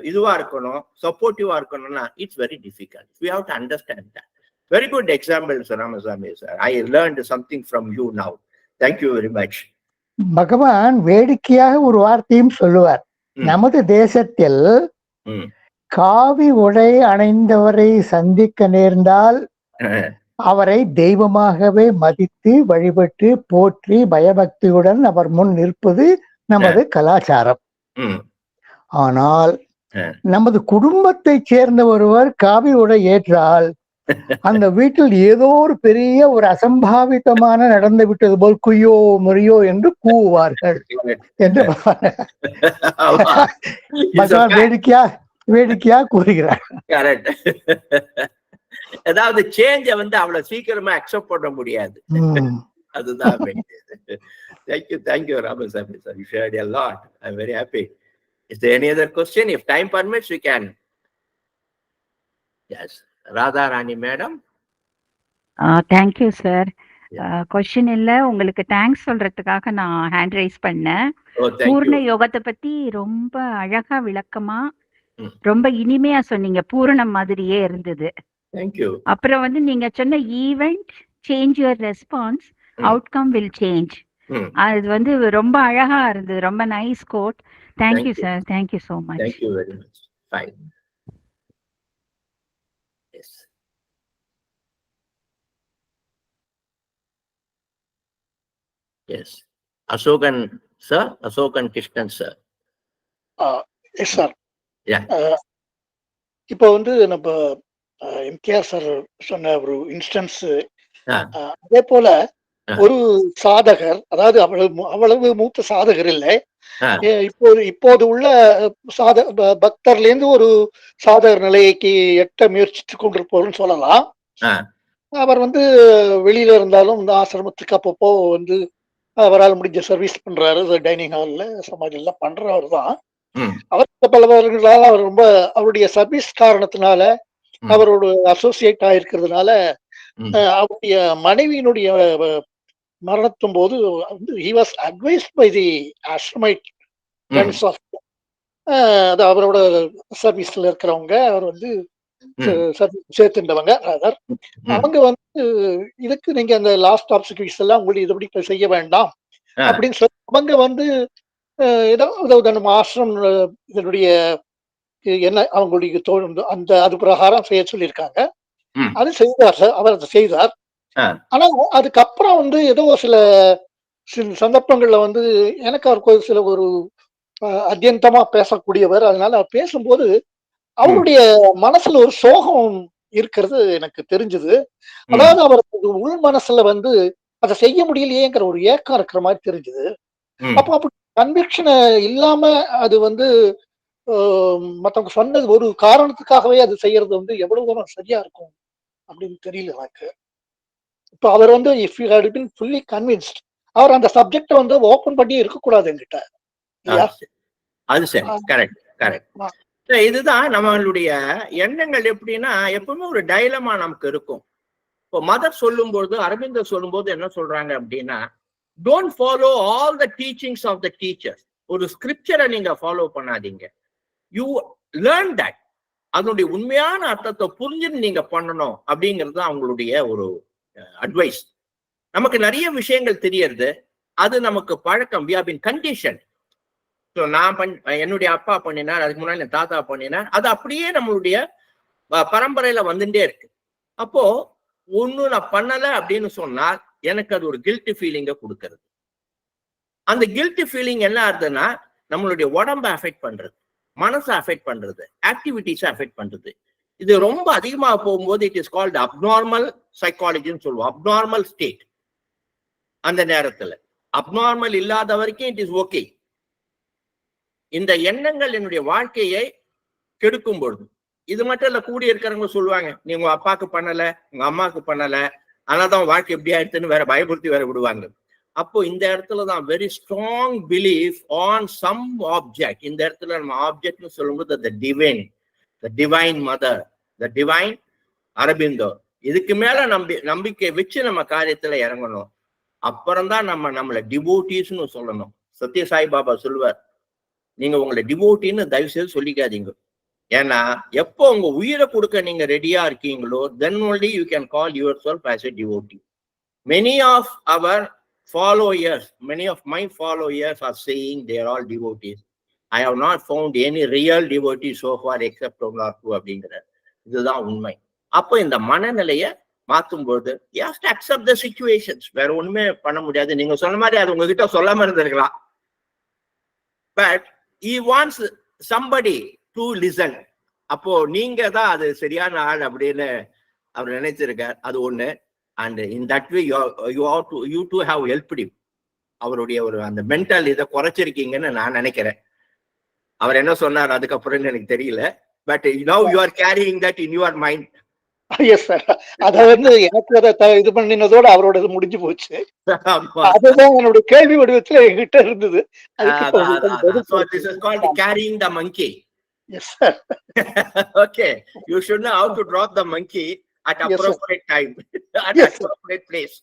இதுவா இருக்கணும், சப்போர்ட்டிவா இருக்கணும்னா it's very difficult. We have to understand that. Very good example sir Ramasamy sir. I learnt something from you now. Thank you very much. பகவான் வேடிக்கையாக ஒரு வார்த்தையும் சொல்லுவார். நமது தேசத்தில் காவி உடை அணைந்தவரை சந்திக்க நேர்ந்தால் அவரை தெய்வமாகவே மதித்து வழிபட்டு போற்றி பயபக்தியுடன் அவர் முன் நிற்பது நமது கலாச்சாரம். ஆனால் நமது குடும்பத்தை சேர்ந்த ஒருவர் காவி உடை ஏற்றால் அந்த வீட்டில் ஏதோ ஒரு பெரிய ஒரு அசம்பாவிதமான நடந்து விட்டது போல் குய்யோ முறியோ என்று கூவுவார்கள் என்று பகவான் வேடிக்கையா கூறுகிறார். ஏதாவது சேஞ்ச அவ்வளவு சீக்கிரமா அக்செப்ட் பண்ண முடியாது. அதுதான். Thank you Ramasamy sir. You shared a lot. I'm very happy. Is there any other question? If time permits we can. Yes, Radha Rani madam. Thank you sir. Question இல்ல, உங்களுக்கு தேங்க்ஸ் சொல்றதுக்காக நான் hand rice பண்ணேன். பூர்ண யோகத்தை பத்தி ரொம்ப அழகா விளக்கமா ரொம்ப இனிமையா சொன்னீங்க. பூரணம் மாதிரியே இருந்தது. அப்புறம் நீங்க சொன்ன event change your response, outcome will change. அது ரொம்ப அழகா இருந்தது. ரொம்ப nice quote. Thank you sir. Thank you so much. Thank you very much. Fine. Yes. Yes. Ashokan sir, Ashokan Krishnan sir. Yes sir. Yeah. இப்போ நம்ம எம்கேஆர் சார் சொன்ன ஒரு instance, அதே போல ஒரு சாதகர், அதாவது அவ்வளவு மூத்த சாதகர் இல்லை, இப்போது உள்ள பக்தர்ல இருந்து ஒரு சாதகர் நிலைக்கு எட்ட முயற்சித்து கொண்டிருப்போர்னு சொல்லலாம். அவர் வெளியில இருந்தாலும் இந்த ஆசிரமத்துக்கு அப்பப்போ அவரால் முடிஞ்ச சர்வீஸ் பண்றாரு. டைனிங் ஹால்ல சமாஜ் எல்லாம் பண்றவர் தான். அவர் பலவர்களால் அவர் ரொம்ப அவருடைய சர்வீஸ் காரணத்தினால அவரோட அசோசியேட் ஆயிருக்கிறதுனால அவருடைய மனைவியினுடைய மரணத்தும் போது he was advised by the ashramite friends of அது அவரோட சர்வீஸ்ல இருக்கிறவங்க, அவர் சேர்த்துட்டவங்க, அவங்க இதுக்கு நீங்க அந்த லாஸ்ட் ஆப்சிக்யூஸ் எல்லாம் உங்களுக்கு இதுபடி செய்ய வேண்டாம் அப்படின்னு சொல்லி அவங்க ஏதாவது நம்ம ஆசிரம் இதனுடைய என்ன அவங்களுடைய அந்த அது பிரகாரம் செய்ய சொல்லியிருக்காங்க. அது செய்தார் சார். அவர் அதை செய்தார். ஆனா அதுக்கப்புறம் ஏதோ சில சந்தர்ப்பங்கள்ல எனக்கு அவர் சில ஒரு அத்தியந்தமா பேசக்கூடியவர். அதனால அவர் பேசும்போது அவருடைய மனசுல ஒரு சோகம் இருக்கிறது எனக்கு தெரிஞ்சது. அதாவது அவர் உள் மனசுல அதை செய்ய முடியலையேங்கிற ஒரு ஏக்கம் இருக்கிற மாதிரி தெரிஞ்சது. அப்போ அப்படி கன்விக்ஷன் இல்லாம அது மத்தவங்க சொன்னது ஒரு காரணத்துக்காகவே அது செய்யறது எவ்வளவு தூரம் சரியா இருக்கும் அப்படின்னு தெரியல எனக்கு. இப்ப அவர் if you had been fully convinced, அவர் அந்த சப்ஜெக்ட ஓபன் பண்ணி இருக்கக்கூடாது என்கிட்ட. அது சரி. Correct correct. இதுதான் நம்மளுடைய எண்ணங்கள். எப்படின்னா எப்பவுமே ஒரு டைலமா நமக்கு இருக்கும். இப்போ மதர் சொல்லும்போது, அரவிந்தர் சொல்லும்போது என்ன சொல்றாங்க அப்படின்னா, don't follow all the teachings of the teachers. ஒரு ஸ்கிரிப்சரை நீங்க ஃபாலோ பண்ணாதீங்க. You learn that. அதனுடைய உண்மையான அர்த்தத்தை புரிஞ்சுன்னு நீங்க பண்ணணும் அப்படிங்கிறது அவங்களுடைய ஒரு அட்வைஸ். நமக்கு நிறைய விஷயங்கள் தெரியறது, அது நமக்கு பழக்கம். We have been conditioned. So நான் என்னுடைய அப்பா பண்ணினார், அதுக்கு முன்னாடி என் தாத்தா பண்ணினார், அது அப்படியே நம்மளுடைய பரம்பரையில வந்துட்டே இருக்கு. அப்போ ஒண்ணு நான் பண்ணல அப்படின்னு சொன்னால் எனக்கு அது ஒரு கில்ட்டி ஃபீலிங்கை கொடுக்கறது. அந்த கில்ட்டி ஃபீலிங் என்ன ஆகுதுன்னா நம்மளுடைய உடம்பை அஃபெக்ட் பண்றது, மனசை அஃபெக்ட் பண்றது, ஆக்டிவிட்டிஸை அஃபெக்ட் பண்றது. இது ரொம்ப அதிகமாக போகும்போது இட் இஸ் கால்ட் அப்நார்மல் சைக்காலஜின்னு சொல்லுவோம், அப்நார்மல் ஸ்டேட். அந்த நேரத்துல அப்நார்மல் இல்லாத வரைக்கும் இட் இஸ் ஓகே. இந்த எண்ணங்கள் என்னுடைய வாழ்க்கையை கெடுக்கும் பொழுது, இது மட்டும் இல்ல, கூடி இருக்கிறவங்க சொல்லுவாங்க, நீ உங்க அப்பாவுக்கு பண்ணல, உங்க அம்மாவுக்கு பண்ணல, ஆனாதான் வாழ்க்கை எப்படி ஆயிடுச்சுன்னு வேற பயமுறுத்தி வேற விடுவாங்க. அப்போ இந்த இடத்துலதான் very strong belief on some object. இந்த இடத்துல நம்ம ஆப்ஜெக்ட்னு சொல்லும்போது the divine, the divine Mother, the divine Aurobindo, இதுக்கு மேல நம்பிக்கை வச்சு நம்ம காரியத்துல இறங்கணும். அப்புறம்தான் நம்மளை டிவோட்டிஸ்னு சொல்லணும். சத்ய சாய் பாபா சொல்லுவார், நீங்க உங்களை டிவோட்டின்னு தயவு செய்து சொல்லிக்காதீங்க. ஏன்னா எப்போ உங்க உயிரை கொடுக்க நீங்க ரெடியா இருக்கீங்களோ, then only you can call yourself as a devotee. Many of our followers, many of my followers are saying they are all devotees. I have not found any real devotee so far except one or two அப்படிங்கிற. இதுதான் உண்மை. அப்போ இந்த மனநிலையை மாத்தும்போது you have to accept the situations. வேற ஒண்ணுமே பண்ண முடியாது. நீங்க சொன்ன மாதிரி அது உங்ககிட்ட சொல்லாம இருந்திருக்கலாம். But he wants somebody to listen. அப்போ நீங்க தான் அது சரியான ஆள் அப்படின்னு அவர் நினைச்சிருக்கார். அது ஒண்ணு. And in that way you to have helped him. அவருடைய ஒரு அந்த மென்டல் இதை குறைச்சிருக்கீங்கன்னு நான் நினைக்கிறேன். அவர் என்ன சொன்னார் அதுக்கப்புறம் எனக்கு தெரியல. But now you are carrying that in your mind. Yes sir. அத எனக்கு அதை இது பண்ணினதோட அவரோட இது முடிஞ்சு போச்சு. அதுதான் என்னுடைய கேள்வி வடிவத்துல என்கிட்ட இருந்தது. Carrying the monkey. Yes sir. Okay, you should know how to drop the monkey at appropriate time, at appropriate place.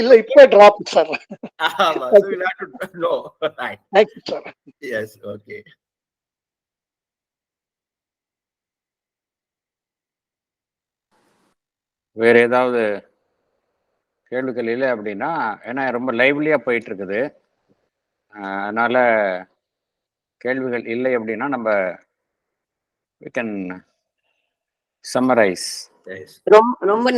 இல்ல இப்ப drop sir. So you have to know. Right. Thank you sir. Yes, okay. வேற ஏதாவது கேள்விகள் இல்லை அப்படின்னா, ஏன்னா ரொம்ப லைவ்லியா போயிட்டு இருக்குது, அதனால கேள்விகள் இல்லை அப்படின்னா நம்ம we can summarize. ரொம்ப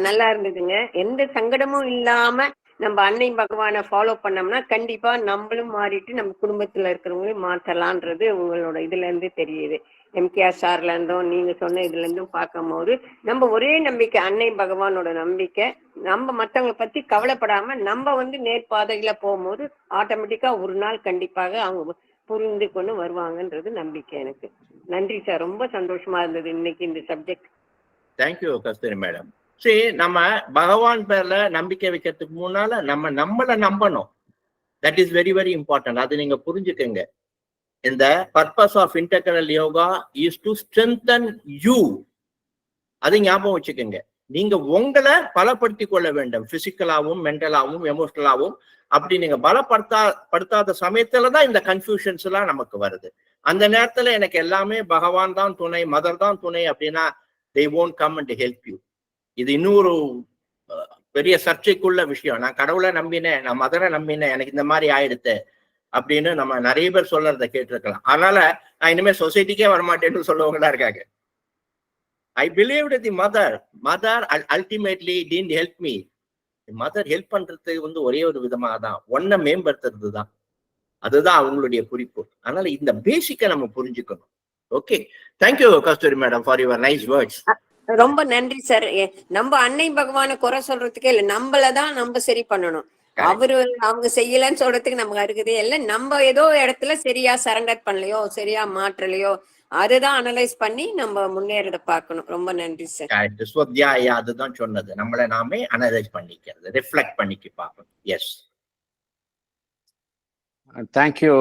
நல்லா இருந்ததுங்க. எந்த சங்கடமும் இல்லாம நம்ம அன்னை பகவானை ஃபாலோ பண்ணோம்னா கண்டிப்பா நம்மளும் மாறிட்டு நம்ம குடும்பத்துல இருக்கிறவங்களையும் மாற்றலான்றது உங்களோட இதுல இருந்து தெரியுது. எம்கேஆர் சார்ல இருந்தும் நீங்க சொன்ன இதுல இருந்தும் பார்க்கும் போது நம்ம ஒரே நம்பிக்கை, அன்னை பகவானோட நம்பிக்கை. நம்ம மற்றவங்களை பத்தி கவலைப்படாம நம்ம நேர்பாதையில போகும்போது ஆட்டோமேட்டிக்கா ஒரு நாள் கண்டிப்பாக அவங்க புரிந்து கொண்டு வருவாங்கன்றது நம்பிக்கை எனக்கு. நன்றி சார், ரொம்ப சந்தோஷமா இருந்தது இன்னைக்கு இந்த சப்ஜெக்ட். Thank you Kasturi madam. சரி, நம்ம பகவான் பேர்ல நம்பிக்கை வைக்கிறதுக்கு முன்னால நம்மளை நம்பணும். That is very very important. அது நீங்க புரிஞ்சுக்கங்க. இந்த purpose of integral yoga is to strengthen you. அது ஞாபகம் வச்சுக்கோங்க. நீங்க உங்களை பலப்படுத்திக் கொள்ள வேண்டும், பிசிக்கலாவும் மென்டலாவும் எமோஷனலாவும். அப்படி நீங்க பலப்படுத்தாத சமயத்துலதான் இந்த கன்ஃபியூஷன்ஸ் எல்லாம் நமக்கு வருது. அந்த நேரத்துல எனக்கு எல்லாமே பகவான் தான் துணை, மதர் தான் துணை அப்படின்னா they won't come and help you. இது இன்னொரு பெரிய சர்ச்சைக்குள்ள விஷயம். நான் கடவுளை நம்பினேன், நான் மதரை நம்பினேன், எனக்கு இந்த மாதிரி ஆயிடுத்து அப்படின்னு நம்ம நிறைய பேர் சொல்றதை கேட்டிருக்கலாம். அதனால நான் இனிமே சொசைட்டிக்கே வரமாட்டேன்னு சொல்லுவங்களா இருக்காங்க. I believed the mother ultimately didn't help me. Mother help பண்றது ஒரே ஒரு விதமாக தான், ஒன்ன மேம்படுத்துறது தான். அதுதான் அவங்களுடைய குறிப்பு. அதனால இந்த பேசிக்கை நம்ம புரிஞ்சுக்கணும். Okay, thank you Kasturi madam for your nice words. ரொம்ப நன்றி சார். நம்ம அன்னை பகவானை குறை சொல்றதுக்கே இல்லை, நம்மளதான் நம்ம சரி பண்ணணும். அவங்க செய்யலன்னு சொல்றதுக்கு நமக்கு இருக்குதே இல்லை. நம்ம ஏதோ இடத்துல சரியா சரண்டர் பண்ணலையோ, சரியா மாற்றலையோ, அதுதான் அனலைஸ் பண்ணி நம்ம முன்னேறத பார்க்கணும். ரொம்ப நன்றி சார். அதுதான் சொன்னது, நம்மளை நாமே அனலைஸ் பண்ணிக்கிறது, ரிஃப்ளெக்ட் பண்ணிக்க பார்க்கணும். Yes, thank you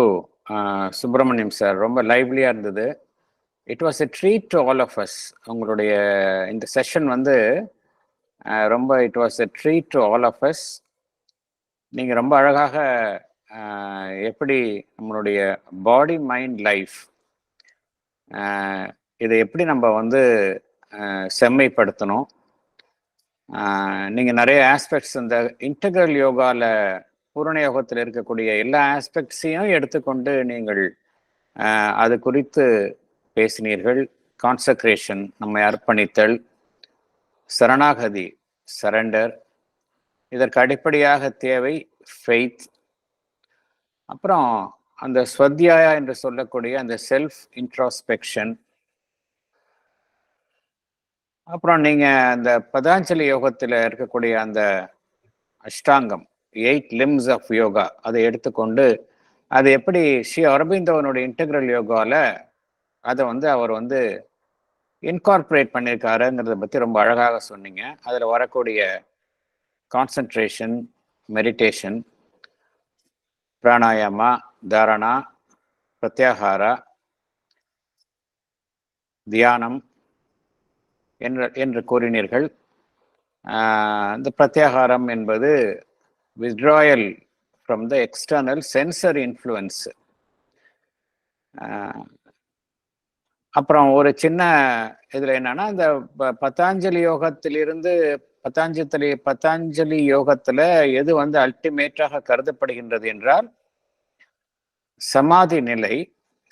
Subramaniam sir. ரொம்ப லைவ்லியா இருந்தது. It was a treat to all of us. உங்களுடைய இந்த செஷன் ரொம்ப it was a treat to all of us. நீங்கள் ரொம்ப அழகாக எப்படி நம்மளுடைய பாடி மைண்ட் லைஃப் இதை எப்படி நம்ம செம்மைப்படுத்தணும். நீங்கள் நிறைய ஆஸ்பெக்ட்ஸ் இந்த இன்டெக்ரல் யோகாவில், பூரண யோகத்தில் இருக்கக்கூடிய எல்லா ஆஸ்பெக்ட்ஸையும் எடுத்துக்கொண்டு நீங்கள் அது குறித்து பேசினீர்கள். கான்சக்ரேஷன், நம்மை அர்ப்பணித்தல், சரணாகதி, சரண்டர், இதற்கு அடிப்படையாக தேவை ஃபெய்த். அப்புறம் அந்த ஸ்வத்யாயா என்று சொல்லக்கூடிய அந்த செல்ஃப் இன்ட்ரோஸ்பெக்ஷன். அப்புறம் நீங்க அந்த பதாஞ்சலி யோகத்தில் இருக்கக்கூடிய அந்த அஷ்டாங்கம் 8 limbs ஆஃப் யோகா அதை எடுத்துக்கொண்டு அது எப்படி ஸ்ரீ அரபிந்தோவனுடைய இன்டெக்ரல் யோகாவில் அதை அவர் இன்கார்பரேட் பண்ணியிருக்காருங்கிறத பற்றி ரொம்ப அழகாக சொன்னீங்க. அதில் வரக்கூடிய கான்சன்ட்ரேஷன், மெடிடேஷன், பிராணாயாமா, தாரணா, பிரத்யாகாரா, தியானம் என்று கூறினீர்கள். இந்த பிரத்யாகாரம் என்பது withdrawal from the external sensory influence. அப்புறம் ஒரு சின்ன இதில் என்னன்னா, இந்த பதாஞ்சலி யோகத்திலிருந்து பதாஞ்சலி யோகத்தில் எது அல்டிமேட்டாக கருதப்படுகின்றது என்றால் சமாதி நிலை.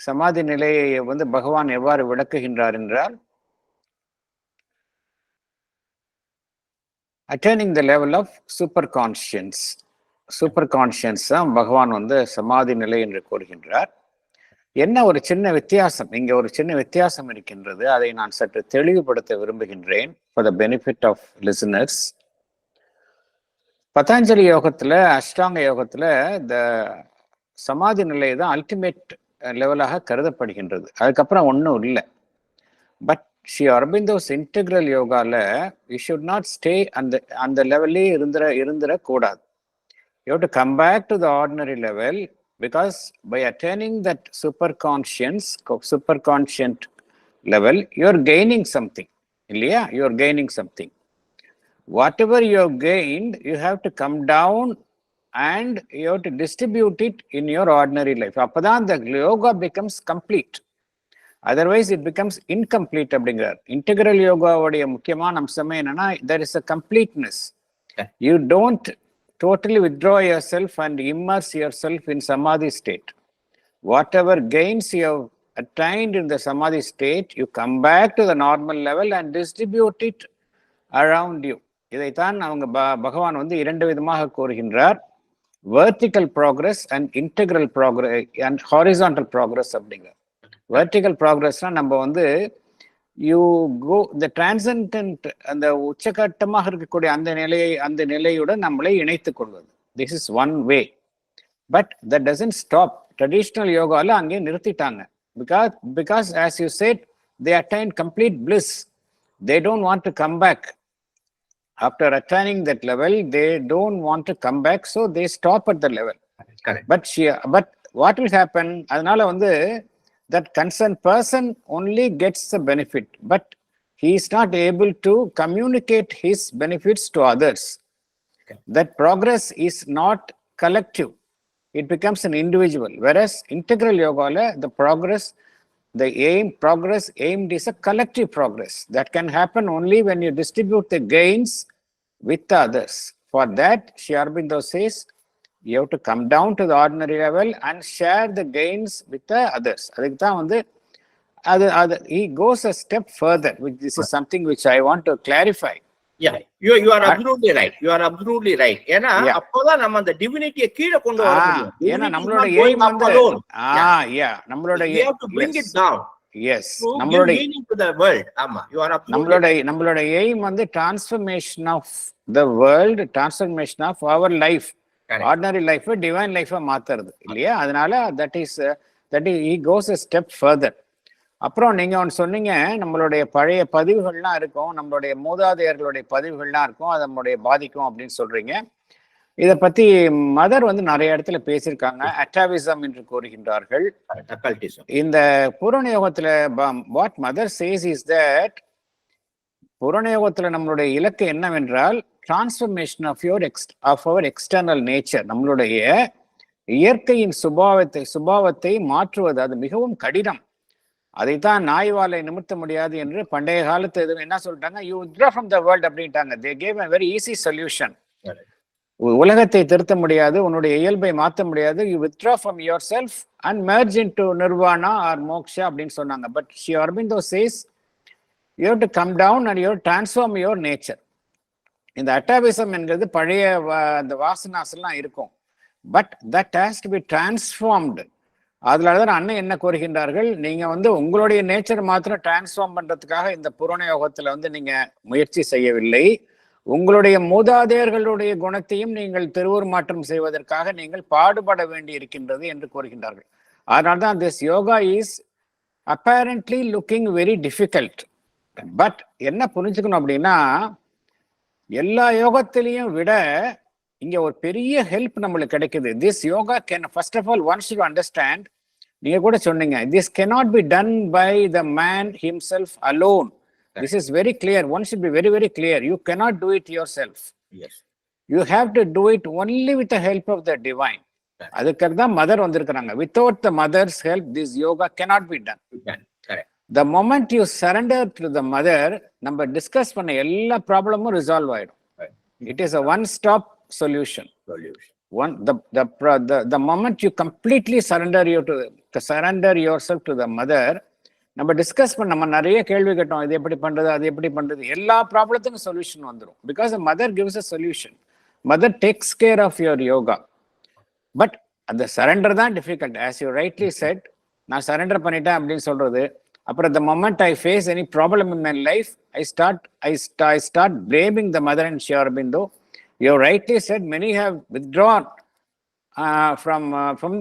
சமாதி நிலையை பகவான் எவ்வாறு விளக்குகின்றார் என்றால், attaining the level of super conscience. Super conscience தான் பகவான் சமாதி நிலை என்று கூறுகின்றார். என்ன ஒரு சின்ன வித்தியாசம், இங்கே ஒரு சின்ன வித்தியாசம் இருக்கின்றது. அதை நான் சற்று தெளிவுபடுத்த விரும்புகின்றேன் for the benefit of listeners. Patanjali யோகத்தில், அஷ்டாங்க யோகத்தில் இந்த சமாதி நிலை தான் அல்டிமேட் லெவலாக கருதப்படுகின்றது. அதுக்கப்புறம் ஒன்றும் இல்லை. பட் ஸ்ரீ அரபிந்தோஸ் இன்டெக்ரல் யோகாவில் யூ ஷுட் நாட் ஸ்டே அந்த லெவல்லே இருந்துடக்கூடாது. You have to come back to the ordinary level, because by attaining that superconscient level, you are gaining something. Illiya, you are gaining something. Whatever you have gained, you have to come down and you have to distribute it in your ordinary life. Appadan the yoga becomes complete. Otherwise it becomes incomplete. அப்படிங்கிறார். Integral yoga உடைய முக்கியமான அம்சமே என்னன்னா, there is a completeness. You don't totally withdraw yourself and immerse yourself in samadhi state. Whatever gains you have attained in the samadhi state, you come back to the normal level and distribute it around you. இதைத்தான் அவங்க பகவான் இரண்டு விதமாக கூறுகின்றார். vertical progress and integral progress and horizontal progress அப்படிங்கிற. vertical progressனா நம்ம you go the transcendent, அந்த உச்சகட்டமாக இருக்கக்கூடிய அந்த நிலையுடன் நம்மளை இணைத்துக் கொள்வது. This is one way. But that doesn't stop. Traditional யோகால அங்கே நிறுத்திட்டாங்க. Because as you said, they attained complete bliss. They don't want to come back. After attaining that level, they don't want to come back, so they stop at the level. Correct. But what will happen? அதனால that concerned person only gets the benefit, but he is not able to communicate his benefits to others. Okay. That progress is not collective. It becomes an individual. Whereas integral yoga, the progress aimed is a collective progress. That can happen only when you distribute the gains with others. For that, Sri Aurobindo says, you have to come down to the ordinary level and share the gains with the others. அதுக்கு தான் he goes a step further, which this is something which I want to clarify. Yeah, you are absolutely right. You are absolutely right. ஏன்னா அப்போதான் நம்ம அந்த டிவினிட்டியை கீழ கொண்டு வர முடியும். ஏன்னா நம்மளோட எய்ம் நம்மளோட we have to bring it down. Yes, நம்மளோட meaning to the world. ஆமா, you are absolutely. நம்மளோட aim transformation of the world, transformation of our life. Ordinary life divine லைஃபை மாத்துறது இல்லையா? அதனால that is he goes a step further. அப்புறம் நீங்க ஒன்று சொன்னீங்க, நம்மளுடைய பழைய பதிவுகள்லாம் இருக்கும், நம்மளுடைய மூதாதையர்களுடைய பதிவுகள்லாம் இருக்கும், அது நம்மளுடைய பாதிக்கும் அப்படின்னு சொல்றீங்க. இதை பத்தி மதர் நிறைய இடத்துல பேசியிருக்காங்க. அட்டாவிசம் என்று கூறுகின்றார்கள். இந்த பூரண யோகத்துல what mother says is that பூரண யோகத்துல நம்மளுடைய இலக்கு என்னவென்றால் transformation of our external nature. நம்மளுடைய இயற்கையின் சுபாவத்தை மாற்றுவது அது மிகவும் கடினம். அதைத்தான் நாய்வாலை நிமிர்த்த முடியாது என்று பண்டைய காலத்து என்ன சொல்லிட்டாங்க, you withdraw from the world அப்படின்ட்டாங்க. They gave a very easy solution. உலகத்தை திருத்த முடியாது, உன்னுடைய இயல்பை மாற்ற முடியாது, you withdraw from yourself and merge into nirvana or moksha அப்படின்னு சொன்னாங்க. But Sri Aurobindo says you have to come down and you have to transform your nature. இந்த அட்டாபிசம் என்கிறது பழைய அந்த வாசனாஸ் எல்லாம் இருக்கும். But that has to be transformed. அதனாலதான் அண்ணன் என்ன கோருகின்றார்கள், நீங்க வந்து உங்களுடைய நேச்சர் மாத்திரம் டிரான்ஸ்ஃபார்ம் பண்றதுக்காக இந்த பூரண யோகத்துல வந்து நீங்க முயற்சி செய்யவில்லை, உங்களுடைய மூதாதையர்களுடைய குணத்தையும் நீங்கள் திருவுரு மாற்றம் செய்வதற்காக நீங்கள் பாடுபட வேண்டி இருக்கின்றது என்று கூறுகின்றார்கள். அதனால்தான் this yoga is apparently looking very difficult. But என்ன புரிஞ்சுக்கணும் அப்படின்னா, எல்லா யோகத்திலையும் விட இங்க ஒரு பெரிய ஹெல்ப் நம்மளுக்கு கிடைக்குது. This yoga can first of all once you understand, நீங்க கூட சொன்னீங்க, this cannot be done by the man himself alone. This is very clear. One should be very, very clear. You cannot do it yourself. Yes. You have to do it only with the help of the divine. அதுக்கு தான் mother வந்திருக்கிறாங்க. Without the mother's help, this yoga cannot be done. Correct. The moment you surrender to the mother, நம்ம discuss பண்ண எல்லா ப்ராப்ளமும் resolve ஆயிடும். It is a one-stop solution. The moment you completely surrender yourself to the mother, நம்ம discuss பண்ண, நம்ம நிறைய கேள்வி கேட்டோம், இது எப்படி பண்றது, அது எப்படி பண்றது, எல்லா ப்ராப்ளத்துக்கும் சொல்யூஷன் வந்துடும். Because Mother gives a solution. Mother takes care of your yoga. But அந்த சரண்டர் தான் difficult. As you rightly said, நான் சரண்டர் பண்ணிட்டேன் அப்படின்னு சொல்றது, அப்புறம் the moment I face any problem in my life, I start blaming the mother and Sri Aurobindo. You rightly said many have withdrawn from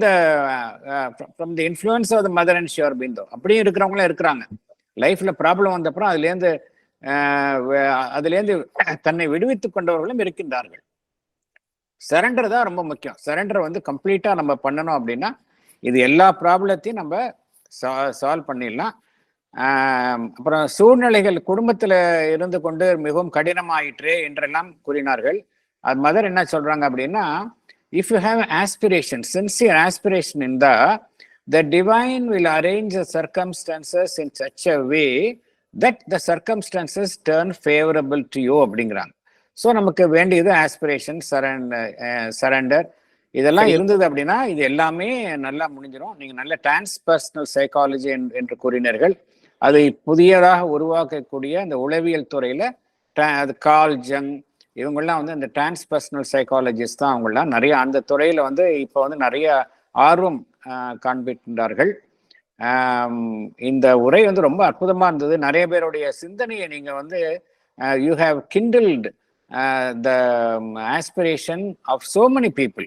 the influence of the mother and Sri Aurobindo. அப்படியே இருக்கிறவங்களும் இருக்கிறாங்க. லைஃப்ல problem வந்த அப்புறம் அதுலேருந்து தன்னை விடுவித்துக் கொண்டவர்களும் இருக்கின்றார்கள். சரண்டர் தான் ரொம்ப முக்கியம். சரண்டர் வந்து கம்ப்ளீட்டா நம்ம பண்ணணும் அப்படின்னா இது எல்லா ப்ராப்ளத்தையும் நம்ம சால்வ் பண்ணிடலாம். அப்புறம் சூழ்நிலைகள் குடும்பத்துல இருந்து கொண்டு மிகவும் கடினமாயிற்று என்றெல்லாம் கூறினார்கள். அது மதர் என்ன சொல்றாங்க அப்படின்னா, if you have aspiration, sincere aspiration in the divine will arrange the circumstances in such a way that the circumstances turn favorable to you அப்படிங்கிறாங்க. ஸோ நமக்கு வேண்டியது ஆஸ்பிரேஷன், சரண்டர் இதெல்லாம் இருந்தது அப்படின்னா இது எல்லாமே நல்லா முடிஞ்சிடும். நீங்க நல்ல டிரான்ஸ்பர்சனல் சைக்காலஜி என்று கூறினீர்கள். அதை புதியதாக உருவாக்கக்கூடிய அந்த உளவியல் துறையில அது கால் ஜங் இவங்கெல்லாம் வந்து இந்த டிரான்ஸ்பர்சனல் சைக்காலஜிஸ்ட் தான். அவங்கெல்லாம் நிறைய அந்த துறையில வந்து இப்போ வந்து நிறைய ஆர்வம் காண்பிக்கின்றார்கள். இந்த உரை வந்து ரொம்ப அற்புதமா இருந்தது. நிறைய பேருடைய சிந்தனையை நீங்க வந்து you have kindled the aspiration of so many people.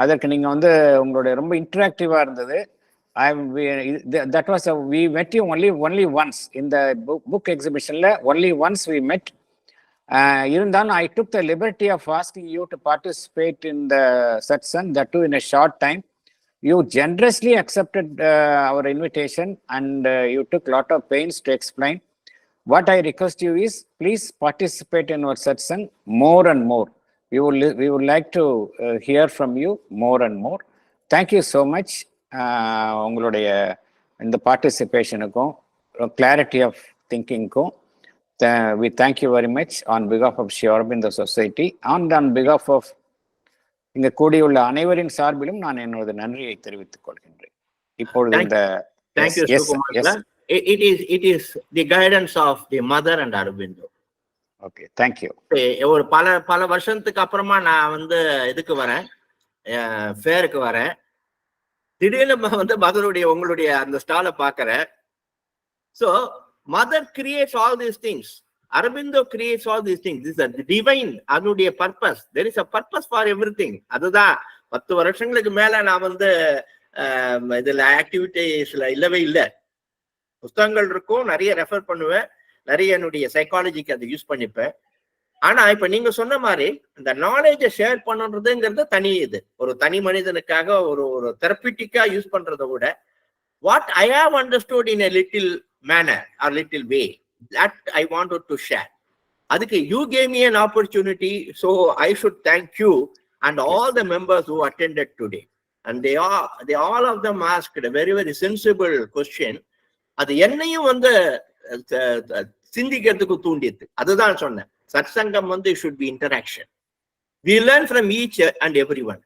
அதற்கு நீங்க வந்து உங்களுடைய ரொம்ப இன்டராக்டிவா இருந்தது. That was we met you only once in the book exhibitionல, only once we met. இருந்தாலும் I took the liberty of asking you to participate in the satsang, that too in a short time. You generously accepted our invitation and you took lot of pains to explain. What I request you is, please participate in our satsang more and more. We would like to hear from you more and more. Thank you so much. உங்களுடைய இந்த பார்ட்டிசிபேஷனுக்கும் clarity of திங்கிங்க்கும் we thank you very much on behalf of Sri Aurobindo Society and on behalf of இங்க கூடியுள்ள அனைவரின் சார்பிலும் நான் என்னோட நன்றியை தெரிவித்துக் கொள்கின்றேன். இப்பொழுது இந்த Thank you so much. It is the guidance of the mother and Aurobindo. Okay, thank you. ஒரு பல வருஷத்துக்கு அப்புறமா நான் வந்து இதுக்கு வரேன், ஃபேருக்கு வரேன். திடீர்னு வந்து மதருடைய உங்களுடைய அந்த ஸ்டாலை பார்க்கறேன். So mother creates all these things. Aurobindo creates all these things. This is the divine. அதனுடைய purpose. There is a purpose for everything. அதுதான் 10 வருஷங்களுக்கு மேல நான் வந்து இதுல ஆக்டிவிட்டிஸ்ல இல்லவே இல்லை. புத்தகங்கள் இருக்கும், நிறைய ரெஃபர் பண்ணுவேன், நிறைய என்னுடைய சைக்காலஜிக்கு அதை யூஸ் பண்ணிப்பேன். ஆனா இப்ப நீங்க சொன்ன மாதிரி இந்த நாலேஜை ஷேர் பண்ணுறதுங்கிறது தனி. இது ஒரு தனி மனிதனுக்காக ஒரு தெரப்பிட்டிக்கா யூஸ் பண்றதை விட what I have understood in a little manner or little way, that I wanted to share. அதுக்கு you gave me an opportunity, so I should thank you and all the members who attended today. And they all of them asked a very, very sensible question. அது என்னையும் வந்து சிந்திக்கிறதுக்கு தூண்டியது. அதுதான் சொன்னேன், சத்சங்கம் வந்து should be interaction. We learn from each and everyone.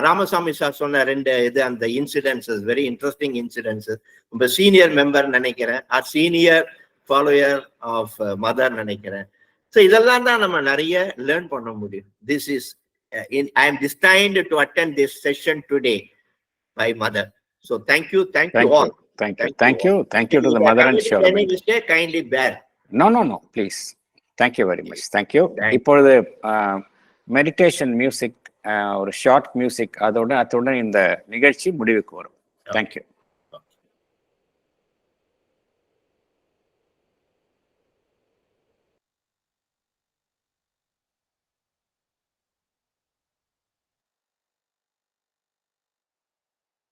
Ramasamy sir சொன்ன 2 இது அந்த இன்சிடென்ட்ஸ், வெரி இன்ட்ரெஸ்டிங் இன்சிடென்ட்ஸ். ரொம்ப சீனியர் மெம்பர் நினைக்கிறேன், or senior follower of mother நினைக்கிறேன். ஸோ இதெல்லாம் தான் நம்ம நிறைய லேர்ன் பண்ண முடியும். This is I am destined to attend this session today by mother. So thank you all. Thank you to the mother and sure. Any mistake, kindly bear. No, please. Thank you very much. Thank you. இப்பொழுது meditation music, ஒரு short music, அதோட இந்த நிகழ்ச்சி முடிவுக்கு வரும். Thank you.